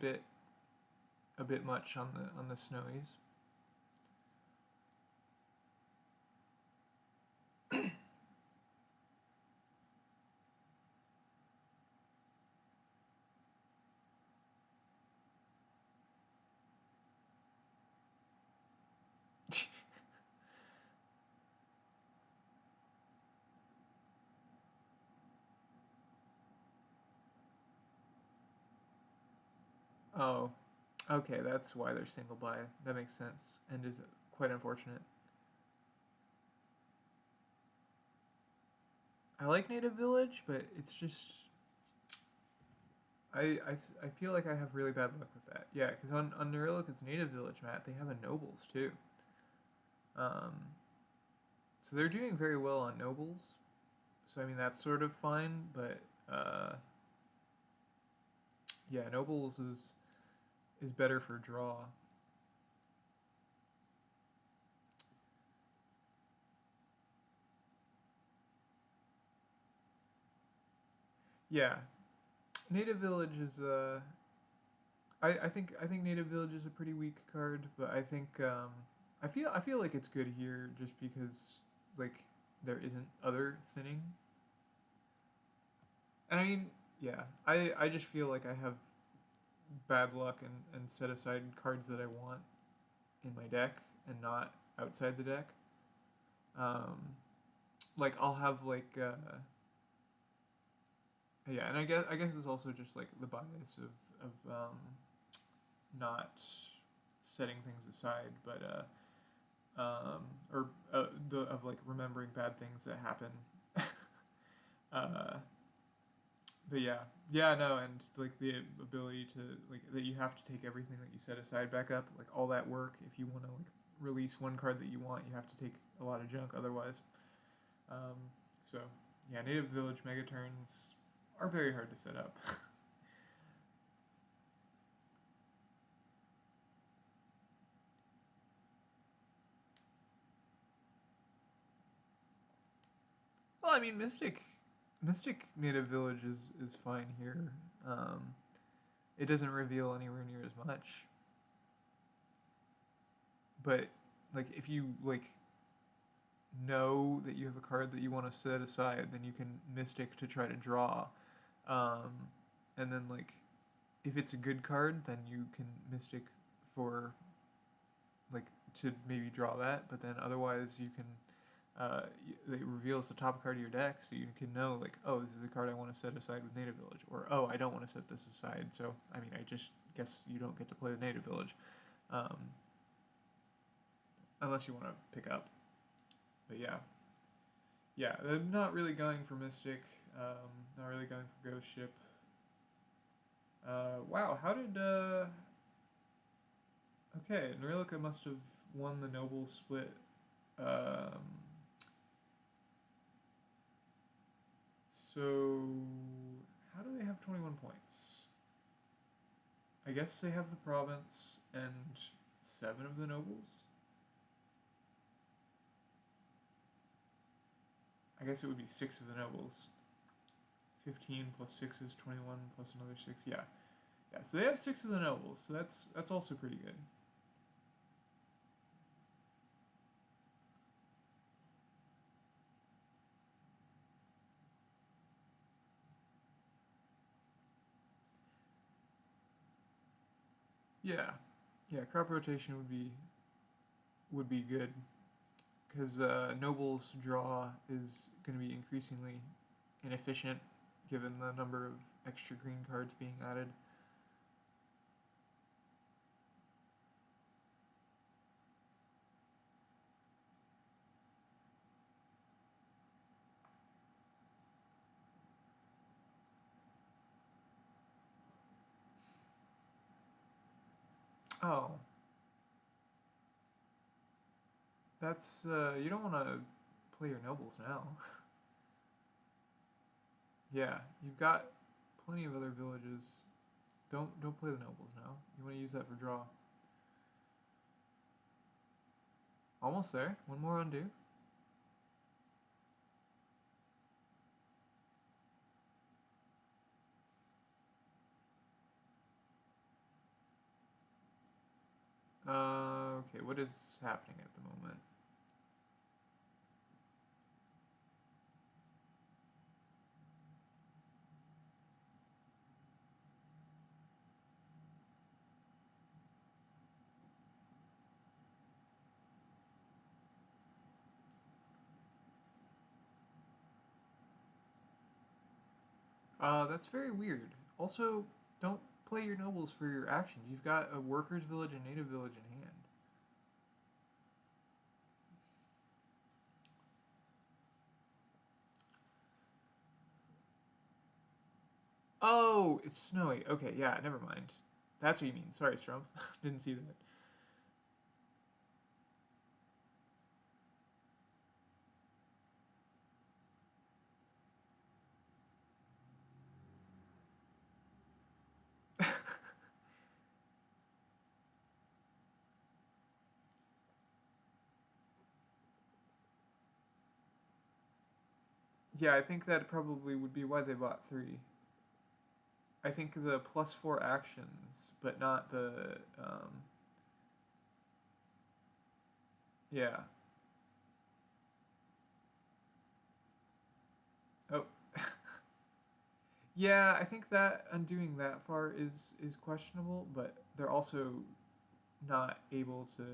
bit much on the Snowies. Oh, okay, that's why they're single buy. That makes sense and is quite unfortunate. I like Native Village, but it's just I feel like I have really bad luck with that. Yeah, because on Nerilika's Native Village mat, they have a Nobles too. Um, so they're doing very well on Nobles. So I mean that's sort of fine, but yeah, Nobles is better for draw. Yeah, Native Village is I think Native Village is a pretty weak card, but I think I feel like it's good here just because like there isn't other thinning. And I mean, yeah, I just feel like I have bad luck and set aside cards that I want in my deck and not outside the deck. Um, like I'll have like yeah, and I guess it's also just like the bias of not setting things aside, but or of like remembering bad things that happen. uh, but yeah, yeah, no, and like the ability to like that you have to take everything that you set aside back up, like all that work. If you want to like release one card that you want, you have to take a lot of junk otherwise. Um, so yeah, Native Village Megaturns are very hard to set up. Well, I mean, Mystic Native Village is fine here. Um, it doesn't reveal anywhere near as much, but like if you like know that you have a card that you want to set aside, then you can Mystic to try to draw, um, and then like if it's a good card, then you can Mystic for like to maybe draw that, but then otherwise you can it reveals the top card of your deck, so you can know like, oh, this is a card I want to set aside with Native Village, or oh, I don't want to set this aside. So I mean, I just guess you don't get to play the Native Village, um, unless you want to pick up. But yeah, yeah, I'm not really going for Mystic. Not really going for Ghost Ship. Wow, how did okay, Nerilika must have won the Noble split. Um, So, how do they have 21 points? I guess they have the province and 7 of the nobles? I guess it would be 6 of the nobles. 15 plus 6 is 21 plus another 6. Yeah. Yeah, so they have 6 of the nobles, so that's also pretty good. Yeah, yeah. Crop rotation would be good because Noble's draw is going to be increasingly inefficient given the number of extra green cards being added. Oh, that's you don't want to play your nobles now. Yeah, you've got plenty of other villages. Don't play the nobles now. You want to use that for draw. Almost there. One more undo. Okay, what is happening at the moment? That's very weird. Also, don't play your nobles for your actions. You've got a workers' village and native village in hand. Oh, it's snowy. Okay, yeah, never mind. That's what you mean. Sorry, Strumpf. Didn't see that. Yeah, I think that probably would be why they bought 3. I think the +4 actions, but not the yeah. Oh. Yeah, I think that undoing that far is questionable, but they're also not able to.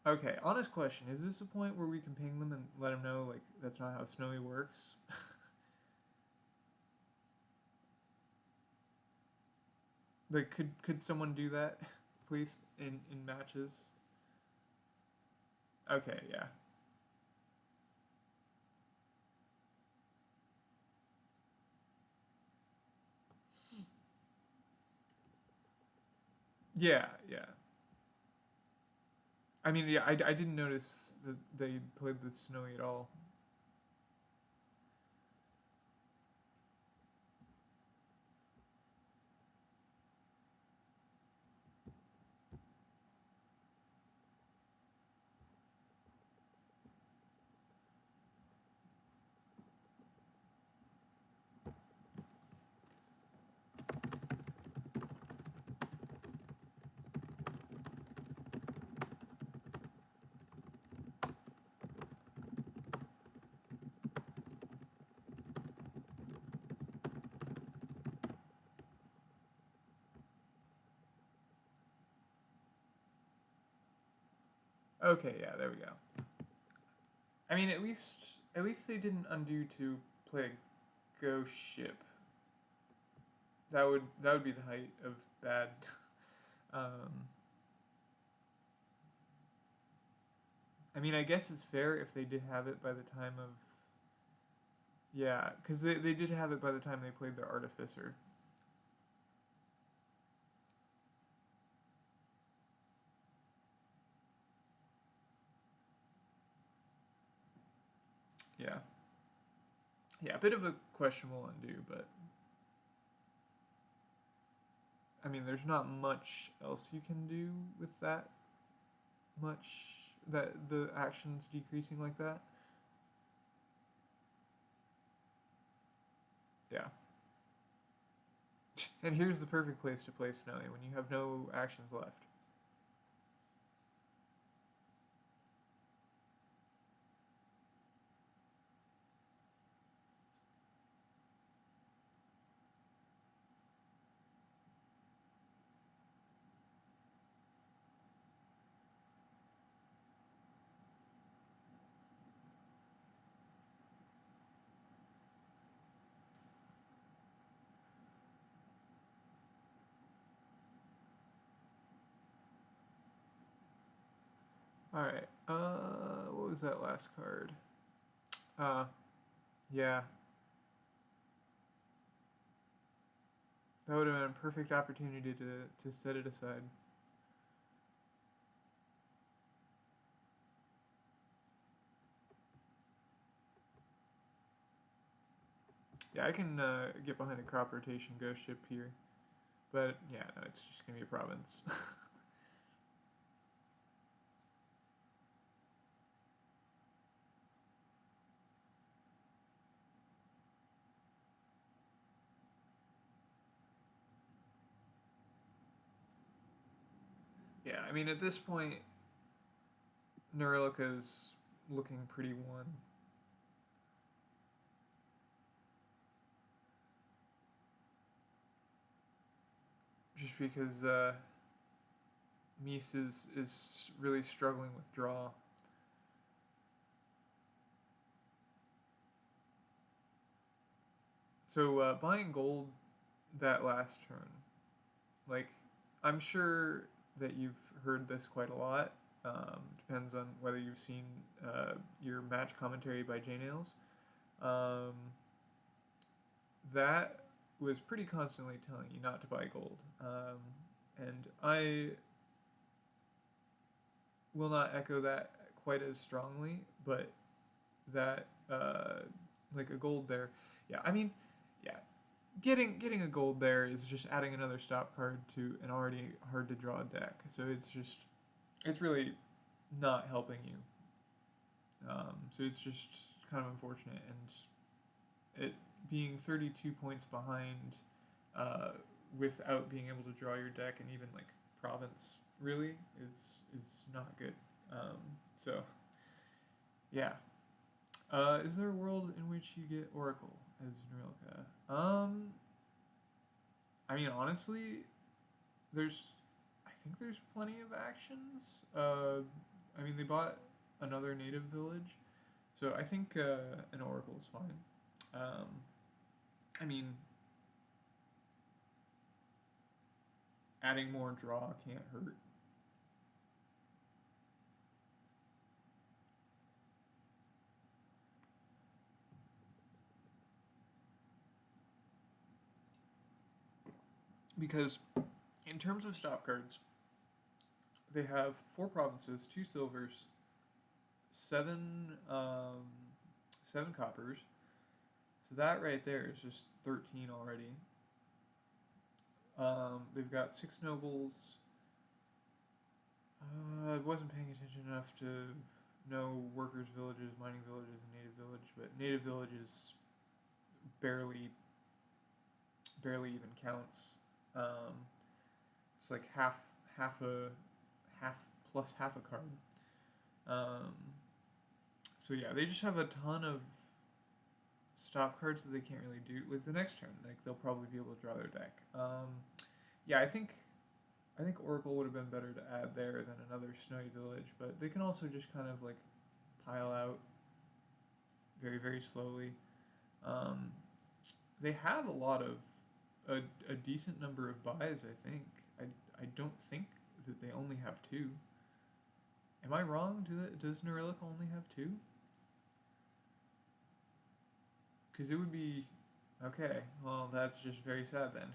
Okay, honest question: is this a point where we can ping them and let them know like that's not how snowy works? Like, could someone do that, please, in matches? Okay, yeah, yeah, yeah. I mean, yeah, I didn't notice that they played the snowy at all. Okay, yeah, there we go. I mean, at least they didn't undo to play a ghost ship. That would be the height of bad. um, I mean, I guess it's fair if they did have it by the time of. Yeah, because they did have it by the time they played their artificer. Yeah, yeah, a bit of a questionable undo, but I mean, there's not much else you can do with that much that the actions decreasing like that. Yeah. And here's the perfect place to play Snowy when you have no actions left. Alright, what was that last card? Yeah. That would have been a perfect opportunity to set it aside. Yeah, I can get behind a crop rotation ghost ship here. But yeah, no, it's just going to be a province. Yeah, I mean, at this point, Nerilika's looking pretty won. Just because Mies is really struggling with draw. So buying gold that last turn, like, I'm sure that you've heard this quite a lot. Depends on whether you've seen your match commentary by J-Nails. That was pretty constantly telling you not to buy gold. And I will not echo that quite as strongly, but that, like a gold there. Yeah, I mean, yeah, getting a gold there is just adding another stop card to an already hard to draw deck. So it's really not helping you. So it's just kind of unfortunate, and it being 32 points behind without being able to draw your deck and even like province really is not good. So yeah. Is there a world in which you get Oracle as Nerilika? I mean, honestly, I think there's plenty of actions. I mean, they bought another native village, so I think an Oracle is fine. I mean, adding more draw can't hurt. Because in terms of stop cards, they have 4 provinces, 2 silvers, 7 coppers. So that right there is just 13 already. They've got 6 nobles. I wasn't paying attention enough to know workers' villages, mining villages, and native village, but native villages barely even counts. It's like half plus half a card. Um, so yeah, they just have a ton of stop cards that they can't really do. Like the next turn, like they'll probably be able to draw their deck. Yeah, I think Oracle would have been better to add there than another snowy village, but they can also just kind of like pile out very very slowly. Um, they have a lot of a decent number of buys. I think I don't think that they only have 2. Am I wrong? Does Nerilika only have 2? Because it would be okay. Well, that's just very sad then,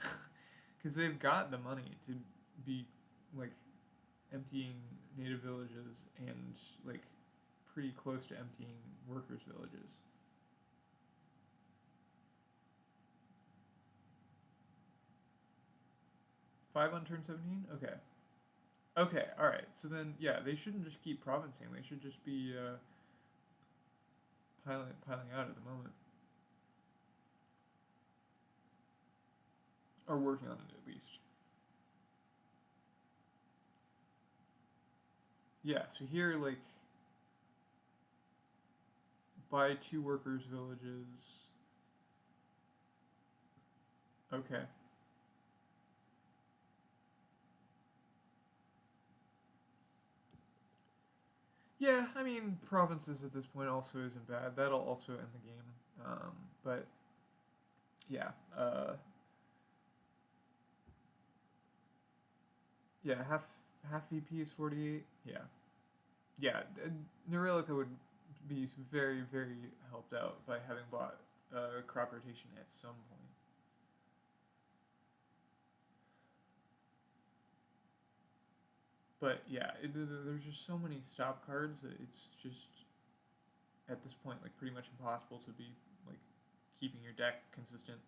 because they've got the money to be like emptying native villages and like pretty close to emptying workers' villages. 5 on turn 17. Okay. Okay. All right. So then, yeah, they shouldn't just keep provincing. They should just be piling out at the moment, or working on it at least. Yeah. So here, like, buy 2 workers' villages. Okay. Yeah, I mean, provinces at this point also isn't bad. That'll also end the game. But yeah, yeah, half VP is 48. Yeah, yeah, Nerilika would be very, very helped out by having bought crop rotation at some point. But yeah, there's just so many stop cards that it's just at this point like pretty much impossible to be like keeping your deck consistent.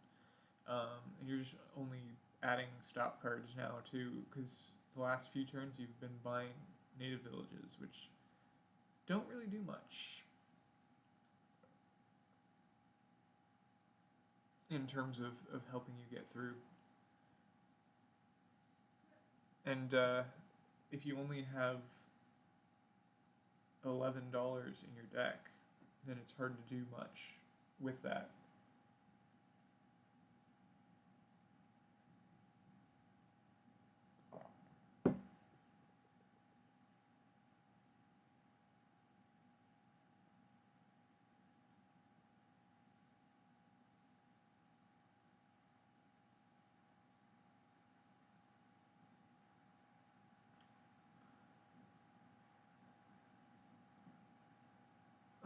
And you're just only adding stop cards now too, because the last few turns you've been buying native villages, which don't really do much in terms of helping you get through. And if you only have $11 in your deck, then it's hard to do much with that.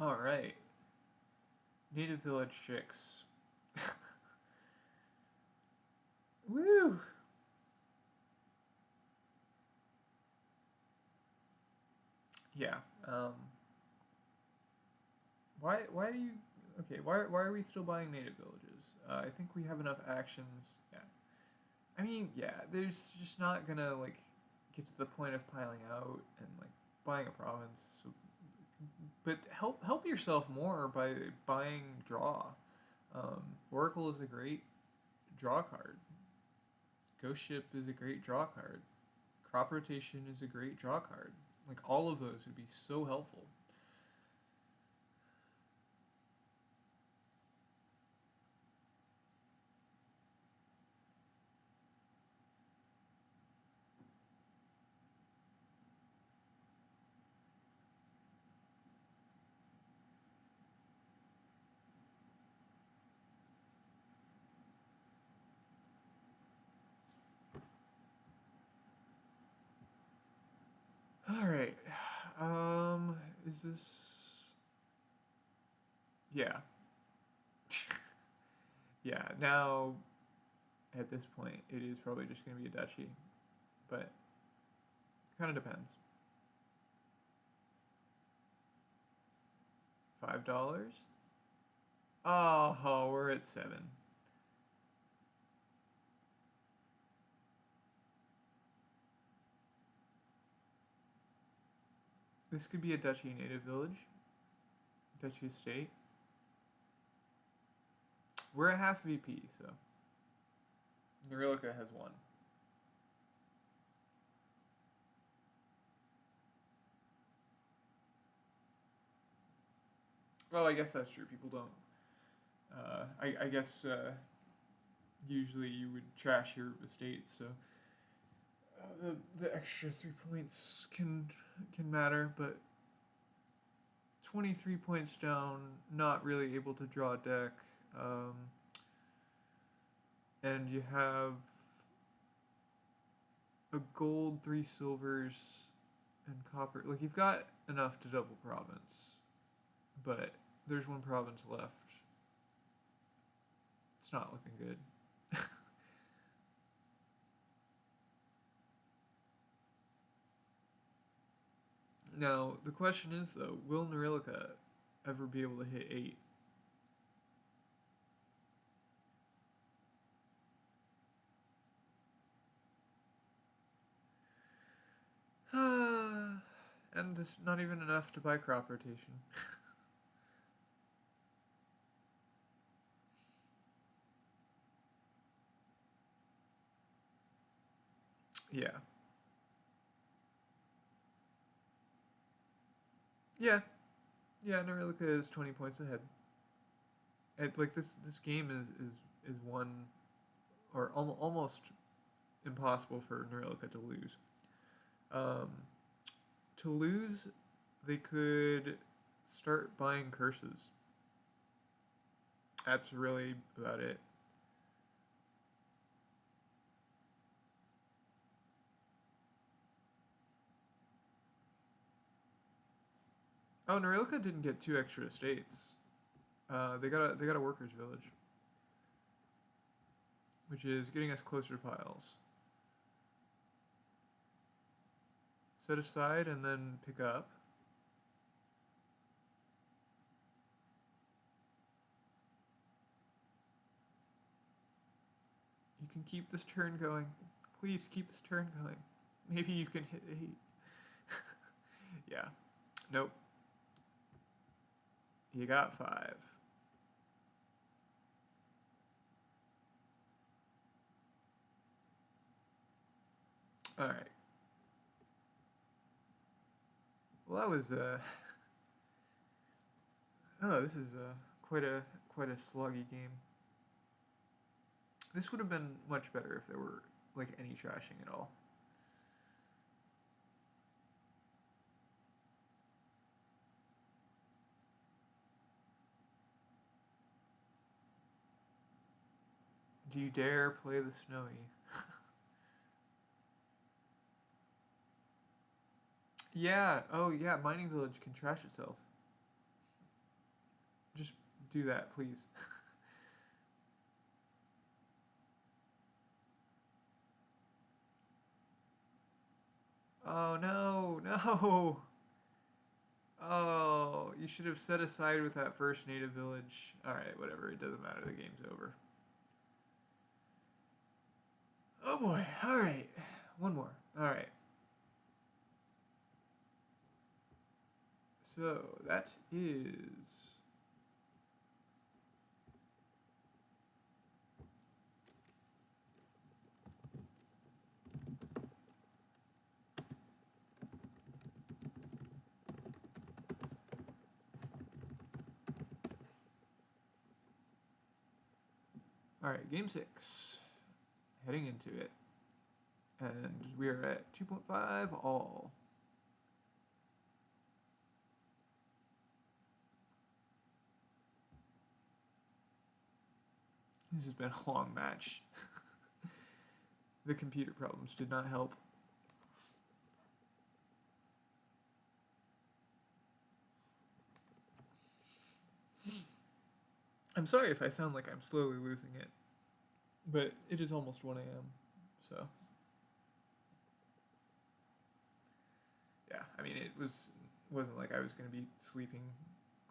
All right, native village chicks. Woo! Yeah. Why do you? Okay. Why are we still buying native villages? I think we have enough actions. Yeah. I mean, yeah. There's just not gonna like get to the point of piling out and like buying a province. So, but help yourself more by buying draw. Oracle is a great draw card. Ghost Ship is a great draw card. Crop rotation is a great draw card. Like all of those would be so helpful. All right. Is this? Yeah. Yeah. Now, at this point, it is probably just going to be a duchy, but kind of depends. $5. Oh, we're at 7. This could be a duchy native village, duchy estate. We're at half VP, so Nerilika has 1. Well, I guess that's true. People don't. I guess usually you would trash your estate, so the extra 3 points can matter, but 23 points down, not really able to draw a deck, and you have a gold, 3 silvers, and copper. Like you've got enough to double province, but there's 1 province left. It's not looking good. Now, the question is, though, will Nerilika ever be able to hit 8? And it's not even enough to buy crop rotation. Yeah. Yeah. Yeah, Nerilika is 20 points ahead. Like this game is one or almost impossible for Nerilika to lose. To lose, they could start buying curses. That's really about it. Oh, Nerilika didn't get 2 extra estates. They got a workers' village, which is getting us closer to piles. Set aside and then pick up. You can keep this turn going. Please keep this turn going. Maybe you can hit 8. Yeah. Nope. You got 5. Alright. Well, that was, oh, this is, quite a sluggy game. This would have been much better if there were, like, any trashing at all. Do you dare play the snowy? Yeah, oh yeah, mining village can trash itself. Just do that, please. Oh no, no! Oh, you should have set aside with that first native village. Alright, whatever, it doesn't matter, the game's over. Oh boy, alright. One more, alright. So, that is... Alright, game 6. Heading into it. And we are at 2.5 all. This has been a long match. The computer problems did not help. I'm sorry if I sound like I'm slowly losing it, but it is almost 1 a.m., so. Yeah, I mean, wasn't like I was going to be sleeping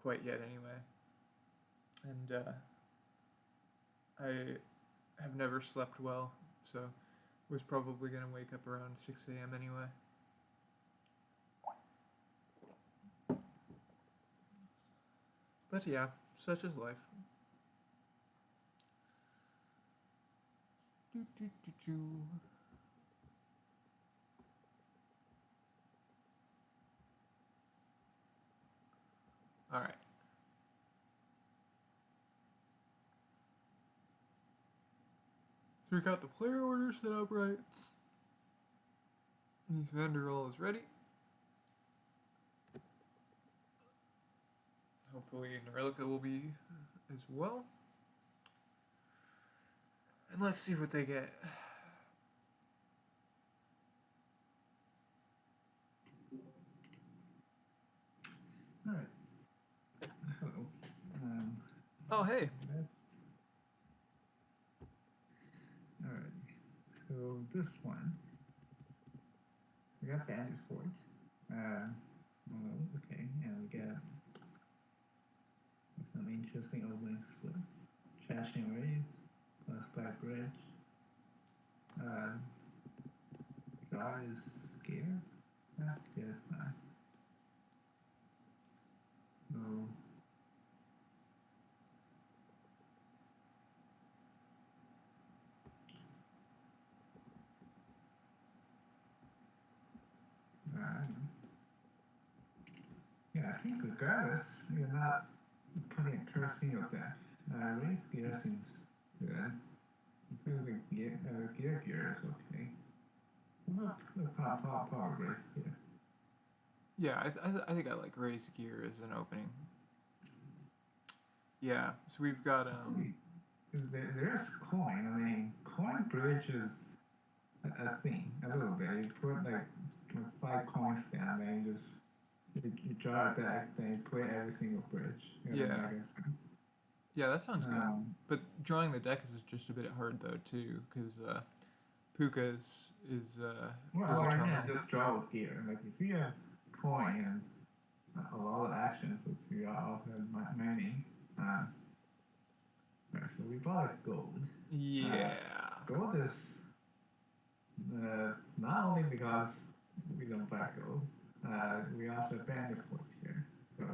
quite yet anyway. And I have never slept well, so was probably going to wake up around 6 a.m. anyway. But yeah, such is life. Alright. So we got the player order set up right. MiesvanderRoll is ready. Hopefully Nerilika will be as well. And let's see what they get. All right. Hello. Oh, hey. All right. So this one, we got bandit fort. Okay, and we got some interesting opening splits. Trashing race plus black bridge. God is scared. Yeah, fine. So yeah, I think regardless, you're not cutting a cursing of that. Race gear seems good. Gear is okay. Power race gear. Yeah, I think I like race gear as an opening. Yeah, so we've got There's coin. I mean, coin bridge is a thing. A little bit. You put like 5 coins down there, and just you draw a deck, then you play every single bridge. Yeah. Yeah, that sounds good. Um, But drawing the deck is just a bit hard though too, because Puka is well, a you terminal. can't just draw with gear. Like if you have coin and a lot of actions, which you also have mining. Right, so we bought a gold. Yeah. Gold is not only because we don't buy gold, we also banned the fort here. So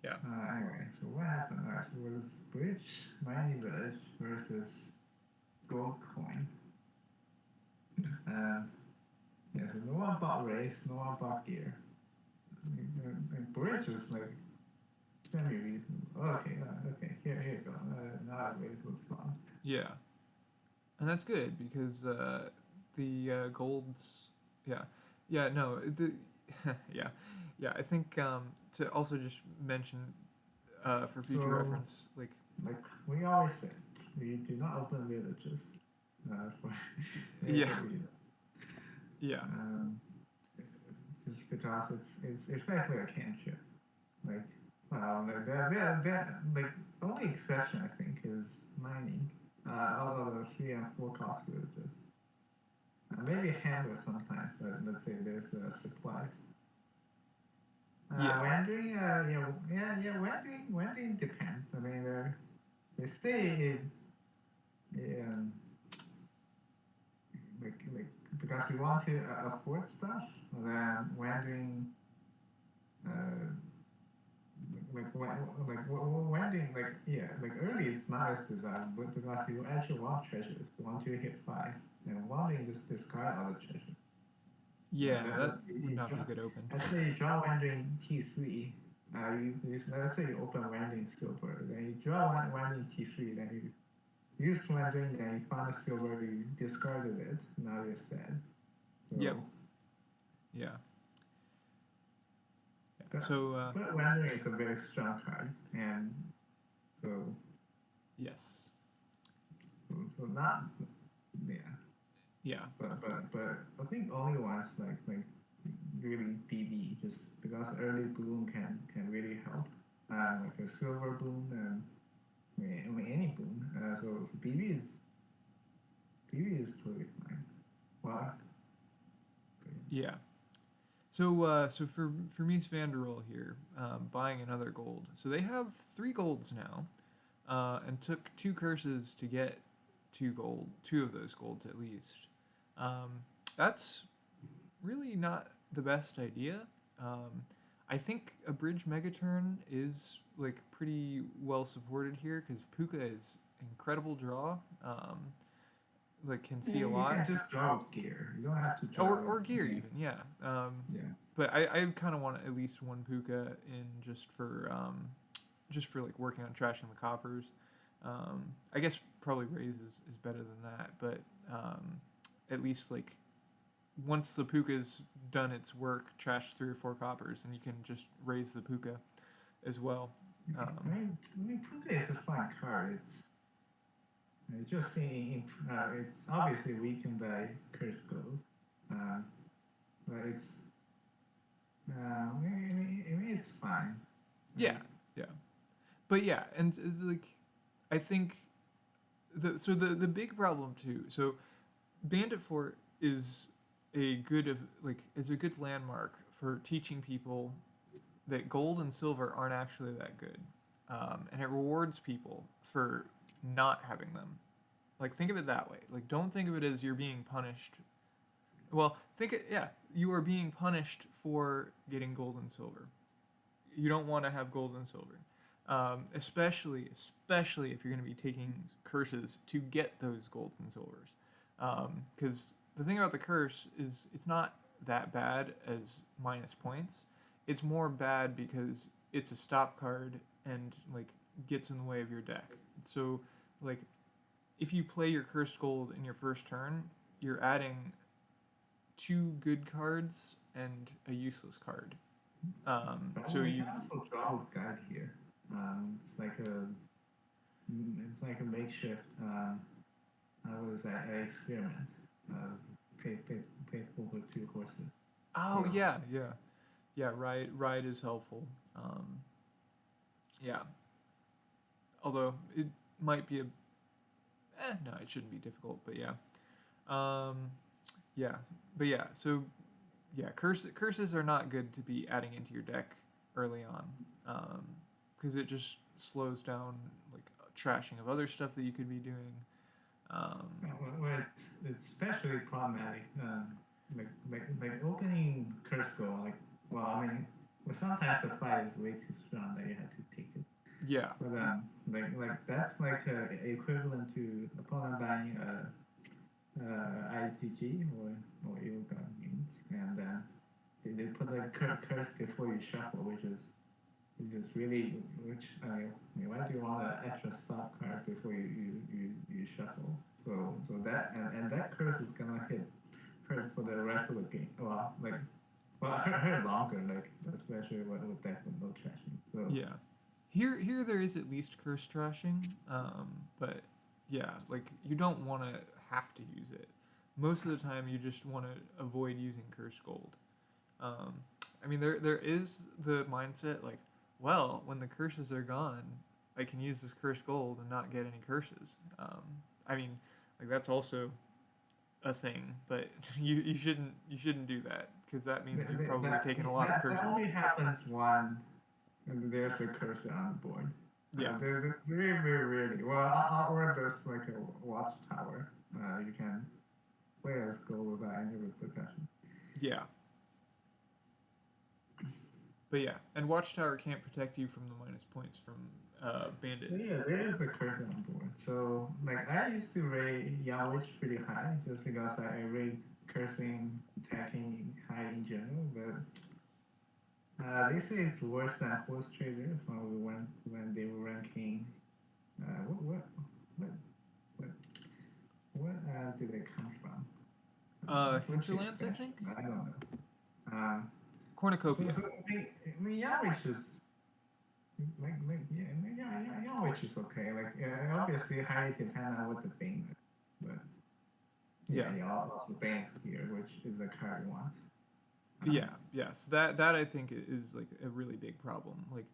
Yeah. anyway, so what happened? Alright, so it was bridge, mining village versus gold coin. Yeah, so no one bought race, no one bought gear. Bridge was like semi-reasonable. Okay, here you go. Now race was fun. Yeah. And that's good because the golds. Yeah. Yeah. No. Yeah. Yeah. I think to also just mention for future So, reference, like like we always said, we do not open villages for yeah. every reason. Yeah. Just because it's effectively a cantrip. Like, like the only exception I think is mining. Out of the 3 and 4 cost villages. Maybe a handler sometimes. Let's say there's supplies. Yeah. Wandering, wandering depends. I mean, they stay in, like because we want to afford stuff. Then wandering, wandering, like early it's not as desirable, but because you actually want treasures. You want to hit 5, and wandering just discard all the treasures. Yeah. That would not be a good open. Let's say you draw wandering T3. Let's say you open wandering silver. Then you draw wandering T3. Then you use wandering. Then you found a silver. You discarded it. Now you're sad. So, Yep. Yeah. So. But wandering is a very strong card, and so Yes. so not yeah. Yeah. But I think only ones like really BB just because early bloom can really help. Like a silver bloom and I mean any bloom. So BB is totally fine. Well, Yeah. So for MiesvanderRoll here, buying another gold. So they have 3 golds now, and took 2 curses to get 2 of those golds at least. That's really not the best idea. I think a bridge megaturn is like pretty well supported here because Puka is incredible draw. Like can see a lot. You can just draw with gear. You don't have to draw. Or gear even, yeah. Yeah. But I kind of want at least 1 Puka in just for like working on trashing the coppers. I guess probably raise is better than that, but at least like once the Puka's done its work, trash 3 or 4 coppers, and you can just raise the Puka as well. I mean Puka is a fun card. It's just seeing it's obviously weakened by Curse Gold, but it's I mean it's fine. Yeah, yeah, but yeah, and it's like I think the big problem too. So Bandit Fort is it's a good landmark for teaching people that gold and silver aren't actually that good, and it rewards people for not having them. Like think of it that way. Like don't think of it as you're being punished. Well, you are being punished for getting gold and silver. You don't want to have gold and silver, especially if you're going to be taking curses to get those golds and silvers. Because the thing about the curse is it's not that bad as minus points. It's more bad because it's a stop card and like gets in the way of your deck. So like if you play your cursed gold in your first turn, you're adding 2 good cards and a useless card. So you you can also draw with guide here. It's like a makeshift. What is that? An experiment. Pay for 2 horses. Oh So, yeah. Yeah, ride is helpful. Yeah, although it might be no, it shouldn't be difficult, but yeah. Um, yeah, but yeah, so yeah, curses are not good to be adding into your deck early on, because it just slows down like trashing of other stuff that you could be doing. Um, Well, it's especially problematic. Like opening curse goal. Like, well, I mean, well, sometimes the fight is way too strong that you have to take it. yeah, But like that's like equivalent to opponent buying IGG or Ilga means, and they put the curse before you shuffle, which is really why do you want an extra stop card before you shuffle? So that and that curse is gonna hurt for the rest of the game. Hurt longer, like especially with deck with no trashing. So yeah. Here there is at least curse trashing, but yeah, like you don't want to have to use it. Most of the time, you just want to avoid using curse gold. Um, I mean, there is the mindset like, well, when the curses are gone, I can use this curse gold and not get any curses. I mean, like that's also a thing, but you shouldn't do that because that means you've probably taken a lot of curses. that only happens when there's a cursor on the board. Yeah, There's very, very rarely. Well, or there's like a watchtower. You can play as go without any repercussion. yeah, but yeah, and Watchtower can't protect you from the minus points from Bandit. Yeah, there is a cursor on board. So, like, I used to rate Young Witch pretty high just because I rate cursing, attacking high in general. But they say it's worse than Horse Traders when they were ranking. What what what did they come from? Hinterlands, I think. I don't know. Um, Cornucopia. so Young Witch is yeah, which is okay. Like obviously highly depend on what the thing is, but Yeah. you also bands here, which is the card you want. Yeah, yeah. So that I think is like a really big problem. Like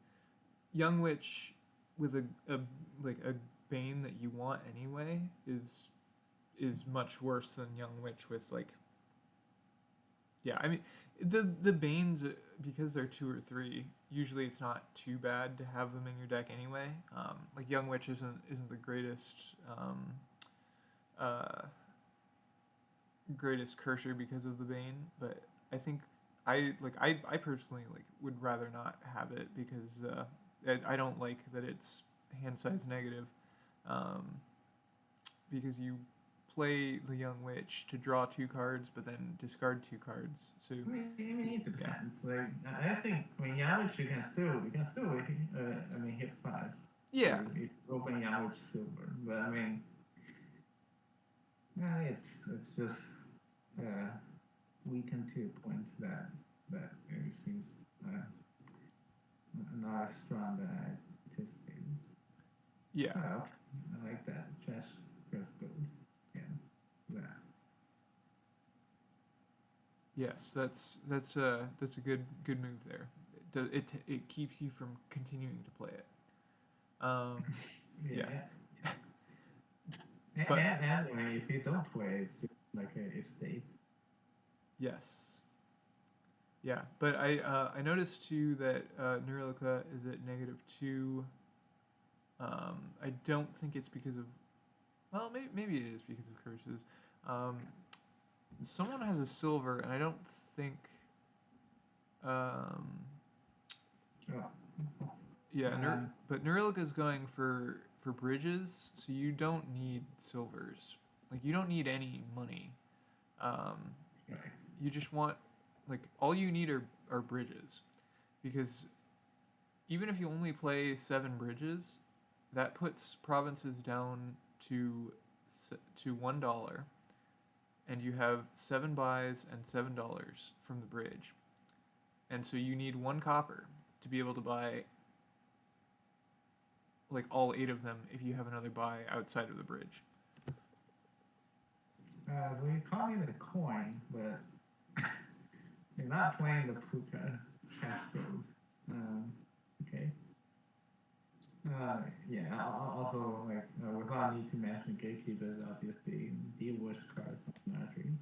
Young Witch with a like a Bane that you want anyway is much worse than Young Witch with like yeah. I mean the Banes because they're 2 or 3. Usually it's not too bad to have them in your deck anyway. Like Young Witch isn't the uh, greatest cursor because of the Bane, but I think I personally like would rather not have it because I don't like that it's hand size negative, um, because you play the Young Witch to draw 2 cards, but then discard 2 cards. So I mean it depends. Like I think Young Witch you can still hit 5. yeah, If you open Young Witch Silver, but I mean. It's just weakened to a point that it seems not as strong than I anticipated. yeah, Oh, okay. I like that. Trash first gold. Yeah, that. yes, that's a good move there. It keeps you from continuing to play it. Yeah. But And I mean, if you don't play, it's just like a estate. yes, yeah. But I noticed too that nerilika is at -2. I don't think it's because of well, maybe it is because of curses. Um, someone has a silver, and I don't think. Um, Oh. yeah, but nerilika is going for bridges, so you don't need silvers. Like you don't need any money. Um, Right. you just want like all you need are bridges, because even if you only play 7 bridges, that puts provinces down to $1, and you have 7 buys and $7 from the bridge, and so you need 1 copper to be able to buy like all 8 of them if you have another buy outside of the bridge. So you call me the coin, but you're not playing the puka. chat code. Okay. Yeah. Also, like without need to mention gatekeepers, obviously the worst card from Marjorie.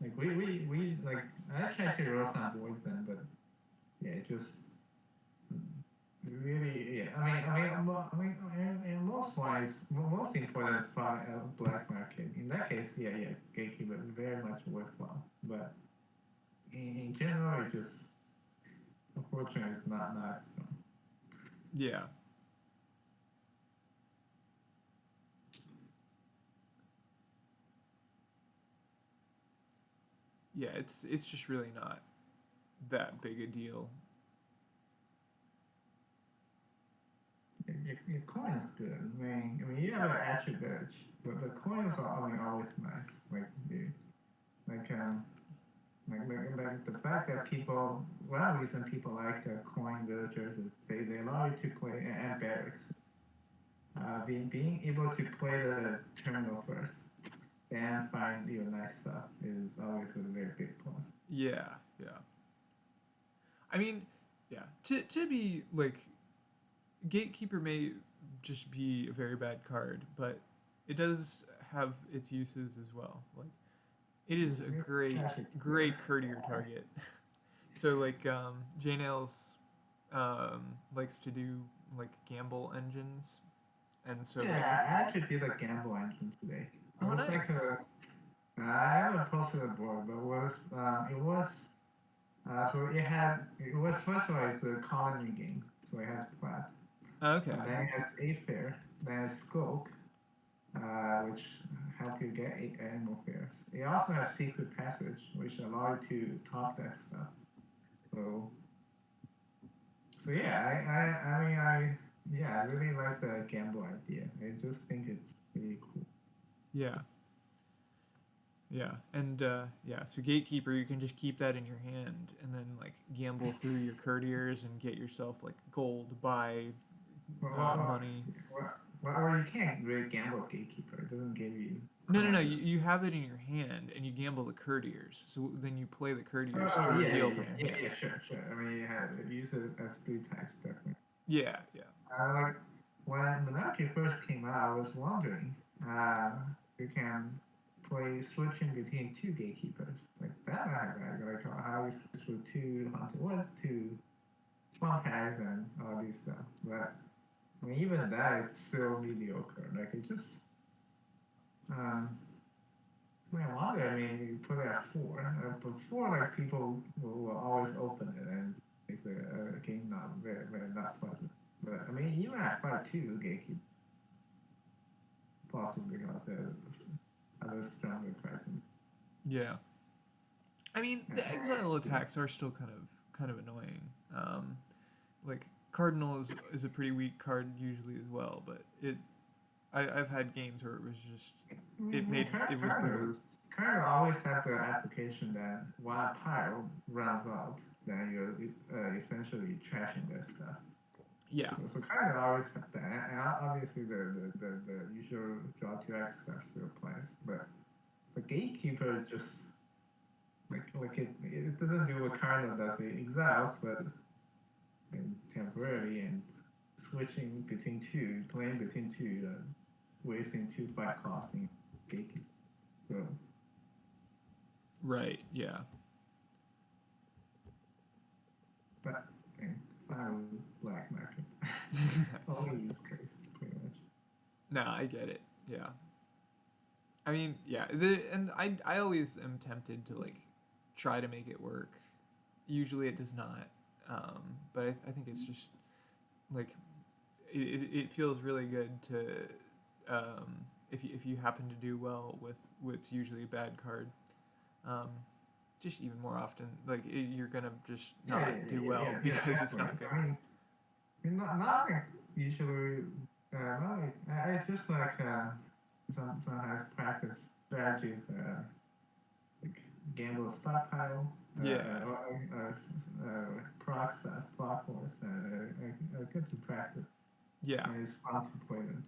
Like we like I tried to roll some boards in, but yeah, it just really yeah. In most wise, most important is probably a black market. In that case, yeah, gatekeeper very much worthwhile. But in general, it just unfortunately it's not as strong. Yeah. Yeah, it's just really not that big a deal. Your coin's good. You have an attribute, but the coins are always nice. Like like the fact that people one reason people like coin villagers is they allow you to play and barracks. Being able to play the terminal first and find nice stuff is always a very big plus. Yeah, yeah. I mean, yeah. To be like, Gatekeeper may just be a very bad card, but it does have its uses as well. Like, it is a great courtier target. So like, J-Nails likes to do like gamble engines, and so Yeah, like, I actually did a gamble engine today. It oh was like nice. I haven't posted a board, but it was so it was first of all it's a colony game, so it has plat. Okay. Then it has Afair, then it has Skulk, which help you get animal fairs. It also has Secret Passage, which allow you to top deck stuff. So yeah, I really like the gamble idea. I just think it's really cool. Yeah. Yeah, and yeah, so Gatekeeper, you can just keep that in your hand and then like gamble through your courtiers and get yourself like gold, buy money. Well, you can't really gamble Gatekeeper. It doesn't give you No. coins. You have it in your hand and you gamble the courtiers. So then you play the courtiers to Oh reveal from your hand. sure. You have use it as three types definitely. Yeah, yeah. Like when Monarchy first came out, I was wondering, you can play switching between two gatekeepers. Like that like how you switch with two haunted woods, two swamp hags, and all these stuff. But even that, it's still mediocre. Like it just, um, I wonder. You put it at four. Before, like people will always open it and make the game not very not pleasant. But even at 5-2, gatekeeper possibly because there's other stronger cards. Yeah. I mean, the exile attacks are still kind of annoying. Like Cardinal is a pretty weak card usually as well, but I've had games where it was just it was brutal. Cardinal always have the application that when a pile runs out, then you're essentially trashing their stuff. Yeah. So Cardinal always have that, and obviously the usual draw 2x stuff still applies, but the Gatekeeper just like it doesn't do what Cardinal does. It exiles, but temporarily and switching between two, playing between two, wasting 2 5 costs in Gatekeeper. So Right. Yeah. but final black market. Only use case pretty much. No, I get it. Yeah. I mean, yeah. And I always am tempted to like try to make it work. Usually it does not. But I think it's just like it feels really good to if you happen to do well with what's usually a bad card. Um, just even more often, like you're gonna just not do well because it's not good. Not like usually. Not like, I just like sometimes practice strategies like gamble stockpile, Yeah. proc stuff, proc force, good to practice. Yeah. And it's fun to play them.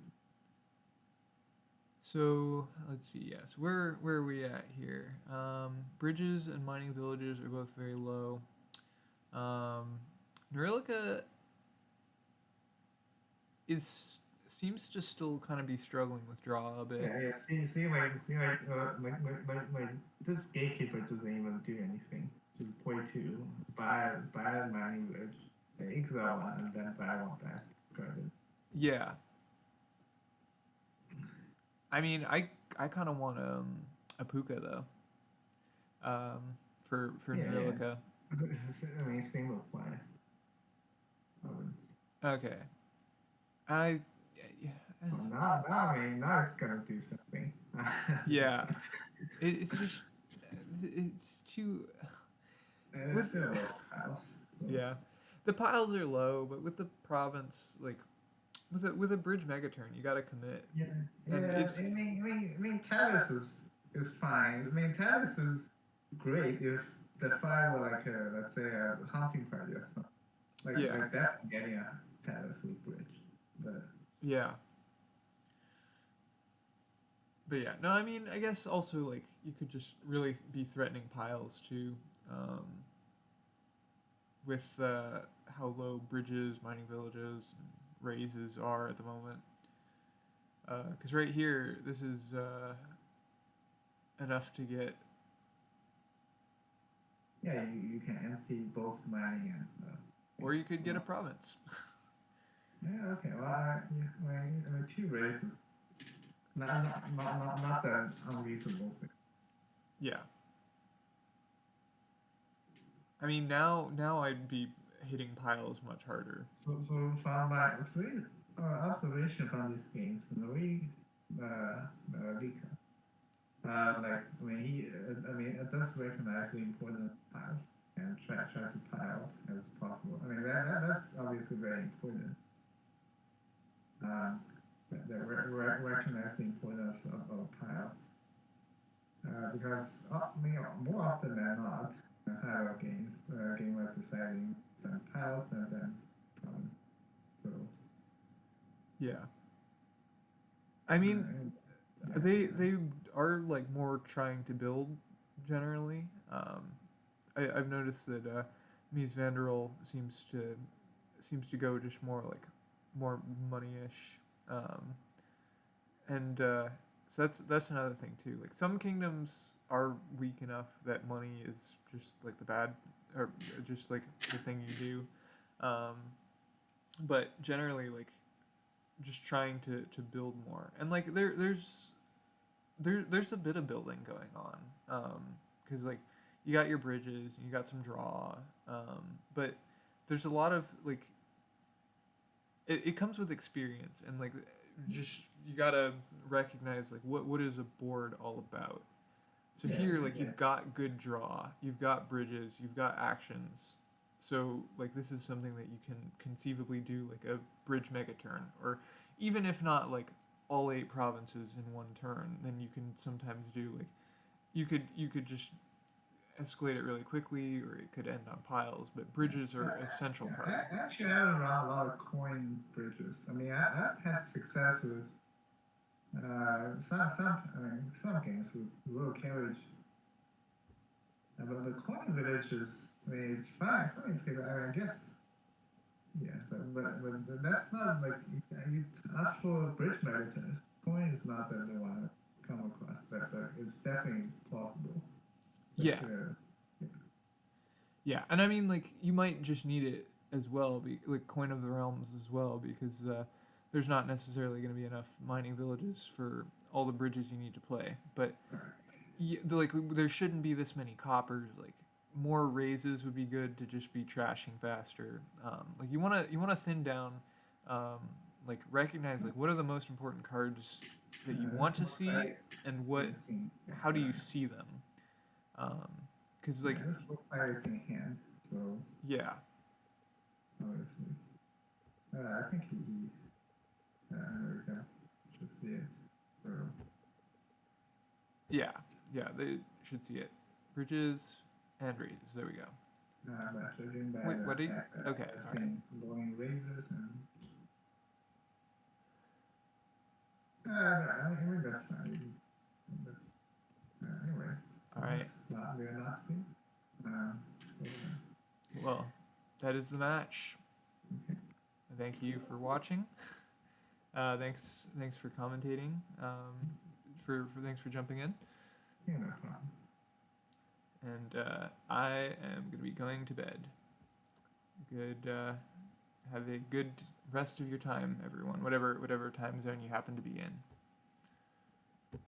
So let's see. Yes, where are we at here? Bridges and mining villages are both very low. Nerilika seems to still kind of be struggling with draw a bit. Yeah. Like this gatekeeper doesn't even do anything. Just play two, buy money, exile one, and then buy one back. Discard it. Yeah. I mean, I kind of want a puka though. For Nerilika. I mean, same applies. Okay. I. Well, now it's gonna do something. Yeah. It's just. It's too. It's still a house. So. Yeah. The piles are low, but with the province, like, with a bridge megaturn, you gotta commit. Yeah. And it's, I mean, Talus is fine. I mean, Talus is great if the file were like let's say a hunting party or something. Like that, getting a Talus with bridge. But yeah. But yeah, no, I mean, I guess also like you could just really be threatening piles too, with how low bridges, mining villages, and raises are at the moment. Because right here, this is enough to get. Yeah, you can empty both mining and. Or you could get a province. Yeah. Okay. Well, I mean, two raises. Not that unreasonable thing. Yeah. I mean, now I'd be hitting piles much harder. So from my observation from these games, Nerilika, like I mean, it does recognize the importance of piles and try to pile as possible. I mean, that's obviously very important. Recognize the importance of piles. Because more often than not, in pile games, game like deciding then piles and then so. Yeah. I mean, they are like more trying to build generally. I've noticed that MiesvanderRoll seems to go just more like more money-ish, and so that's another thing too. Like some kingdoms are weak enough that money is just like the bad, or just like the thing you do, but generally like just trying to build more, and like there's a bit of building going on, because like you got your bridges and you got some draw, but there's a lot of like it comes with experience, and like just you gotta recognize like what is a board all about. So here like you've got good draw, you've got bridges, you've got actions. So like this is something that you can conceivably do like a bridge mega turn, or even if not like all 8 provinces in one turn, then you can sometimes do like you could just escalate it really quickly, or it could end on piles. But bridges are a central part. Actually, I haven't run a lot of coin bridges. I mean, I've had success with some games with low carriage. But the coin village is, I mean, it's fine. I mean, I guess. Yeah, but that's not like you ask for bridge megatons. Coin is not that they want to come across, but it's definitely plausible. Yeah. Yeah, and I mean, like, you might just need it as well, like Coin of the Realms as well, because there's not necessarily going to be enough mining villages for all the bridges you need to play. But like, there shouldn't be this many coppers. Like, more raises would be good to just be trashing faster. Like, you wanna thin down, like recognize like what are the most important cards that you want to see, and how do you see them? Because like this looks like it's in hand, so yeah. Obviously, I think he there we go. Should see it. So. Yeah, they should see it. Bridges and raises. There we go. Wait, what did? Okay, all right. Blowing raises and. I think that's fine. Anyway. All right. They're nasty. Well, that is the match. Okay. Thank you for watching. Thanks for commentating. Thanks for jumping in. Yeah, no problem. And I am gonna be going to bed. Have a good rest of your time, everyone. Whatever time zone you happen to be in.